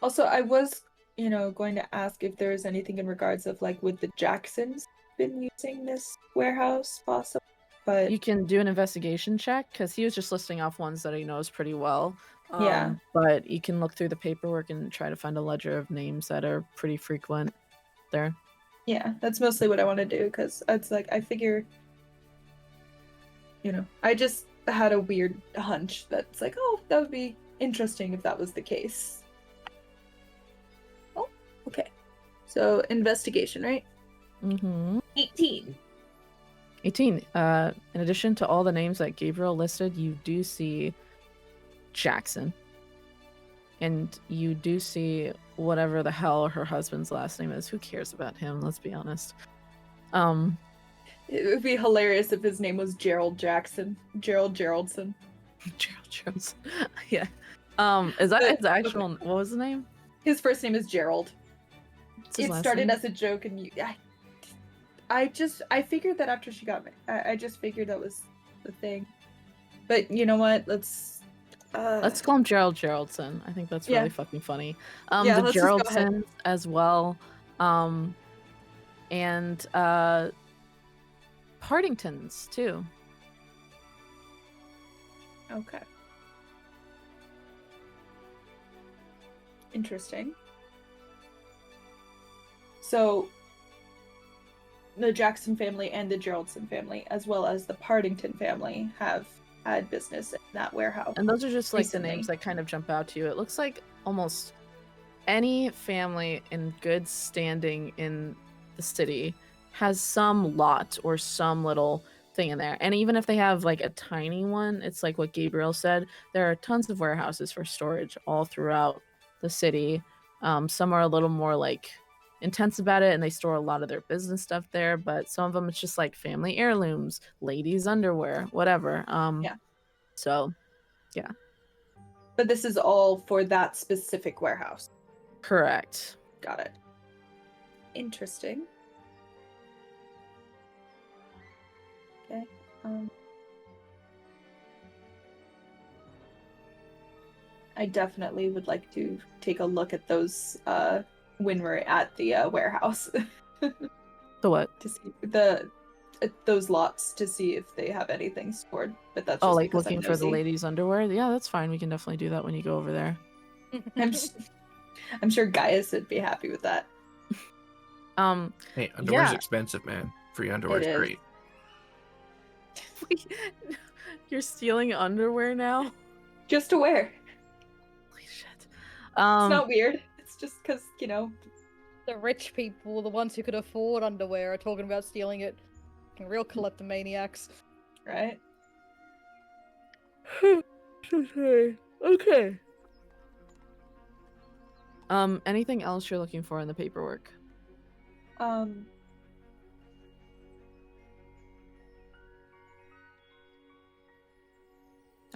also, I was, going to ask if there's anything in regards of, like, would the Jacksons been using this warehouse, possibly? But You can do an investigation check because he was just listing off ones that he knows pretty well. Yeah. But you can look through the paperwork and try to find a ledger of names that are pretty frequent there. yeah, that's mostly what I want to do, because it's like, I figure, I just had a weird hunch that's like, oh, that would be interesting if that was the case. Oh, okay. So, investigation, right? Mm-hmm. 18. 18. In addition to all the names that Gabriel listed, you do see Jackson. And you do see whatever the hell her husband's last name is. Who cares about him? Let's be honest. It would be hilarious if his name was Gerald Jackson. Gerald Geraldson. Gerald Jones. Yeah. Is that his actual? What was the name? His first name is Gerald. What's his It last started name? as a joke, and I figured that after she got me, I just figured that was the thing. But you know what? Let's call him Gerald Geraldson. I think that's really Yeah. fucking funny. Yeah, The let's just go ahead. Geraldsons as well. And Partingtons too. Okay. Interesting. So, the Jackson family and the Geraldson family, as well as the Partington family, have had business in that warehouse. And those are just like recently. the names that kind of jump out to you. It looks like almost any family in good standing in the city has some lot or some little thing in there. And even if they have like a tiny one, it's like what Gabriel said, there are tons of warehouses for storage all throughout the city. Some are a little more like intense about it and they store a lot of their business stuff there, but some of them it's just like family heirlooms, ladies' underwear, whatever. Yeah. So, yeah. But this is all for that specific warehouse. Correct. Got it. Interesting. Okay. I definitely would like to take a look at those when we're at the warehouse. The what? To see those lots to see if they have anything stored. But that's just Oh, like because looking I'm for the nosy. ladies' underwear? Yeah, that's fine. We can definitely do that when you go over there. I'm sure Gaius would be happy with that. Hey, underwear's Yeah. expensive, man. Free underwear's It is. great. You're stealing underwear now? Just to wear. Holy shit. It's not weird. It's just because, The rich people, the ones who could afford underwear, are talking about stealing it. Real kleptomaniacs. right? Okay. Anything else you're looking for in the paperwork? I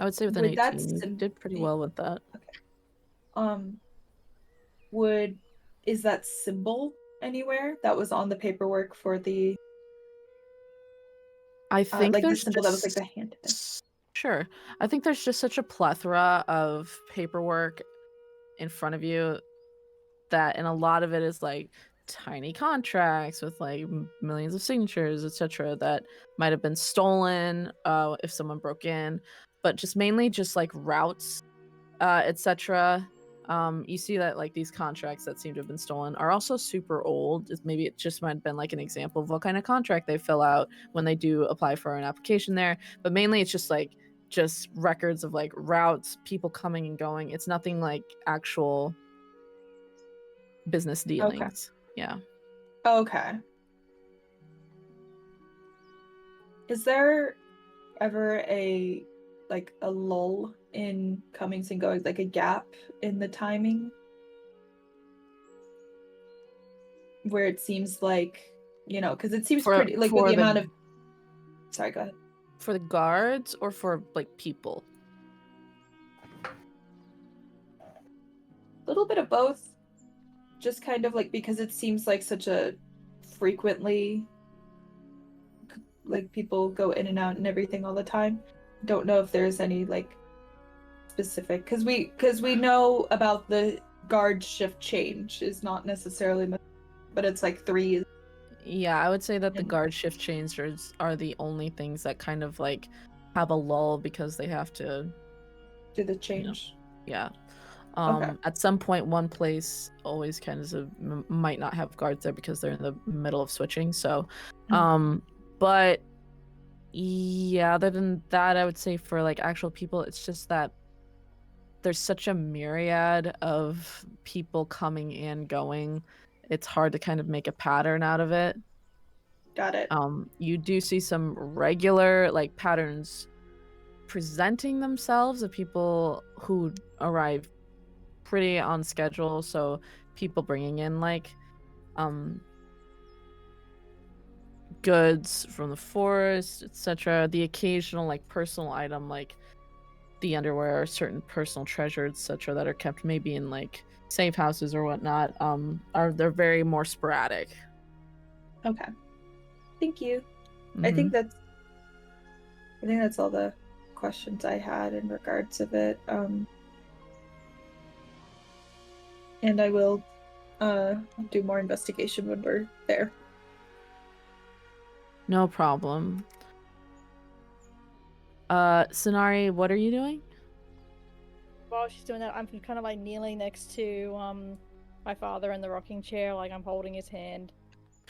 would say with an Would that 18, you did pretty well with that. Is that symbol anywhere that was on the paperwork for the I think like the there's symbol that was like just... the hand? Sure. I think there's just such a plethora of paperwork in front of you that, and a lot of it is like tiny contracts with like millions of signatures, etc., that might have been stolen if someone broke in, but just mainly just like routes, etc. You see that like these contracts that seem to have been stolen are also super old. Maybe it just might have been like an example of what kind of contract they fill out when they do apply for an application there, but mainly it's just like records of like routes, people coming and going. It's nothing like actual business dealings. Yeah. Okay. Is there ever a lull in comings and goings, like a gap in the timing where it seems like, because it seems pretty like with the amount of... Sorry, go ahead. For the guards or for like people? A little bit of both. Just kind of like because it seems like such a frequently like people go in and out and everything all the time. Don't know if there's any like specific because we know about the guard shift change is not necessarily but it's like 3 Yeah, I would say that the and guard shift changers are the only things that kind of like have a lull because they have to, do the change. yeah. Okay. At some point, one place always kind of might not have guards there because they're in the middle of switching. So, but yeah, other than that, I would say for like actual people, it's just that there's such a myriad of people coming and going. It's hard to kind of make a pattern out of it. Got it. You do see some regular like patterns presenting themselves of people who arrive pretty on schedule, so people bringing in like goods from the forest, etc. The occasional like personal item like the underwear or certain personal treasures, etc., that are kept maybe in like safe houses or whatnot, they're very more sporadic. Okay. Thank you. I Mhm. think that's all the questions I had in regards of it. And I will do more investigation when we're there. No problem. Sonari, what are you doing? While she's doing that, I'm kind of like kneeling next to my father in the rocking chair, like I'm holding his hand.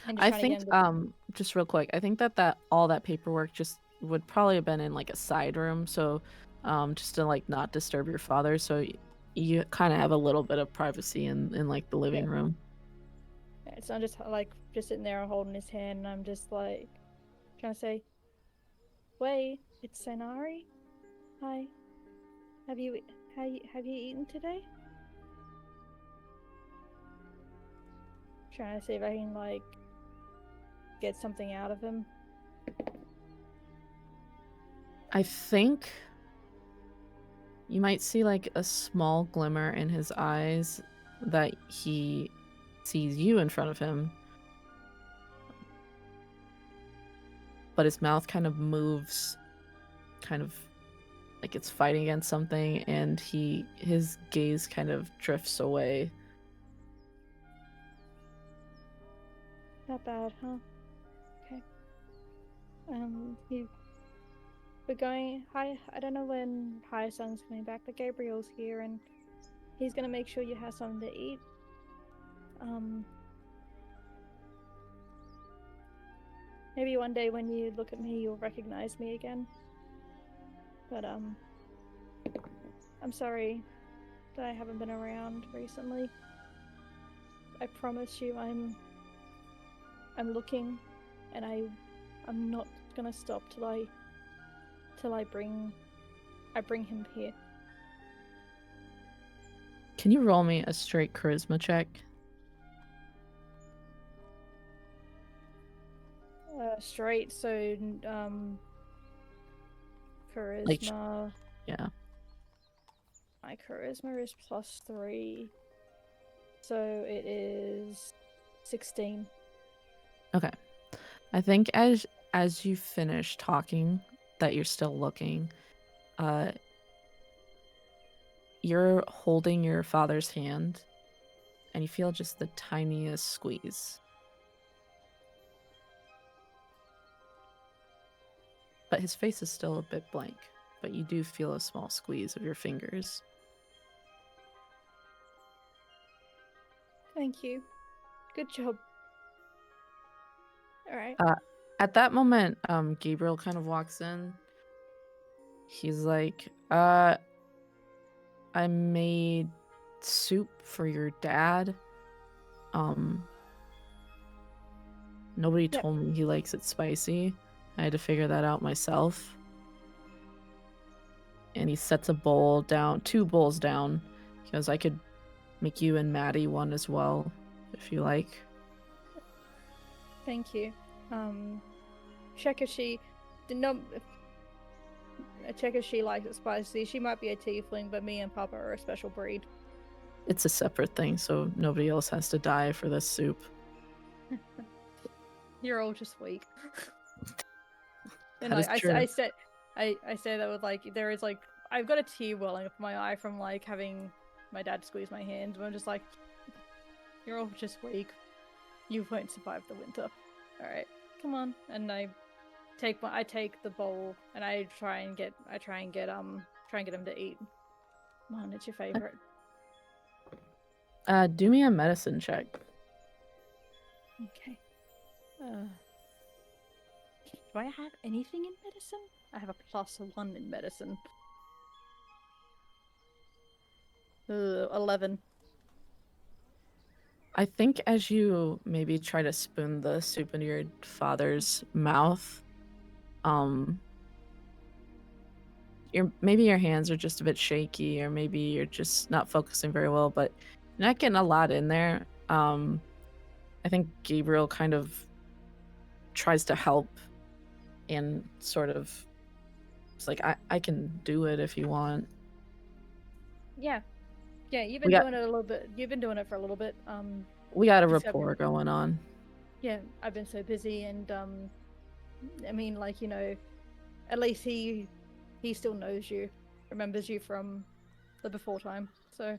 And just I trying to think get him just real quick, I think that all that paperwork just would probably have been in like a side room, so just to like not disturb your father, so you kind of have a little bit of privacy in like the living room. Yeah, so I'm just like just sitting there holding his hand, and I'm just like trying to say, "Wait, it's Sanari. Hi, have you eaten today?" Trying to see if I can like get something out of him. I think you might see like a small glimmer in his eyes that he sees you in front of him, but his mouth kind of moves, kind of like it's fighting against something, and his gaze kind of drifts away. Not bad, huh? Okay. We're going. Hi, I don't know when High Sun's coming back, but Gabriel's here, and he's gonna make sure you have something to eat. Maybe one day when you look at me, you'll recognize me again. But I'm sorry that I haven't been around recently. I promise you, I'm looking, and I'm not gonna stop till I bring him here. Can you roll me a straight charisma check? Straight, so charisma. Yeah. My charisma is +3, so it is 16. Okay. I think as you finish talking, that you're still looking, you're holding your father's hand, and you feel just the tiniest squeeze. But his face is still a bit blank, but you do feel a small squeeze of your fingers. Thank you. Good job. All right. At that moment, Gabriel kind of walks in. He's like, I made soup for your dad. Nobody Yep. told me he likes it spicy. I had to figure that out myself. And he sets a bowl down, 2 bowls down, because I could make you and Maddie one as well, if you like. Thank you. Check if she did not. check if she likes it spicy. She might be a tiefling, but me and Papa are a special breed. It's a separate thing, so nobody else has to die for this soup. You're all just weak. And That is true. I say that with like there is like I've got a tear welling up my eye from like having my dad squeeze my hand. But I'm just like, you're all just weak. You won't survive the winter. All right, come on. And I take the bowl and I try and get him to eat. Come on, it's your favorite. Do me a medicine check. Okay. Do I have anything in medicine? I have a +1 in medicine. 11. I think as you maybe try to spoon the soup into your father's mouth, maybe your hands are just a bit shaky, or maybe you're just not focusing very well, but you're not getting a lot in there. I think Gabriel kind of tries to help and sort of it's like I can do it if you want. Yeah, you've been doing it a little bit. You've been doing it for a little bit. We got a just rapport going on. Yeah, I've been so busy, and I mean, like, you know, at least he still knows you, remembers you from the before time. So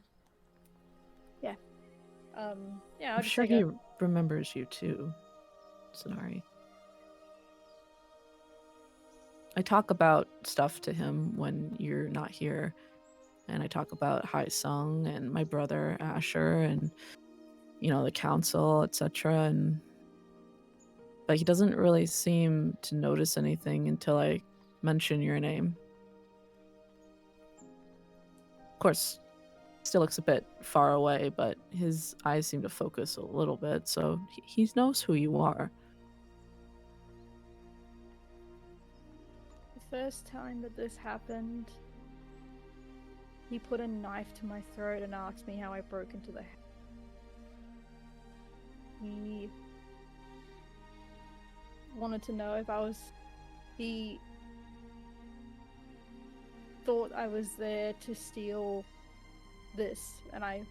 yeah, yeah. I'm sure he remembers you too, Sonari. I talk about stuff to him when you're not here, and I talk about Hai Sung and my brother Asher and, you know, the council, etc. But he doesn't really seem to notice anything until I mention your name. Of course, still looks a bit far away, but his eyes seem to focus a little bit, so he knows who you are. The first time that this happened, he put a knife to my throat and asked me how I broke into the house. He wanted to know if he thought I was there to steal this, and I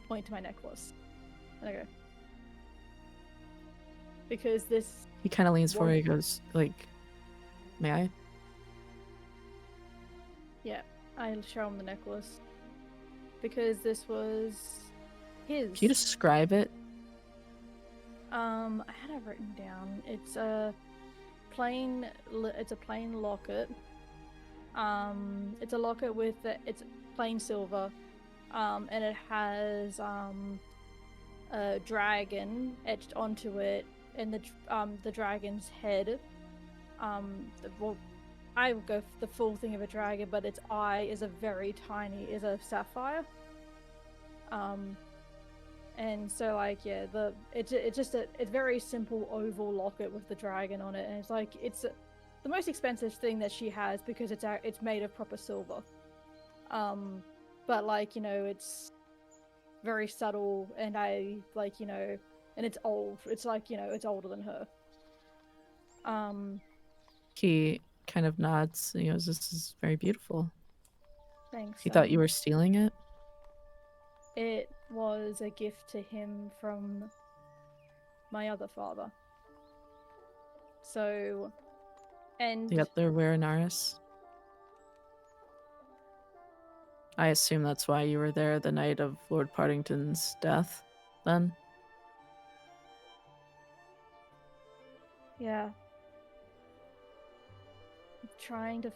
point to my necklace. And I go, because this... He kind of leans forward, he goes, like, may I? Yeah, I show him the necklace. Because this was his. Can you describe it? I had it written down. It's a plain locket. It's a locket with it's plain silver. And it has a dragon etched onto it, and the dragon's head. I would go for the full thing of a dragon, but its eye is a sapphire. And so, like, yeah, it's just a very simple oval locket with the dragon on it, and it's like the most expensive thing that she has because it's made of proper silver. But, like, you know, it's very subtle, and I, like, you know, and it's old. It's like, you know, it's older than her. He kind of nods and he goes, "This is very beautiful." Thanks. He thought you were stealing it? It was a gift to him from my other father. So, and... The other Werinaris? I assume that's why you were there the night of Lord Partington's death, then? Yeah. I'm trying to...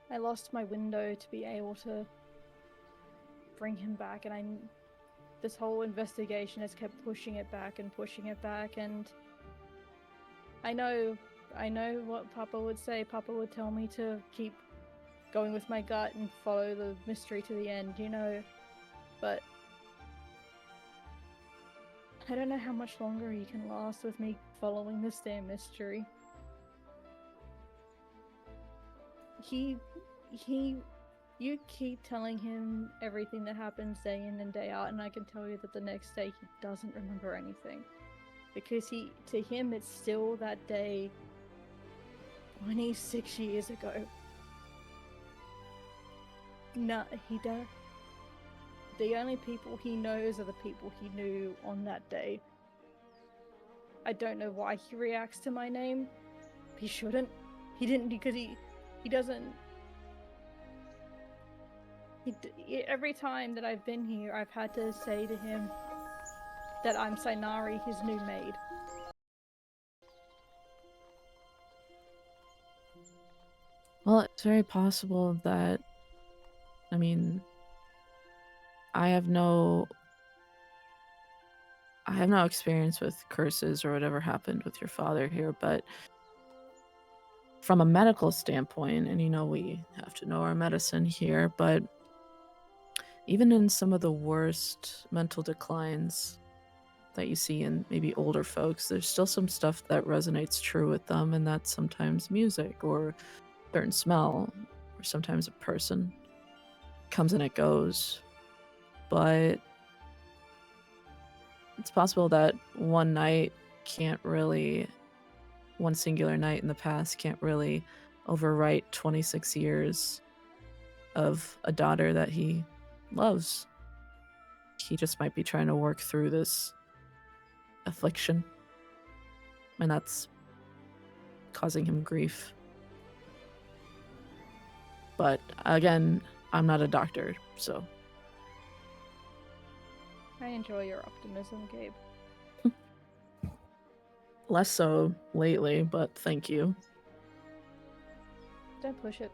I lost my window to be able to bring him back, and this whole investigation has kept pushing it back, and I know what Papa would say. Papa would tell me to keep going with my gut and follow the mystery to the end, you know, but I don't know how much longer he can last with me following this damn mystery. You keep telling him everything that happens day in and day out, and I can tell you that the next day he doesn't remember anything. Because to him, it's still that day 26 years ago. No, he does. The only people he knows are the people he knew on that day. I don't know why he reacts to my name. He shouldn't. He didn't because he doesn't. Every time that I've been here, I've had to say to him that I'm Sainari, his new maid. Well, it's very possible that, I mean, I have no experience with curses or whatever happened with your father here, but from a medical standpoint, and we have to know our medicine here, but even in some of the worst mental declines that you see in maybe older folks, there's still some stuff that resonates true with them, and that's sometimes music or a certain smell, or sometimes a person comes and it goes. But it's possible that one singular night in the past can't really overwrite 26 years of a daughter that he loves. He just might be trying to work through this affliction, and that's causing him grief. But again, I'm not a doctor, so. I enjoy your optimism, Gabe. Less so lately, but thank you. Don't push it.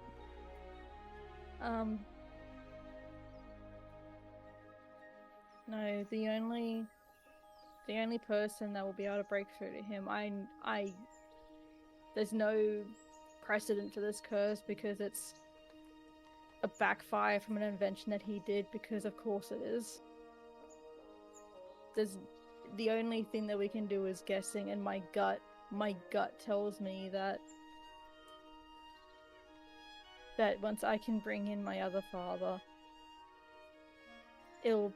No, the only person that will be able to break through to him, there's no precedent for this curse because it's a backfire from an invention that he did, because of course it is. The only thing that we can do is guessing, and my gut tells me that once I can bring in my other father, it'll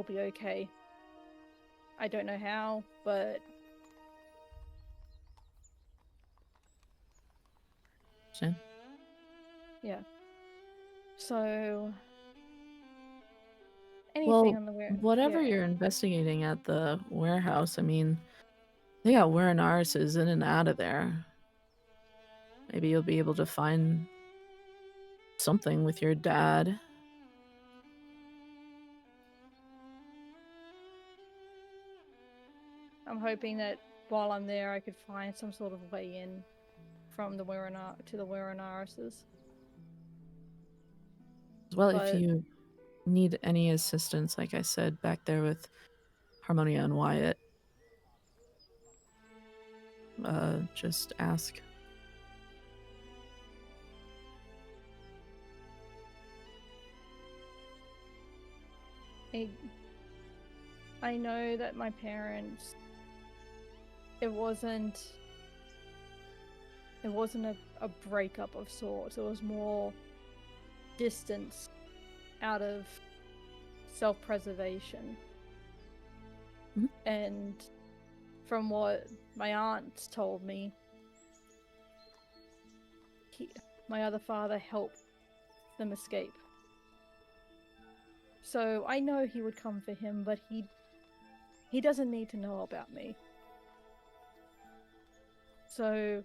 be okay. I don't know how, but Shin? yeah. So anything on the whatever you're investigating at the warehouse, I mean, they got Werenarises in and out of there. Maybe you'll be able to find something with your dad. I'm hoping that while I'm there, I could find some sort of way in from the to the Werenarises. Well, if you need any assistance, like I said, back there with Harmonia and Wyatt, just ask. I know that my parents, it wasn't a breakup of sorts. It was more distance out of self-preservation. Mm-hmm. And from what my aunts told me, my other father helped them escape. So I know he would come for him, but he doesn't need to know about me. So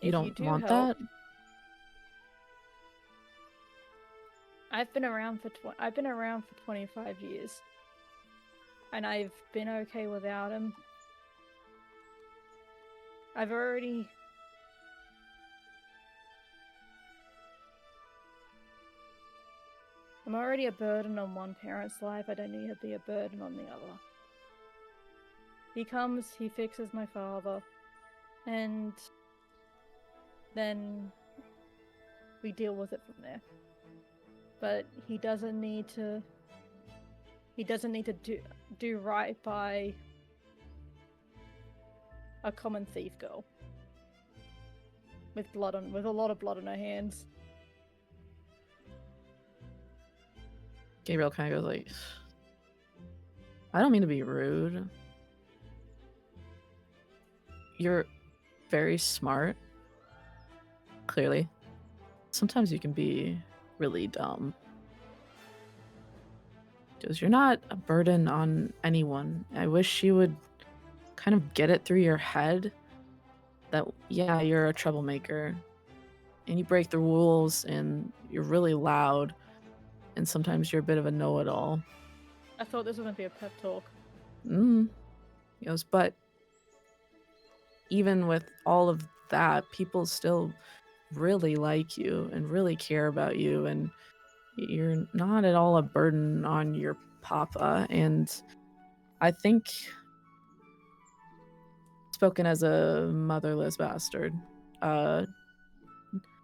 you don't want that? I've been around for 25 years, and I've been okay without him. I'm already a burden on one parent's life. I don't need to be a burden on the other. He comes, he fixes my father, and then we deal with it from there. But he doesn't need to do right by a common thief girl with a lot of blood on her hands. Gabriel kind of goes like, I don't mean to be rude. Your very smart. Clearly. Sometimes you can be really dumb. Because you're not a burden on anyone. I wish you would kind of get it through your head that, yeah, you're a troublemaker. And you break the rules, and you're really loud. And sometimes you're a bit of a know-it-all. I thought this was going to be a pep talk. He goes, but even with all of that, people still really like you and really care about you, and you're not at all a burden on your papa. And I think, spoken as a motherless bastard,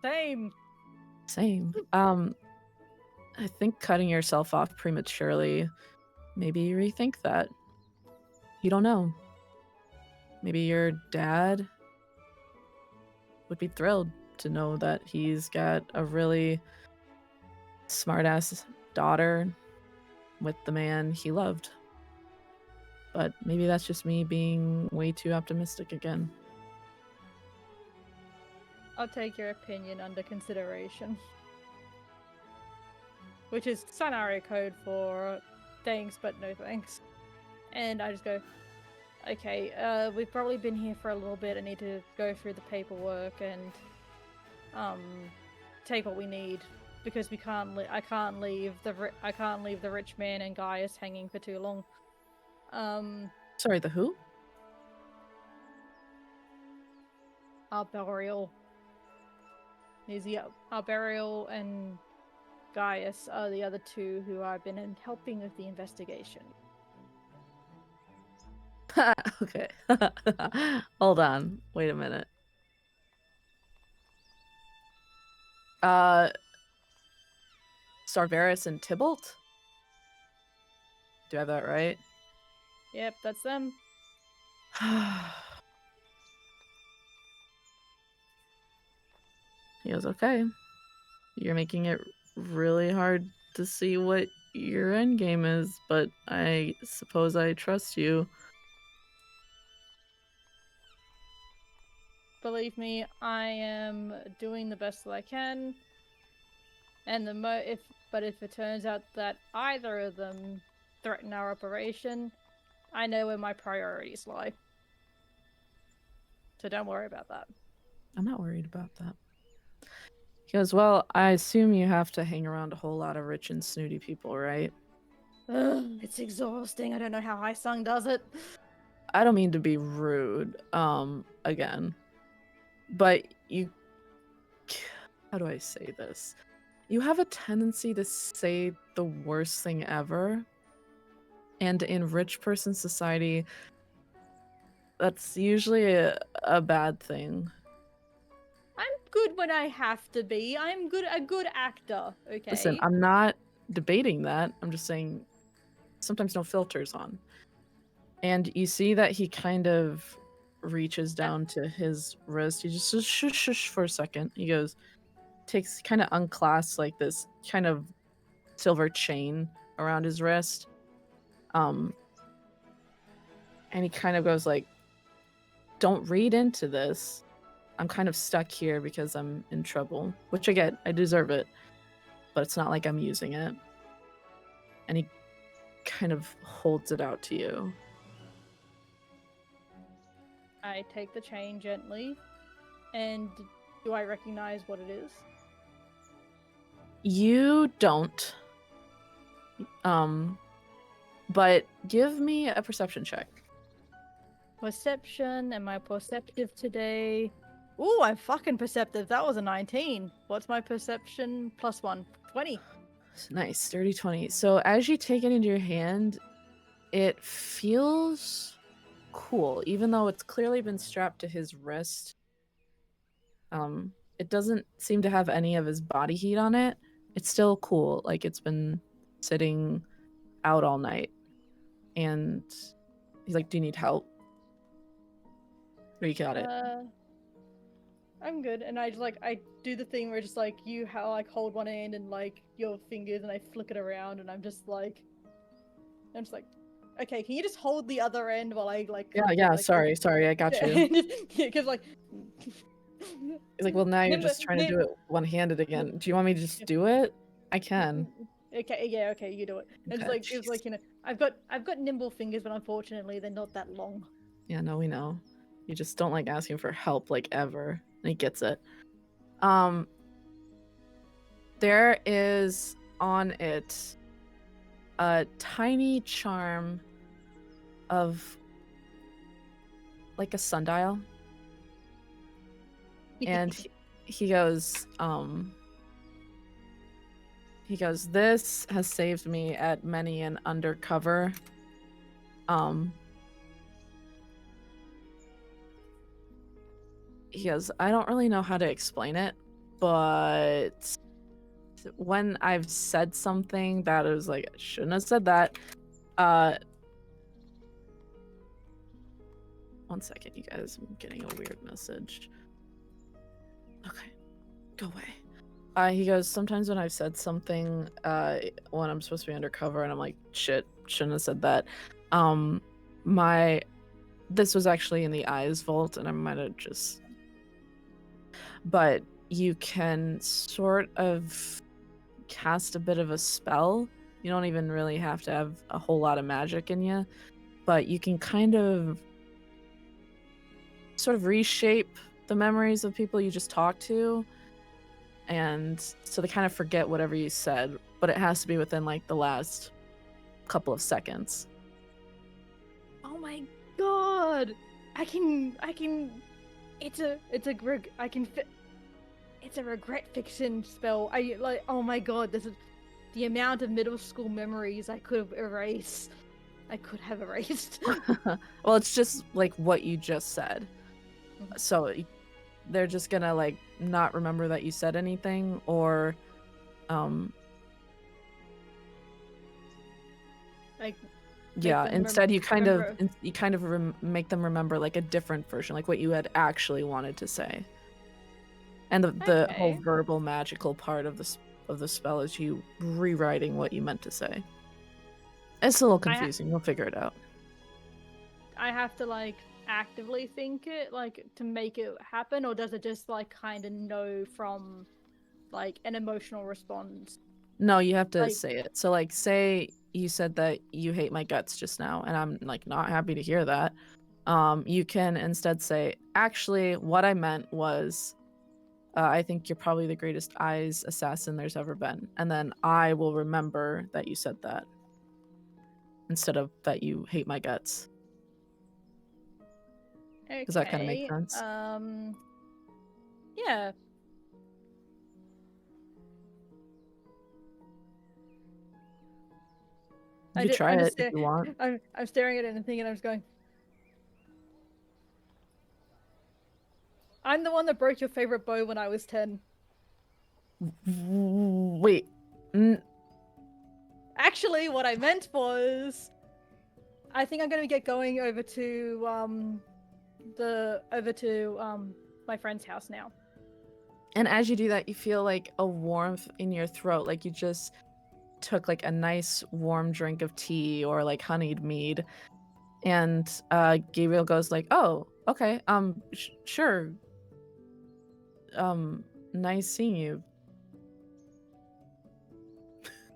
Same. same. I think cutting yourself off prematurely, maybe you rethink that. You don't know. Maybe your dad would be thrilled to know that he's got a really smart-ass daughter with the man he loved. But maybe that's just me being way too optimistic again. I'll take your opinion under consideration. Which is scenario code for thanks but no thanks. And I just go, okay, we've probably been here for a little bit. I need to go through the paperwork and take what we need, because we can't. I can't leave the rich man and Gaius hanging for too long. Sorry, the who? Arborial. Arborial and Gaius are the other two who I've been helping with the investigation. Okay. Hold on. Wait a minute. Starvarus and Tybalt? Do I have that right? Yep, that's them. He goes, okay. You're making it really hard to see what your end game is, but I suppose I trust you. Believe me, I am doing the best that I can. And if it turns out that either of them threaten our operation, I know where my priorities lie. So don't worry about that. I'm not worried about that. He goes, well, I assume you have to hang around a whole lot of rich and snooty people, right? Ugh, it's exhausting. I don't know how Haisung does it. I don't mean to be rude, again. But you... How do I say this? You have a tendency to say the worst thing ever. And in rich person society, that's usually a bad thing. I'm good when I have to be. I'm a good actor, okay? Listen, I'm not debating that. I'm just saying sometimes no filters on. And you see that he kind of reaches down to his wrist. He just says, shush, shush for a second. He goes, kind of unclasps like this kind of silver chain around his wrist. And he kind of goes like, don't read into this. I'm kind of stuck here because I'm in trouble, which I get. I deserve it. But it's not like I'm using it. And he kind of holds it out to you. I take the chain gently. And do I recognize what it is? You don't. But give me a perception check. Perception. Am I perceptive today? Ooh, I'm fucking perceptive. That was a 19. What's my perception? Plus 1. 20. Nice, dirty 20. So as you take it into your hand, it feels cool, even though it's clearly been strapped to his wrist. It doesn't seem to have any of his body heat on it. It's still cool, like it's been sitting out all night. And he's like, do you need help? Or you got it? I'm good. And I do the thing where just like hold one hand and like your fingers and I flick it around and I'm just like, okay, can you just hold the other end while I like? Yeah. like, Sorry, I got you. Because like. He's like, well, now you're just trying to do it one-handed again. Do you want me to just do it? I can. Okay, yeah, okay, you do it. And Okay, it was like, I've got nimble fingers, but unfortunately they're not that long. Yeah, no, we know. You just don't like asking for help, like, ever. And he gets it. There is on it a tiny charm of like a sundial. And he goes, this has saved me at many an undercover. He goes, I don't really know how to explain it, but when I've said something that I was like, I shouldn't have said that. One second, you guys. I'm getting a weird message. Okay, go away. He goes, sometimes when I've said something, when I'm supposed to be undercover, and I'm like, shit, shouldn't have said that. This was actually in the eyes vault, and I might have just. But you can sort of cast a bit of a spell. You don't even really have to have a whole lot of magic in you, but you can kind of sort of reshape the memories of people you just talked to, and so they kind of forget whatever you said, but it has to be within like the last couple of seconds. Oh my god! I can it's a regret fiction spell. Oh my god, this is the amount of middle school memories I could have erased. Well, it's just like what you just said. So they're just gonna like not remember that you said anything, or like yeah, instead you kind of make them remember like a different version, like what you had actually wanted to say. And the whole verbal magical part of the spell is you rewriting what you meant to say. It's a little confusing. You'll figure it out. I have to like actively think it like to make it happen, or does it just like kind of know from like an emotional response? No, you have to say it. So like, say you said that you hate my guts just now, and I'm like not happy to hear that. You can instead say, actually, what I meant was, I think you're probably the greatest eyes assassin there's ever been. And then I will remember that you said that. Instead of that you hate my guts. Okay. Does that kind of make sense? Yeah. You try it if you want. I'm staring at it and thinking, I'm just going, I'm the one that broke your favorite bow when I was 10. Wait. Actually, what I meant was, I think I'm gonna get going over to my friend's house now. And as you do that, you feel like a warmth in your throat, like you just took like a nice warm drink of tea or like honeyed mead. And Gabriel goes like, "Oh, okay, sure. Nice seeing you."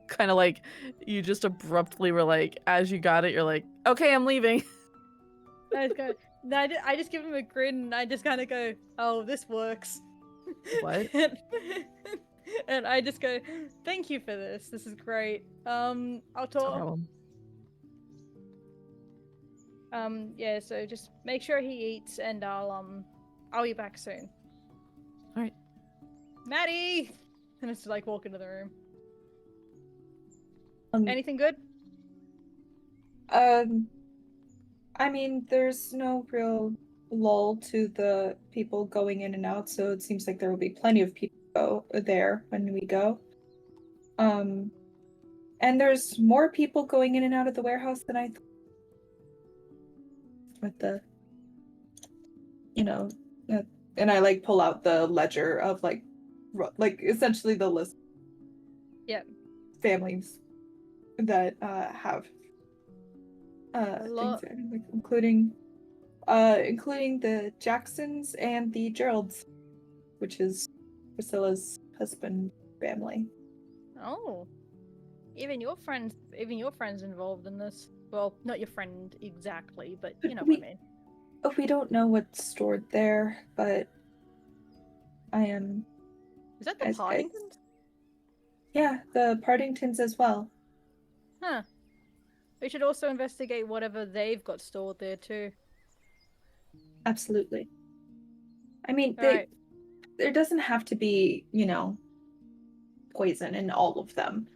Kind of like you just abruptly were like, as you got it, you're like, "Okay, I'm leaving." I just give him a grin and I just kind of go, "Oh, this works." What? And I just go, "Thank you for this. This is great. I'll talk." No problem. Yeah. So just make sure he eats, and I'll be back soon. All right. Maddie, and it's like walk into the room. Anything good? I mean, there's no real lull to the people going in and out, so it seems like there will be plenty of people there when we go. And there's more people going in and out of the warehouse than I thought. With the, and I like pull out the ledger of like essentially the list. Yep. Families that have A lot. things including the Jacksons and the Geralds, which is Priscilla's husband family. Oh, even your friends involved in this. Well, not your friend exactly, but you know what I mean. We don't know what's stored there, but I am. Is that the as- Partingtons? Yeah, the Partingtons as well. Huh. We should also investigate whatever they've got stored there too. Absolutely. I mean, Alright. there doesn't have to be, poison in all of them.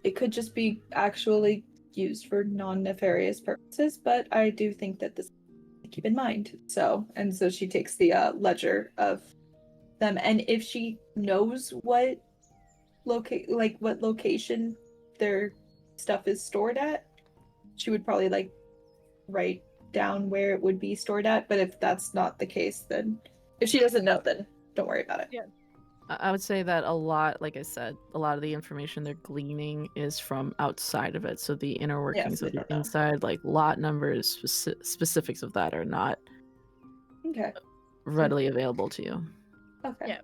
It could just be actually used for non-nefarious purposes, but I do think that this keep in mind. So she takes the ledger of them, and if she knows what location their stuff is stored at, she would probably write down where it would be stored at. But if that's not the case, then if she doesn't know, then don't worry about it. Yeah. I would say that a lot, like I said, a lot of the information they're gleaning is from outside of it. So the inner workings they of the don't know. inside, like lot numbers, specifics of that are not Okay. readily available to you. Okay. Yeah.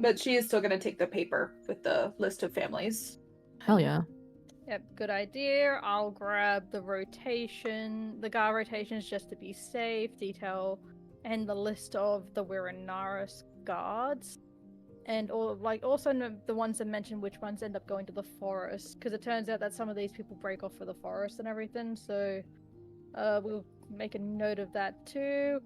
But she is still going to take the paper with the list of families. Hell yeah. Yep, good idea. I'll grab the rotation, the guard rotations just to be safe, detail, and the list of the Wirinaris guards. And also the ones that mention which ones end up going to the forest, because it turns out that some of these people break off for the forest and everything. So, we'll make a note of that too.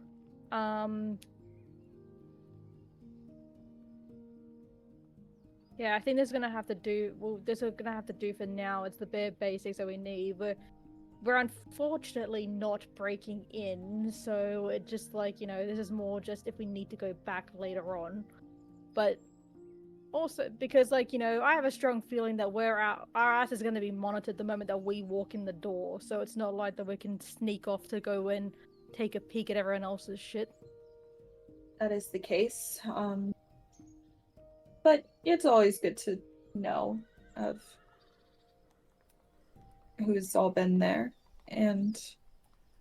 Yeah, I think this is gonna have to do. Well, this is gonna have to do for now. It's the bare basics that we need. We're unfortunately not breaking in, so it just this is more just if we need to go back later on. But also because I have a strong feeling that our ass is gonna be monitored the moment that we walk in the door. So it's not like that we can sneak off to go and take a peek at everyone else's shit. That is the case. But it's always good to know of who's all been there. And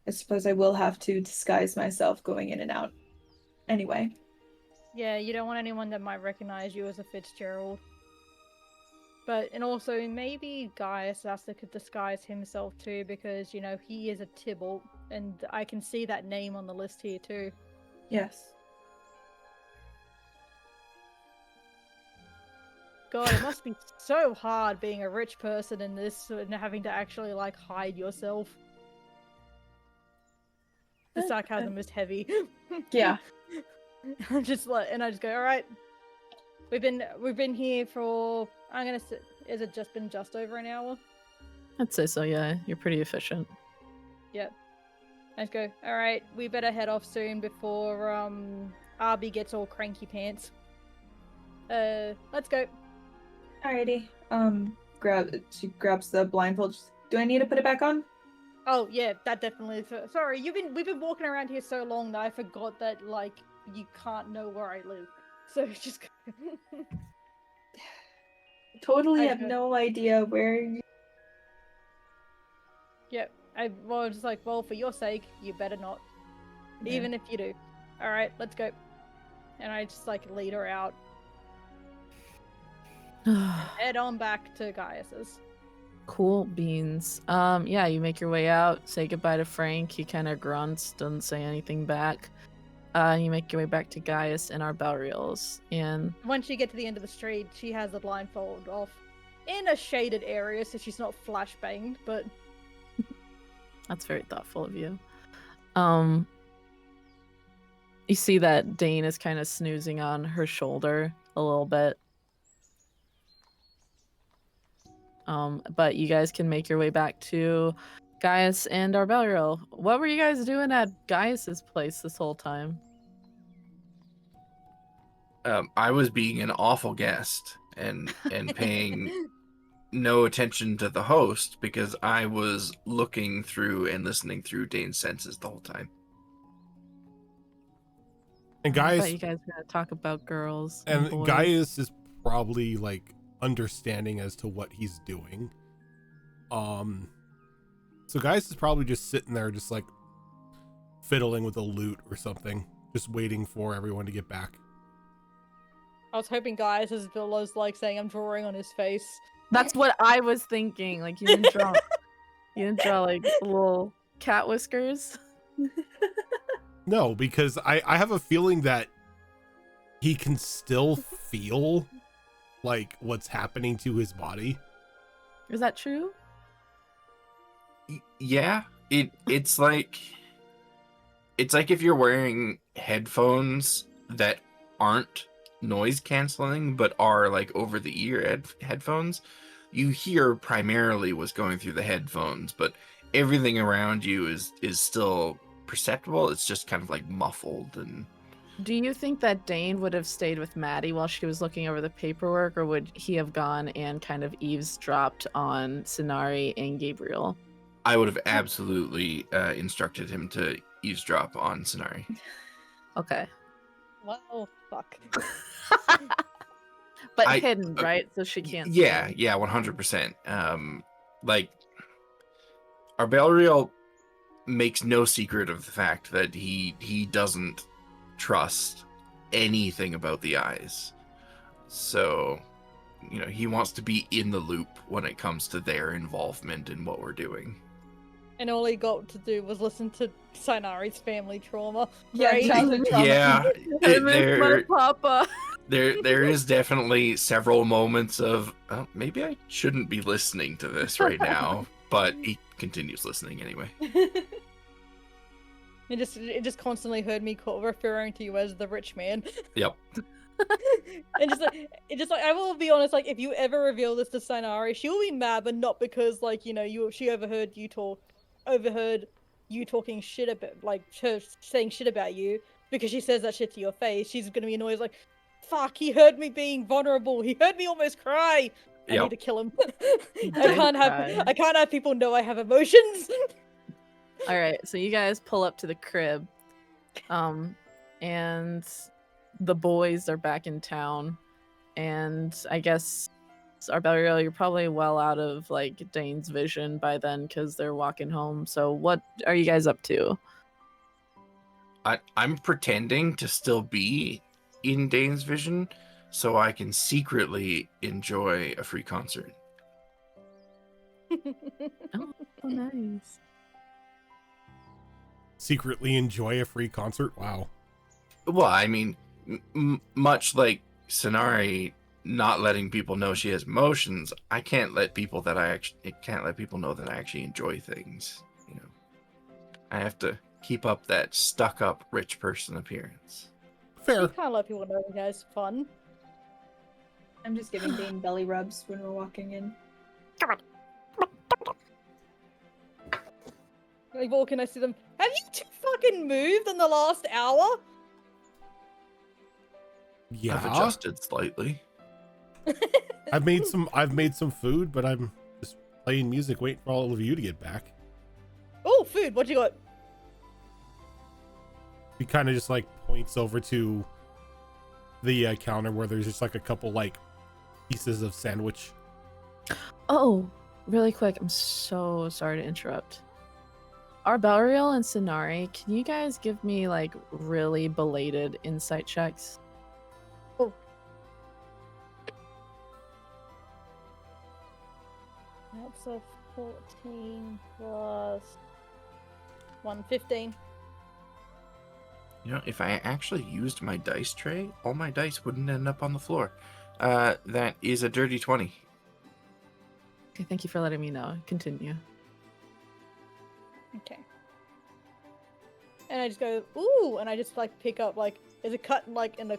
I suppose I will have to disguise myself going in and out anyway. Yeah, you don't want anyone that might recognize you as a Fitzgerald. And also, maybe Gaius has to disguise himself too, because, he is a Tybalt, and I can see that name on the list here too. Yes. God, it must be so hard being a rich person in this and having to actually, hide yourself. The sarcasm is heavy. Yeah. I just go, alright. We've been here for, has it just over an hour? I'd say so, yeah. You're pretty efficient. Yep. Let's go. Alright, we better head off soon before, Arby gets all cranky pants. Let's go. Alrighty. She grabs the blindfold. Do I need to put it back on? Oh yeah, that definitely. Sorry, we've been walking around here so long that I forgot that you can't know where I live. So just. Totally have no idea where you... Yep. Just for your sake, you better not. Yeah. Even if you do. Alright, let's go. And I just lead her out. And head on back to Gaius's. Cool beans. Yeah, you make your way out, say goodbye to Frank. He kind of grunts, doesn't say anything back. You make your way back to Gaius and our Balreals, and once you get to the end of the street, she has the blindfold off in a shaded area, so she's not flashbanged. But that's very thoughtful of you. You see that Dane is kind of snoozing on her shoulder a little bit. But you guys can make your way back to Gaius and our Balreal. What were you guys doing at Gaius's place this whole time? I was being an awful guest and paying no attention to the host because I was looking through and listening through Dane's senses the whole time. And I Gaius, bet you guys are gonna talk about girls and boys. Gaius is probably understanding as to what he's doing. So Gaius is probably just sitting there, just like fiddling with a lute or something, just waiting for everyone to get back. I was hoping Gaius as Villa's like saying I'm drawing on his face. That's what I was thinking. Like you didn't draw like little cat whiskers. No, because I have a feeling that he can still feel like what's happening to his body. Is that true? Yeah, it's like if you're wearing headphones that aren't noise canceling but are like over the ear headphones. You hear primarily what's going through the headphones, but everything around you is still perceptible. It's just kind of like muffled. And Do you think that Dane would have stayed with Maddie while she was looking over the paperwork, or would he have gone and kind of eavesdropped on Sinari and Gabriel? I would have absolutely instructed him to eavesdrop on Sinari. Okay. Well, fuck. But hidden, right? So she can't see Yeah, him. yeah, 100%. Like, Arbelriel makes no secret of the fact that he doesn't trust anything about the eyes. So, you know, he wants to be in the loop when it comes to their involvement in what we're doing. And all he got to do was listen to Sinari's family trauma. Yeah, right? childhood trauma. Yeah, I miss my papa. there is definitely several moments of maybe I shouldn't be listening to this right now, but he continues listening anyway. It just constantly heard me referring to you as the rich man. Yep. And just like I will be honest, like if you ever reveal this to Sinari, she'll be mad, but not because like she overheard you talking shit about like her saying shit about you, because she says that shit to your face. She's gonna be annoyed like, fuck, he heard me being vulnerable. He heard me almost cry. I Yep. need to kill him. He I did can't have people know I have emotions. All right, so you guys pull up to the crib, and the boys are back in town, and I guess Arbelriel, you're probably well out of like Dane's vision by then because they're walking home. So what are you guys up to? I'm pretending to still be in Dane's vision so I can secretly enjoy a free concert. Oh, nice. Secretly enjoy a free concert? Wow. Well, I mean, much like Sinari not letting people know she has emotions, I can't let people know that I actually enjoy things. You know, I have to keep up that stuck-up rich person appearance. Fair. You can't let people know he has fun. I'm just giving Dane belly rubs when we're walking in. Like, walk in, I see them. Have you two fucking moved in the last hour? Yeah. I've adjusted slightly. I've made some food, but I'm just playing music, waiting for all of you to get back. Oh, food. What you got? He kind of just like points over to the counter where there's just like a couple like pieces of sandwich. Oh, really quick, I'm so sorry to interrupt. Arbelriel and Sinari, can you guys give me like really belated insight checks? Oh. That's a 14 plus 115. You know, if I actually used my dice tray, all my dice wouldn't end up on the floor. That is a dirty 20. Okay, thank you for letting me know. Continue. Okay. And I just go, ooh, and I just like pick up like there's a cut like in a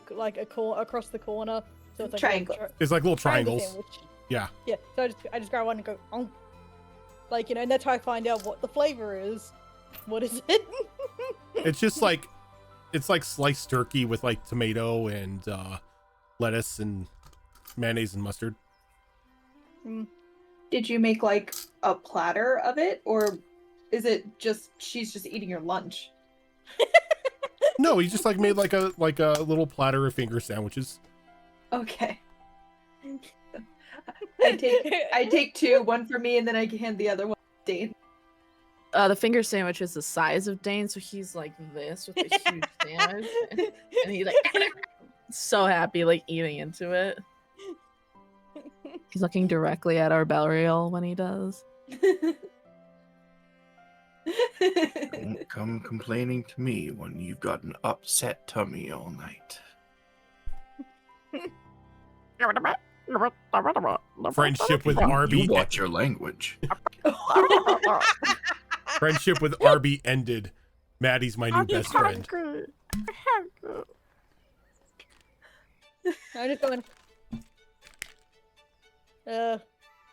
across the corner, so it's like Triangle. It's like little triangle triangles. sandwich. Yeah. Yeah. So I just grab one and go, oh, like and that's how I find out what the flavor is. What is it? It's just like it's like sliced turkey with like tomato and lettuce and mayonnaise and mustard. Did you make like a platter of it, or is it just she's just eating your lunch? No, he just like made like a little platter of finger sandwiches. Okay. I take two, one for me, and then I hand the other one to Dane. The finger sandwich is the size of Dane, so he's like this with a huge sandwich, and he's like so happy, like eating into it. He's looking directly at our burial when he does. Don't come complaining to me when you've got an upset tummy all night. Friendship with Arby. You watch your language. Friendship with Arby ended. Maddie's my new best friend. I'm just going.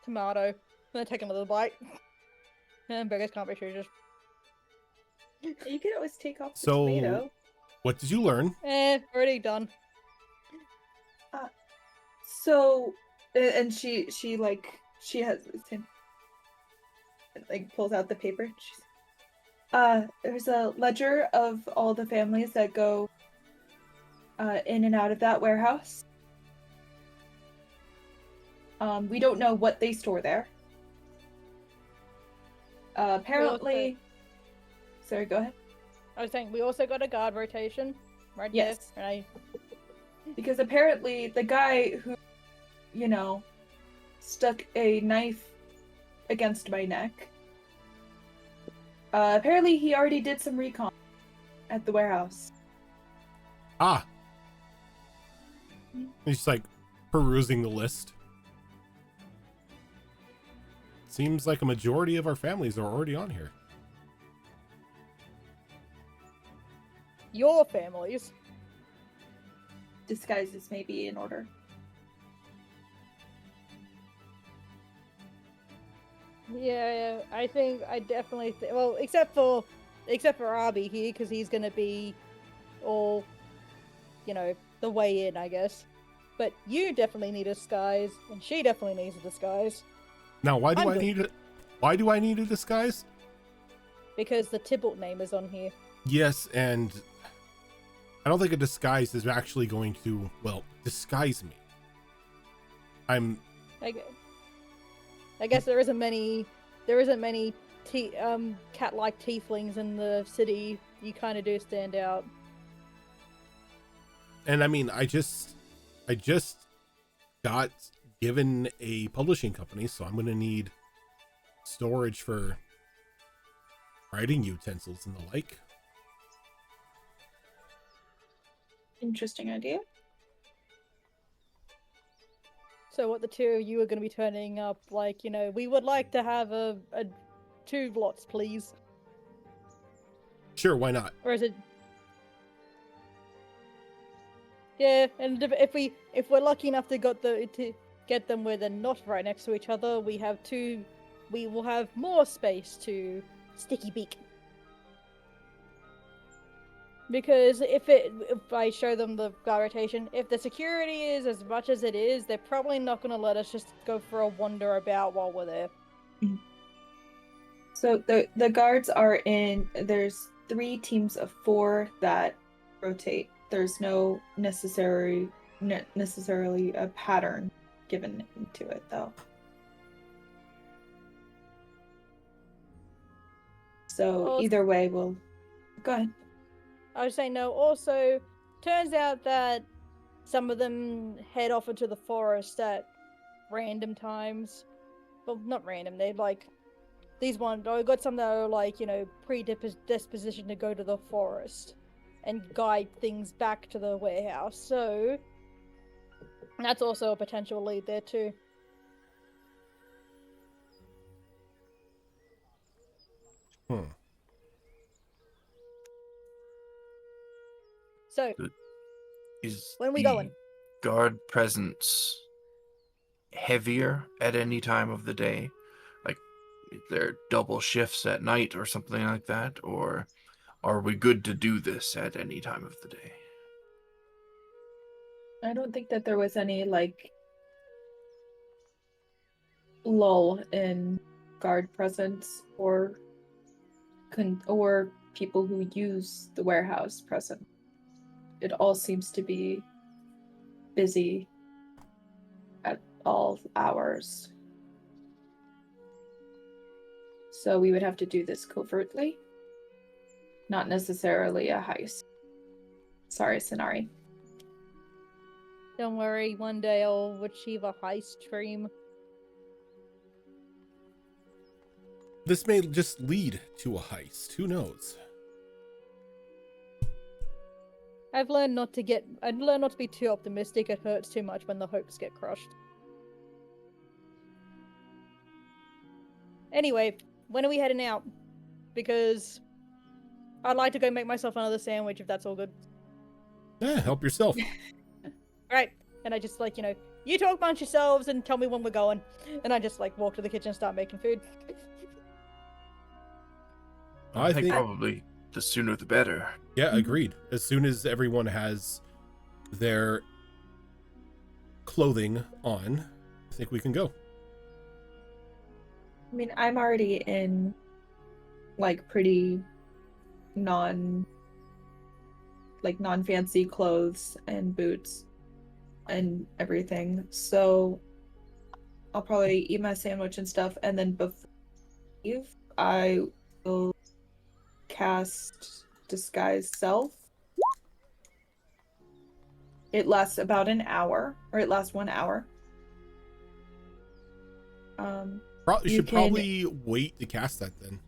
Tomato. I'm gonna take another bite. And beggars can't be choosers. You could always take off the So- tomato. What did you learn? Already done. So, and she has like pulls out the paper. There's a ledger of all the families that go in and out of that warehouse. We don't know what they store there. Apparently, sorry, go ahead. I was saying we also got a guard rotation right Yes. there. Right? Because apparently the guy who, stuck a knife against my neck, apparently he already did some recon at the warehouse. Ah. He's just like perusing the list. Seems like a majority of our families are already on here. Your families. Disguises may be in order. Yeah, I think I definitely well, except for Arby here, because he's gonna be all, the way in, I guess. But you definitely need a disguise, and she definitely needs a disguise Now, why do I'm I good. need a disguise? because the Tybalt name is on here. Yes, and I don't think a disguise is actually going to, disguise me. I guess there isn't many cat-like tieflings in the city. You kind of do stand out. And I mean, I just got given a publishing company, so I'm going to need storage for writing utensils and the like. Interesting idea. So what the two of you are going to be turning up, we would like to have a 2 lots, please. Sure, why not? Or is it? Yeah, and if we're lucky enough to get them where they're not right next to each other, we will have more space to sticky beak. Because if I show them the guard rotation, if the security is as much as it is, they're probably not going to let us just go for a wander about while we're there. So the guards are in. There's 3 teams of 4 that rotate. There's no necessarily a pattern given to it, though. So Well, either way, we'll go ahead. I would say no. Also, turns out that some of them head off into the forest at random times. Well, not random. They these ones. I got some that are predisposition to go to the forest and guide things back to the warehouse. So that's also a potential lead there too. So Is when we the going? guard presence heavier at any time of the day? Like, is there double shifts at night or something like that? Or are we good to do this at any time of the day? I don't think that there was any lull in guard presence or people who use the warehouse present. It all seems to be busy at all hours. So we would have to do this covertly. Not necessarily a heist. Sorry, Sonari. Don't worry, one day I'll achieve a heist dream. This may just lead to a heist. Who knows? I've learned not to be too optimistic. It hurts too much when the hopes get crushed. Anyway, when are we heading out? Because I'd like to go make myself another sandwich if that's all good. Yeah, help yourself. Right. And I just like, you talk amongst yourselves and tell me when we're going. And I just like walk to the kitchen and start making food. I think think probably the sooner the better. Yeah, agreed. As soon as everyone has their clothing on, I think we can go. I mean, I'm already in, like, pretty non-fancy clothes and boots and everything. So I'll probably eat my sandwich and stuff, and then before I leave, I will cast Disguise Self. It lasts about an hour, or it lasts 1 hour. You should probably wait to cast that then.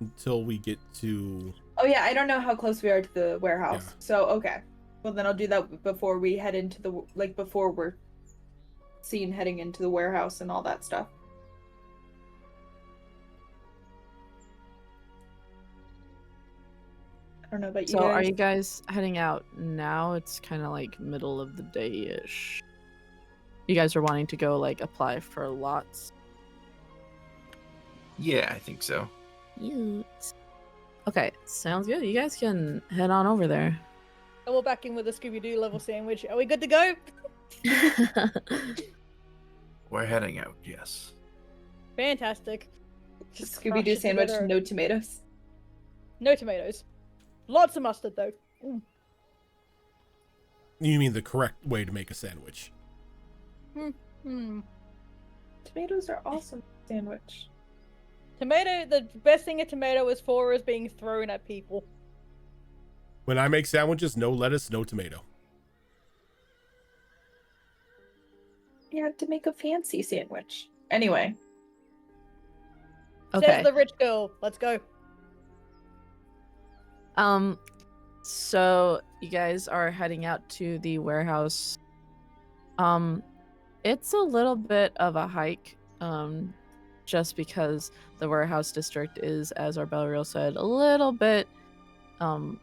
Until we get to... Oh yeah, I don't know how close we are to the warehouse. Yeah. So, okay. Well, then I'll do that before we head into the... before we're seen heading into the warehouse and all that stuff. I don't know about you So guys. are you guys heading out now? It's kind of like middle of the day-ish. You guys are wanting to go like apply for lots? Yeah, I think so. Cute. Okay, sounds good. You guys can head on over there. And we're back in with a Scooby-Doo level sandwich. Are we good to go? We're heading out, yes. Fantastic. Just crush Scooby-Doo it sandwich, together. no tomatoes. No tomatoes. Lots of mustard, though. Mm. You mean the correct way to make a sandwich? Hmm. Tomatoes are awesome sandwich. Tomato, the best thing a tomato is for is being thrown at people. When I make sandwiches, no lettuce, no tomato. You have to make a fancy sandwich. Anyway. Okay. Says the rich girl. Let's go. So you guys are heading out to the warehouse. It's a little bit of a hike, just because the warehouse district is, as our Belriel said, a little bit, kind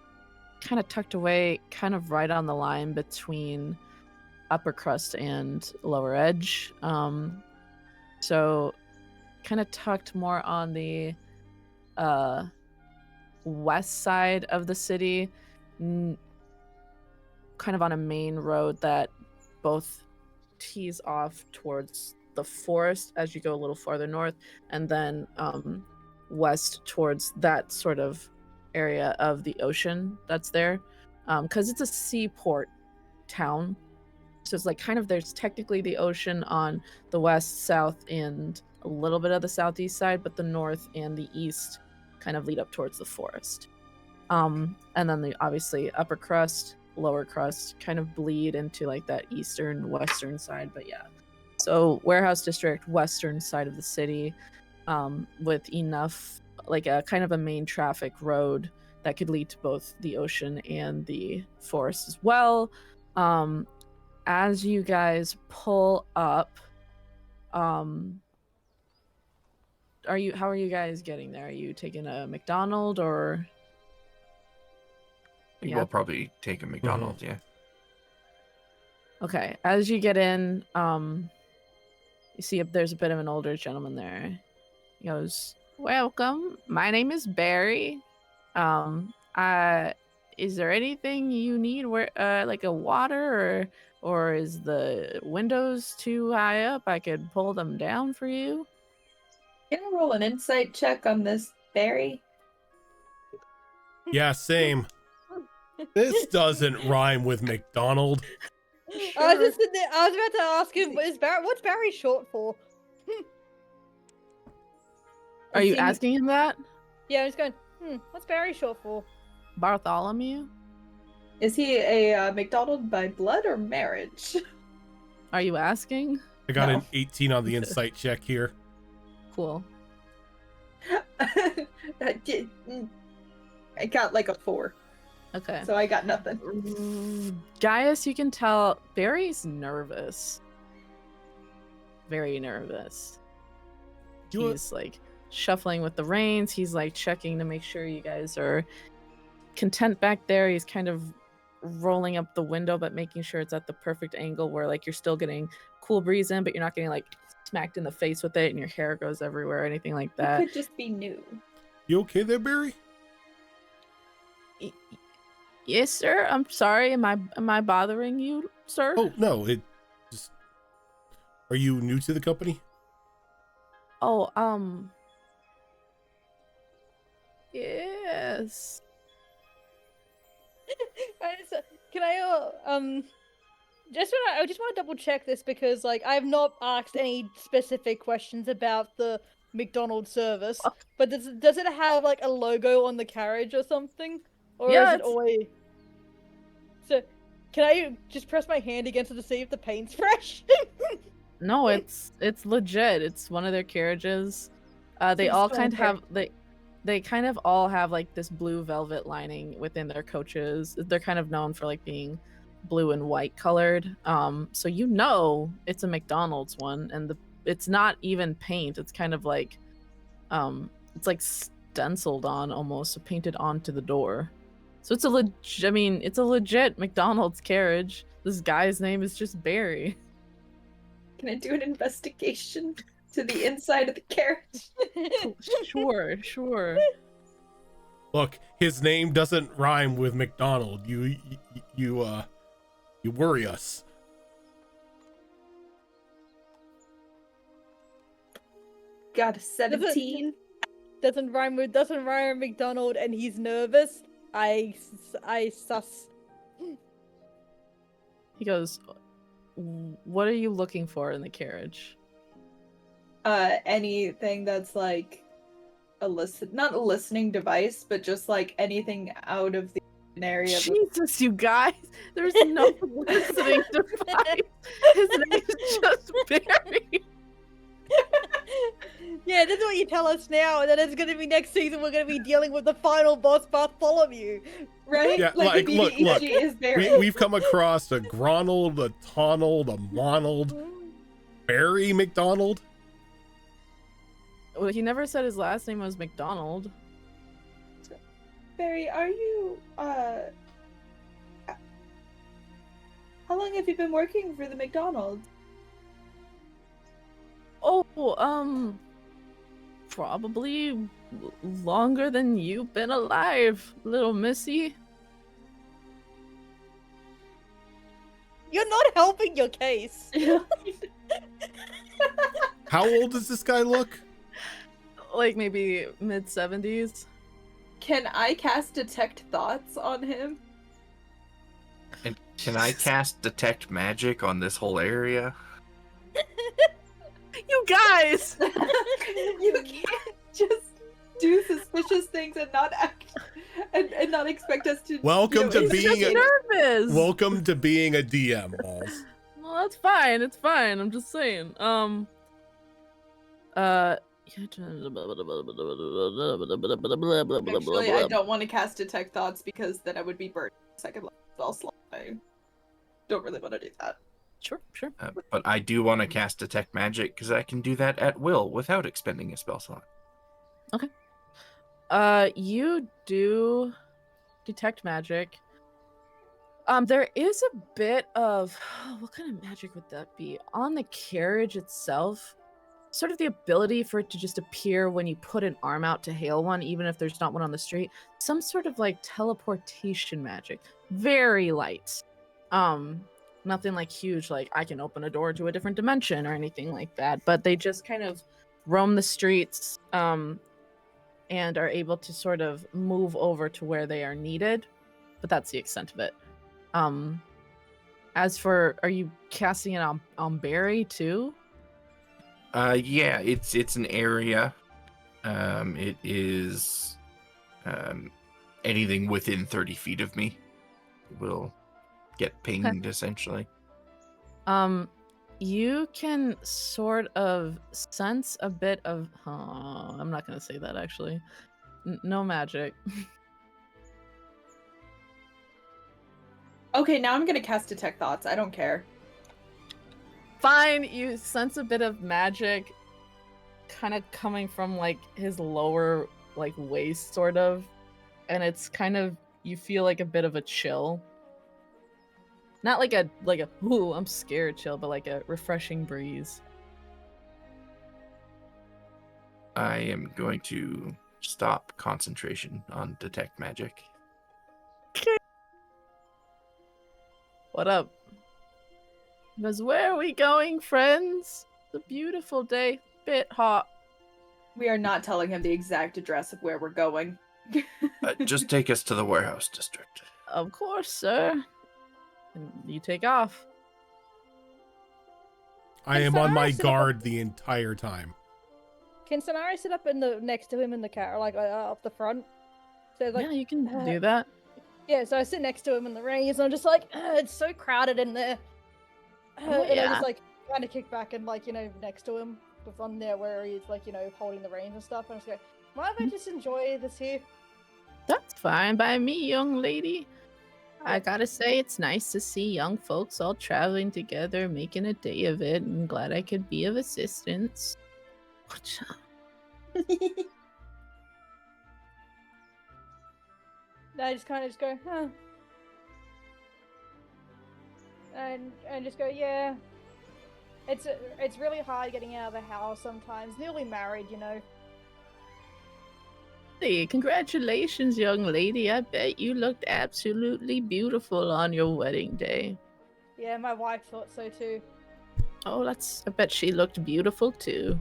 of tucked away, kind of right on the line between upper crust and lower edge. So kind of tucked more on the, west side of the city, kind of on a main road that both tees off towards the forest as you go a little farther north, and then west towards that sort of area of the ocean that's there, because it's a seaport town. So it's like kind of, there's technically the ocean on the west, south, and a little bit of the southeast side, but the north and the east kind of lead up towards the forest. And then the obviously upper crust, lower crust kind of bleed into like that eastern, western side. But yeah, so warehouse district, western side of the city, with enough, like a kind of a main traffic road that could lead to both the ocean and the forest as well. As you guys pull up, how are you guys getting there? Are you taking a McDonald's or? I think Yeah. we'll probably take a McDonald's, yeah. Okay, as you get in, you see there's a bit of an older gentleman there. He goes, "Welcome. My name is Barry. Is there anything you need? Where, like a water, or is the windows too high up? I could pull them down for you." Can I roll an insight check on this Barry? Yeah, same. This doesn't rhyme with McDonald. I was just I was about to ask him, what's Barry short for? Are Is you he- asking him that? Yeah, I'm just going, what's Barry short for? Bartholomew? Is he a McDonald by blood or marriage? Are you asking? I got No. an 18 on the insight check here. Cool. I got like a 4, Okay. so I got nothing. Gaius, you can tell Barry's nervous. Very nervous. You- He's like shuffling with the reins. He's like checking to make sure you guys are content back there. He's kind of rolling up the window, but making sure it's at the perfect angle where like you're still getting cool breeze in, but you're not getting like smacked in the face with it and your hair goes everywhere or anything like It that. could just be new. You okay there, Barry? Yes, sir. I'm sorry. Am I bothering you, sir? Oh no, it just. Are you new to the company? Oh, yes. Can I I just want to double check this because like I've not asked any specific questions about the McDonald's service, but does it have like a logo on the carriage or something, or Yeah, is it it's- always? So, can I just press my hand against it to see if the paint's fresh? No, it's legit. It's one of their carriages. They it's all still kind of okay. have they kind of all have like this blue velvet lining within their coaches. They're kind of known for like being blue and white colored. So you know it's a McDonald's one, and it's not even paint. It's kind of like it's like stenciled on almost, so painted onto the door. So it's it's a legit McDonald's carriage. This guy's name is just Barry. Can I do an investigation to the inside of the carriage? Sure. Look, his name doesn't rhyme with McDonald. You worry us. Got a 17. Doesn't rhyme with McDonald, and he's nervous. I sus. He goes, "What are you looking for in the carriage?" Anything that's like not a listening device, but just like anything out of the area. Jesus, you guys! There's no listening device. His name is just Barry. Yeah, that's what you tell us now, and then it's gonna be next season. We're gonna be dealing with the final boss, Bartholomew. Right? Yeah, like like, the look, BDEG is Barry. We've come across a Gronald, a Tonald, a Monald, Barry McDonald. Well, he never said his last name was McDonald. Barry, are you how long have you been working for the McDonald's? Oh, probably longer than you've been alive, little missy. You're not helping your case. How old does this guy look? Like maybe mid-70s. Can I cast detect thoughts on him? And can I cast detect magic on this whole area? You guys! You can't just do suspicious things and not act and not expect us to. Welcome to He's being just a nervous. welcome to being a DM, Balls. Well, that's fine. It's fine. I'm just saying. Actually, I don't want to cast detect thoughts because then I would be burnt second level spell slot. I don't really want to do that. Sure. But I do want to cast detect magic because I can do that at will without expending a spell slot. You do detect magic. There is a bit of what kind of magic would that be? On the carriage itself, sort of the ability for it to just appear when you put an arm out to hail one, even if there's not one on the street. Some sort of like teleportation magic. Very light. Nothing like huge, like I can open a door to a different dimension or anything like that. But they just kind of roam the streets, and are able to sort of move over to where they are needed. But that's the extent of it. As for, are you casting it on Barry too? Yeah, it's an area. It is anything within 30 feet of me will get pinged, essentially. You can sort of sense a bit of. Oh, I'm not gonna say that actually. No magic. Okay, now I'm gonna cast Detect Thoughts. I don't care. Fine, you sense a bit of magic kind of coming from like his lower like waist sort of, and it's kind of, you feel like a bit of a chill. Not like a ooh, I'm scared chill, but like a refreshing breeze. I am going to stop concentration on detect magic. What up? Because where are we going, friends? It's a beautiful day. Bit hot. We are not telling him the exact address of where we're going. Just take us to the warehouse district. Of course, sir. And you take off. I Can am on my Sonara sit up guard the entire time. Can Sonara sit up in the next to him in the car, like up the front? So like, yeah, you can do that. yeah. So I sit next to him in the reins, and I'm just like, it's so crowded in there. Oh, And I yeah. just like kind of kick back and like next to him, with on there where he's like holding the reins and stuff. And I just go, why don't I just enjoy this here? That's fine by me, young lady. I gotta say, it's nice to see young folks all traveling together, making a day of it. I'm glad I could be of assistance. Watch out. I just kind of just go, huh, and just go, yeah. It's really hard getting out of the house sometimes. Newly married, Hey, congratulations, young lady. I bet you looked absolutely beautiful on your wedding day. Yeah, my wife thought so too. Oh, I bet she looked beautiful too.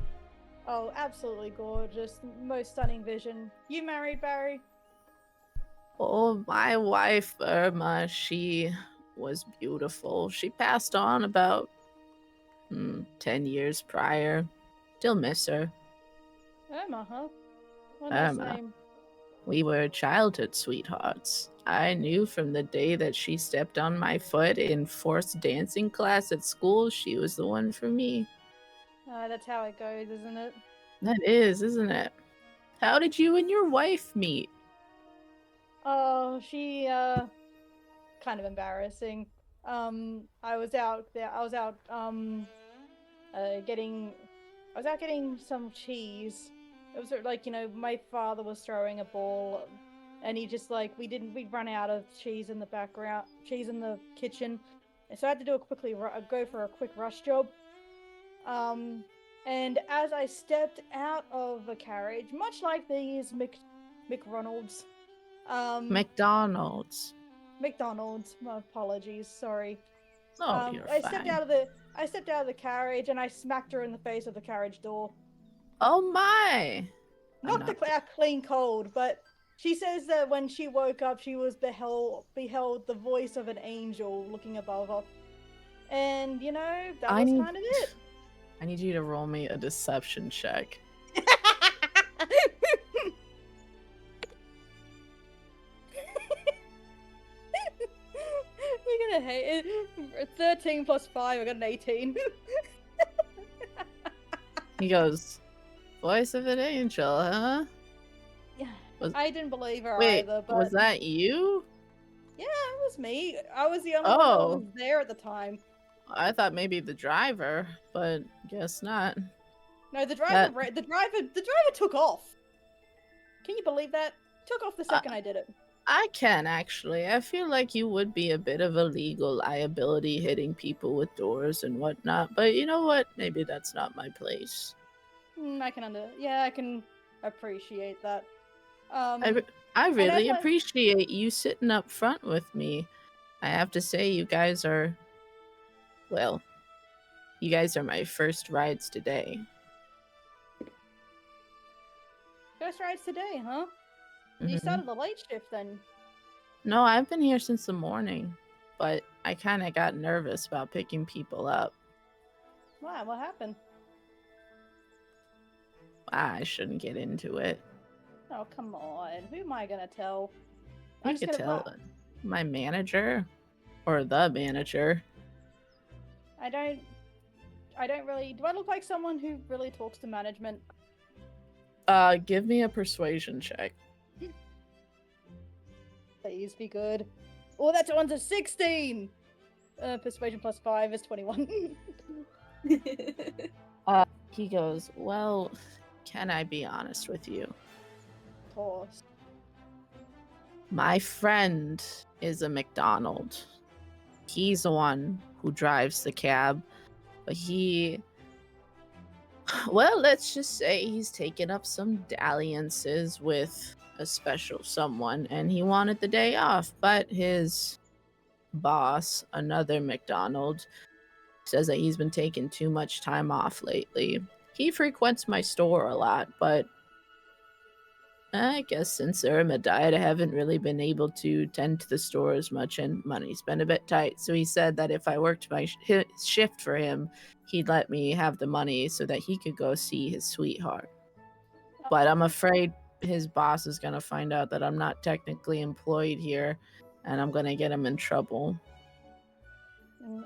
Oh, absolutely gorgeous. Most stunning vision. You married, Barry? Oh, my wife, Irma, she was beautiful. She passed on about 10 years prior. Still miss her. Emma, huh? What a nice Irma. name. We were childhood sweethearts. I knew from the day that she stepped on my foot in forced dancing class at school, she was the one for me. That's how it goes, isn't it? That is, isn't it? How did you and your wife meet? Oh, she, kind of embarrassing. I was out there, getting, some cheese. It was like, my father was throwing a ball, and he just like, we'd run out of cheese in the kitchen. And so I had to go for a quick rush job. And as I stepped out of the carriage, much like these McRonalds, McDonald's. McDonald's. My apologies, sorry. Oh, you're I fine. stepped out of the carriage and I smacked her in the face of the carriage door. Oh my! Knocked her out clean cold, but she says that when she woke up, she was beheld the voice of an angel looking above her, and that was kind of it. I need you to roll me a deception check. You're gonna hate it. 13 plus 5, I got an 18. He goes, voice of an angel, huh? Yeah, Was- I didn't believe her Wait, either, but was that you? yeah, it was me. I was the only one that was there at the time. I thought maybe the driver, but guess not. No, the driver took off. Can you believe that? Took off the second I did it. I can actually. I feel like you would be a bit of a legal liability hitting people with doors and whatnot, but you know what? Maybe that's not my place. I can appreciate that. I really appreciate you sitting up front with me. I have to say, you guys are my first rides today. First rides today, huh? You Mhm. started the late shift then. No, I've been here since the morning, but I kind of got nervous about picking people up. Wow, what happened? I shouldn't get into it. Oh, come on. Who am I gonna tell? I I'm just could gonna- tell my manager or the manager. I don't really. Do I look like someone who really talks to management? Give me a persuasion check. Please be good. Oh, that one's a 16! Persuasion plus 5 is 21. He goes, well, can I be honest with you? Of course. My friend is a McDonald. He's the one who drives the cab, but well, let's just say he's taken up some dalliances with a special someone and he wanted the day off, but his boss, another McDonald, says that he's been taking too much time off lately. He frequents my store a lot, but I guess since Irma died, I haven't really been able to tend to the store as much, and money's been a bit tight. So he said that if I worked my shift for him, he'd let me have the money so that he could go see his sweetheart. But I'm afraid his boss is going to find out that I'm not technically employed here, and I'm going to get him in trouble.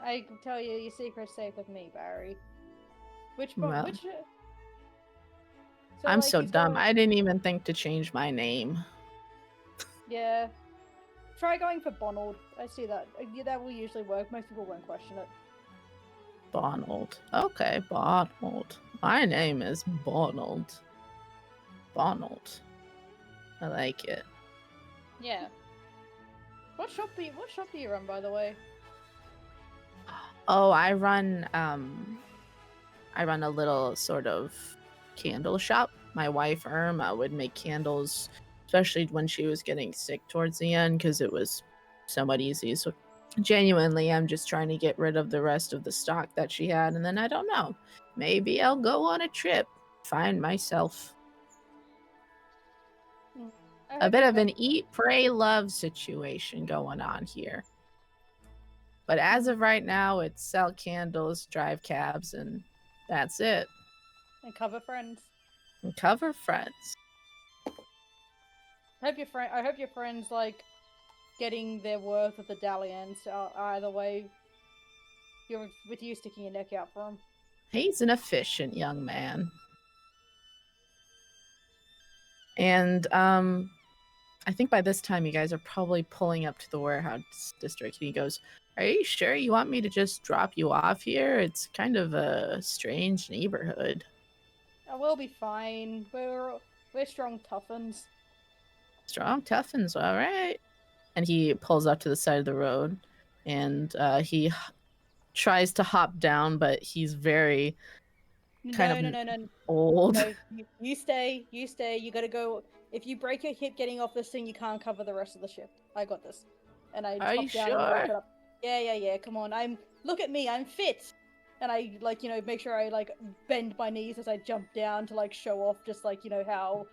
I can tell you your secret's safe with me, Barry. Which Well, which? I'm like, so he's dumb. got- I didn't even think to change my name. Yeah. Try going for Bonald. I see that. Yeah, that will usually work. Most people won't question it. Bonald. Okay, Bonald. My name is Bonald. Bonald. I like it. Yeah. What shop do you run, by the way? Oh, I run a little sort of candle shop. My wife Irma would make candles, especially when she was getting sick towards the end, because it was somewhat easy. So genuinely, I'm just trying to get rid of the rest of the stock that she had, and then I don't know. Maybe I'll go on a trip, find myself a bit of an eat, pray, love situation going on here. But as of right now, it's sell candles, drive cabs, and that's it. And cover friends. And cover friends. I hope your friends like getting their worth of the dalliance. Either way, you're with you sticking your neck out for them. He's an efficient young man. And I think by this time you guys are probably pulling up to the warehouse district. And he goes, "Are you sure you want me to just drop you off here? It's kind of a strange neighborhood." We'll be fine. We're strong toughens. Strong toughens, all right. And he pulls up to the side of the road, and he tries to hop down, but he's very No. old. No, you stay. You gotta go. If you break your hip getting off this thing, you can't cover the rest of the shift. I got this. And I Are hop you down and wrap sure? it up. Yeah. Come on. Look at me. I'm fit. And I make sure I bend my knees as I jump down to show off just how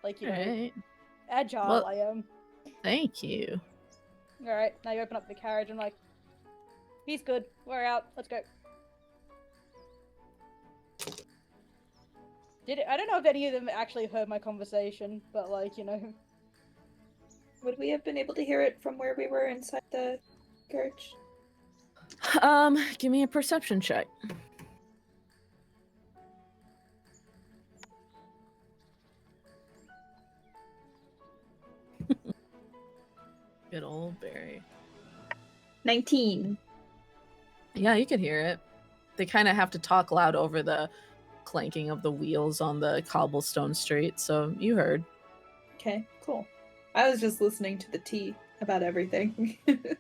Right. agile Well- I am. Thank you. All right. Now you open up the carriage. I'm like, he's good. We're out. Let's go. I don't know if any of them actually heard my conversation, but Would we have been able to hear it from where we were inside the carriage? Give me a perception check. Good old Barry. 19. Yeah, you could hear it. They kind of have to talk loud over the clanking of the wheels on the cobblestone street, so you heard. Okay, cool. I was just listening to the tea about everything. It's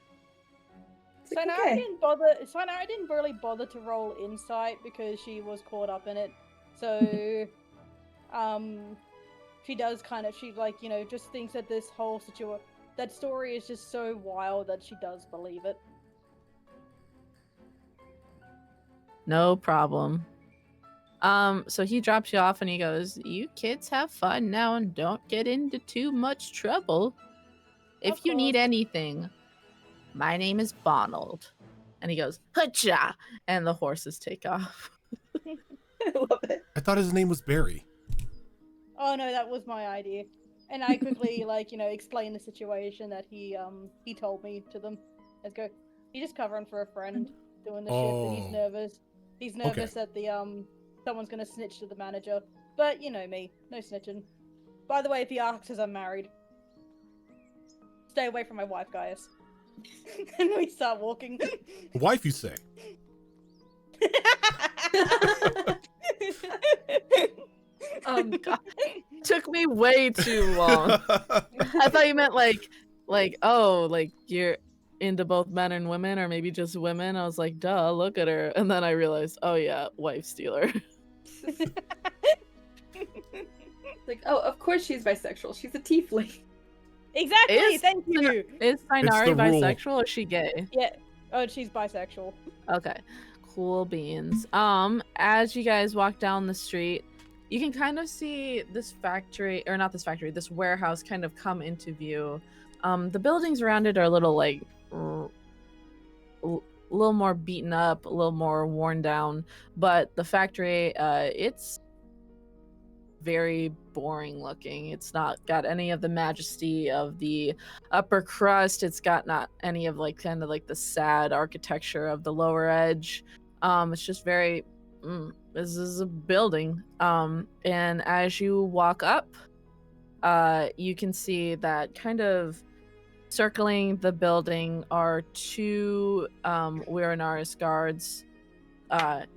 So like, now I didn't really bother to roll insight because she was caught up in it. So, she does just thinks that this whole that story is just so wild that she does believe it. No problem. So he drops you off and he goes, "You kids have fun now and don't get into too much trouble. If Of you need course. anything, my name is Bonald." And he goes, "Hacha!" And the horses take off. I love it. I thought his name was Barry. "Oh no, that was my idea." And I quickly, like, explain the situation that he told me to them. Let's go. He's just covering for a friend, doing the shit that he's Oh. nervous. He's nervous that the someone's gonna snitch to the manager. But you know me, no snitching. By the way, if he asks, I'm married. Stay away from my wife, guys. And we start walking. Wife, you say? God. Took me way too long. I thought you meant like oh, like you're into both men and women, or maybe just women. I was like, duh, look at her. And then I realized, oh yeah, wife stealer. Like, oh, of course she's bisexual. She's a tiefling. Exactly. Thank you. Is Sainari the rule. bisexual or is she gay? Yeah. Oh, she's bisexual. Okay. Cool beans. As you guys walk down the street, you can kind of see this factory, or not this factory, this warehouse kind of come into view. The buildings around it are a little like a little more beaten up, a little more worn down, but the factory, it's very boring looking. It's not got any of the majesty of the upper crust. It's got not any of like kind of like the sad architecture of the lower edge. It's just very this is a building. And as you walk up, you can see that kind of circling the building are two Wiranaris guards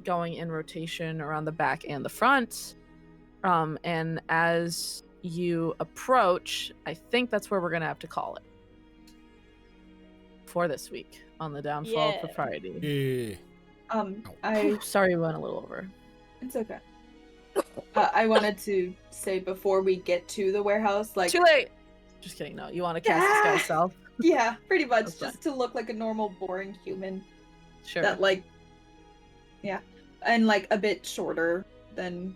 going in rotation around the back and the front. And as you approach, I think that's where we're gonna have to call it for this week on the downfall of propriety. Sorry, we went a little over. It's okay. I wanted to say before we get to the warehouse, like, too late. Just kidding. No, you want to cast this guy's self? Yeah, pretty much, Okay. just to look like a normal, boring human. Sure. That like, yeah, and like a bit shorter than.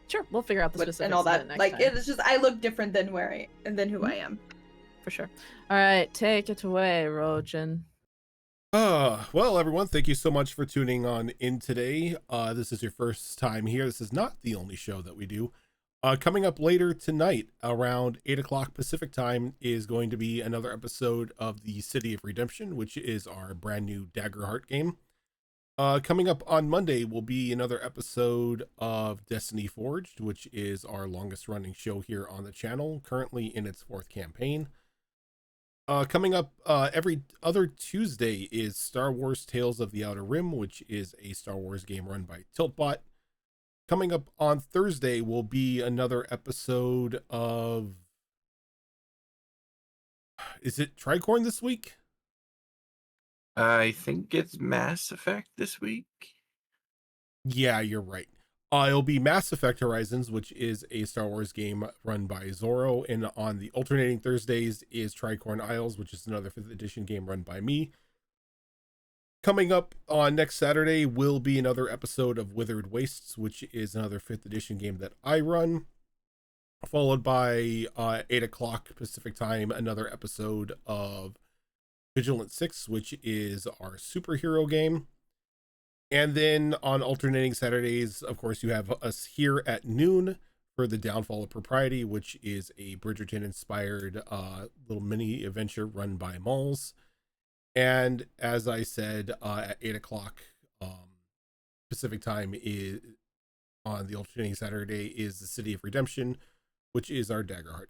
Sure, we'll figure out the specifics and all of it that. next Like, time. it's just I look different than than who I am. For sure. All right, take it away, Rojan. Well, everyone, thank you so much for tuning on in today. This is your first time here. This is not the only show that we do. Coming up later tonight around 8 o'clock Pacific time is going to be another episode of the City of Redemption, which is our brand new Daggerheart game. Coming up on Monday will be another episode of Destiny Forged, which is our longest running show here on the channel, currently in its 4th campaign. Coming up every other Tuesday is Star Wars Tales of the Outer Rim, which is a Star Wars game run by Tiltbot. Coming up on Thursday will be another episode of... Is it Tricorn this week? I think it's Mass Effect this week. Yeah, you're right. It'll be Mass Effect Horizons, which is a Star Wars game run by Zorro. And on the alternating Thursdays is Tricorn Isles, which is another 5th edition game run by me. Coming up on next Saturday will be another episode of Withered Wastes, which is another 5th edition game that I run. Followed by 8 o'clock Pacific time, another episode of Vigilant 6, which is our superhero game. And then on alternating Saturdays, of course, you have us here at noon for the Downfall of Propriety, which is a Bridgerton-inspired little mini adventure run by Malls. And as I said, at 8 o'clock Pacific time is on the alternating Saturday is the City of Redemption, which is our Daggerheart game.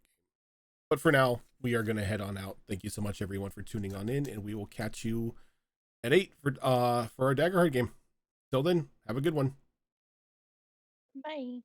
But for now, we are going to head on out. Thank you so much, everyone, for tuning on in, and we will catch you at 8 for our Daggerheart game. Till then, have a good one. Bye.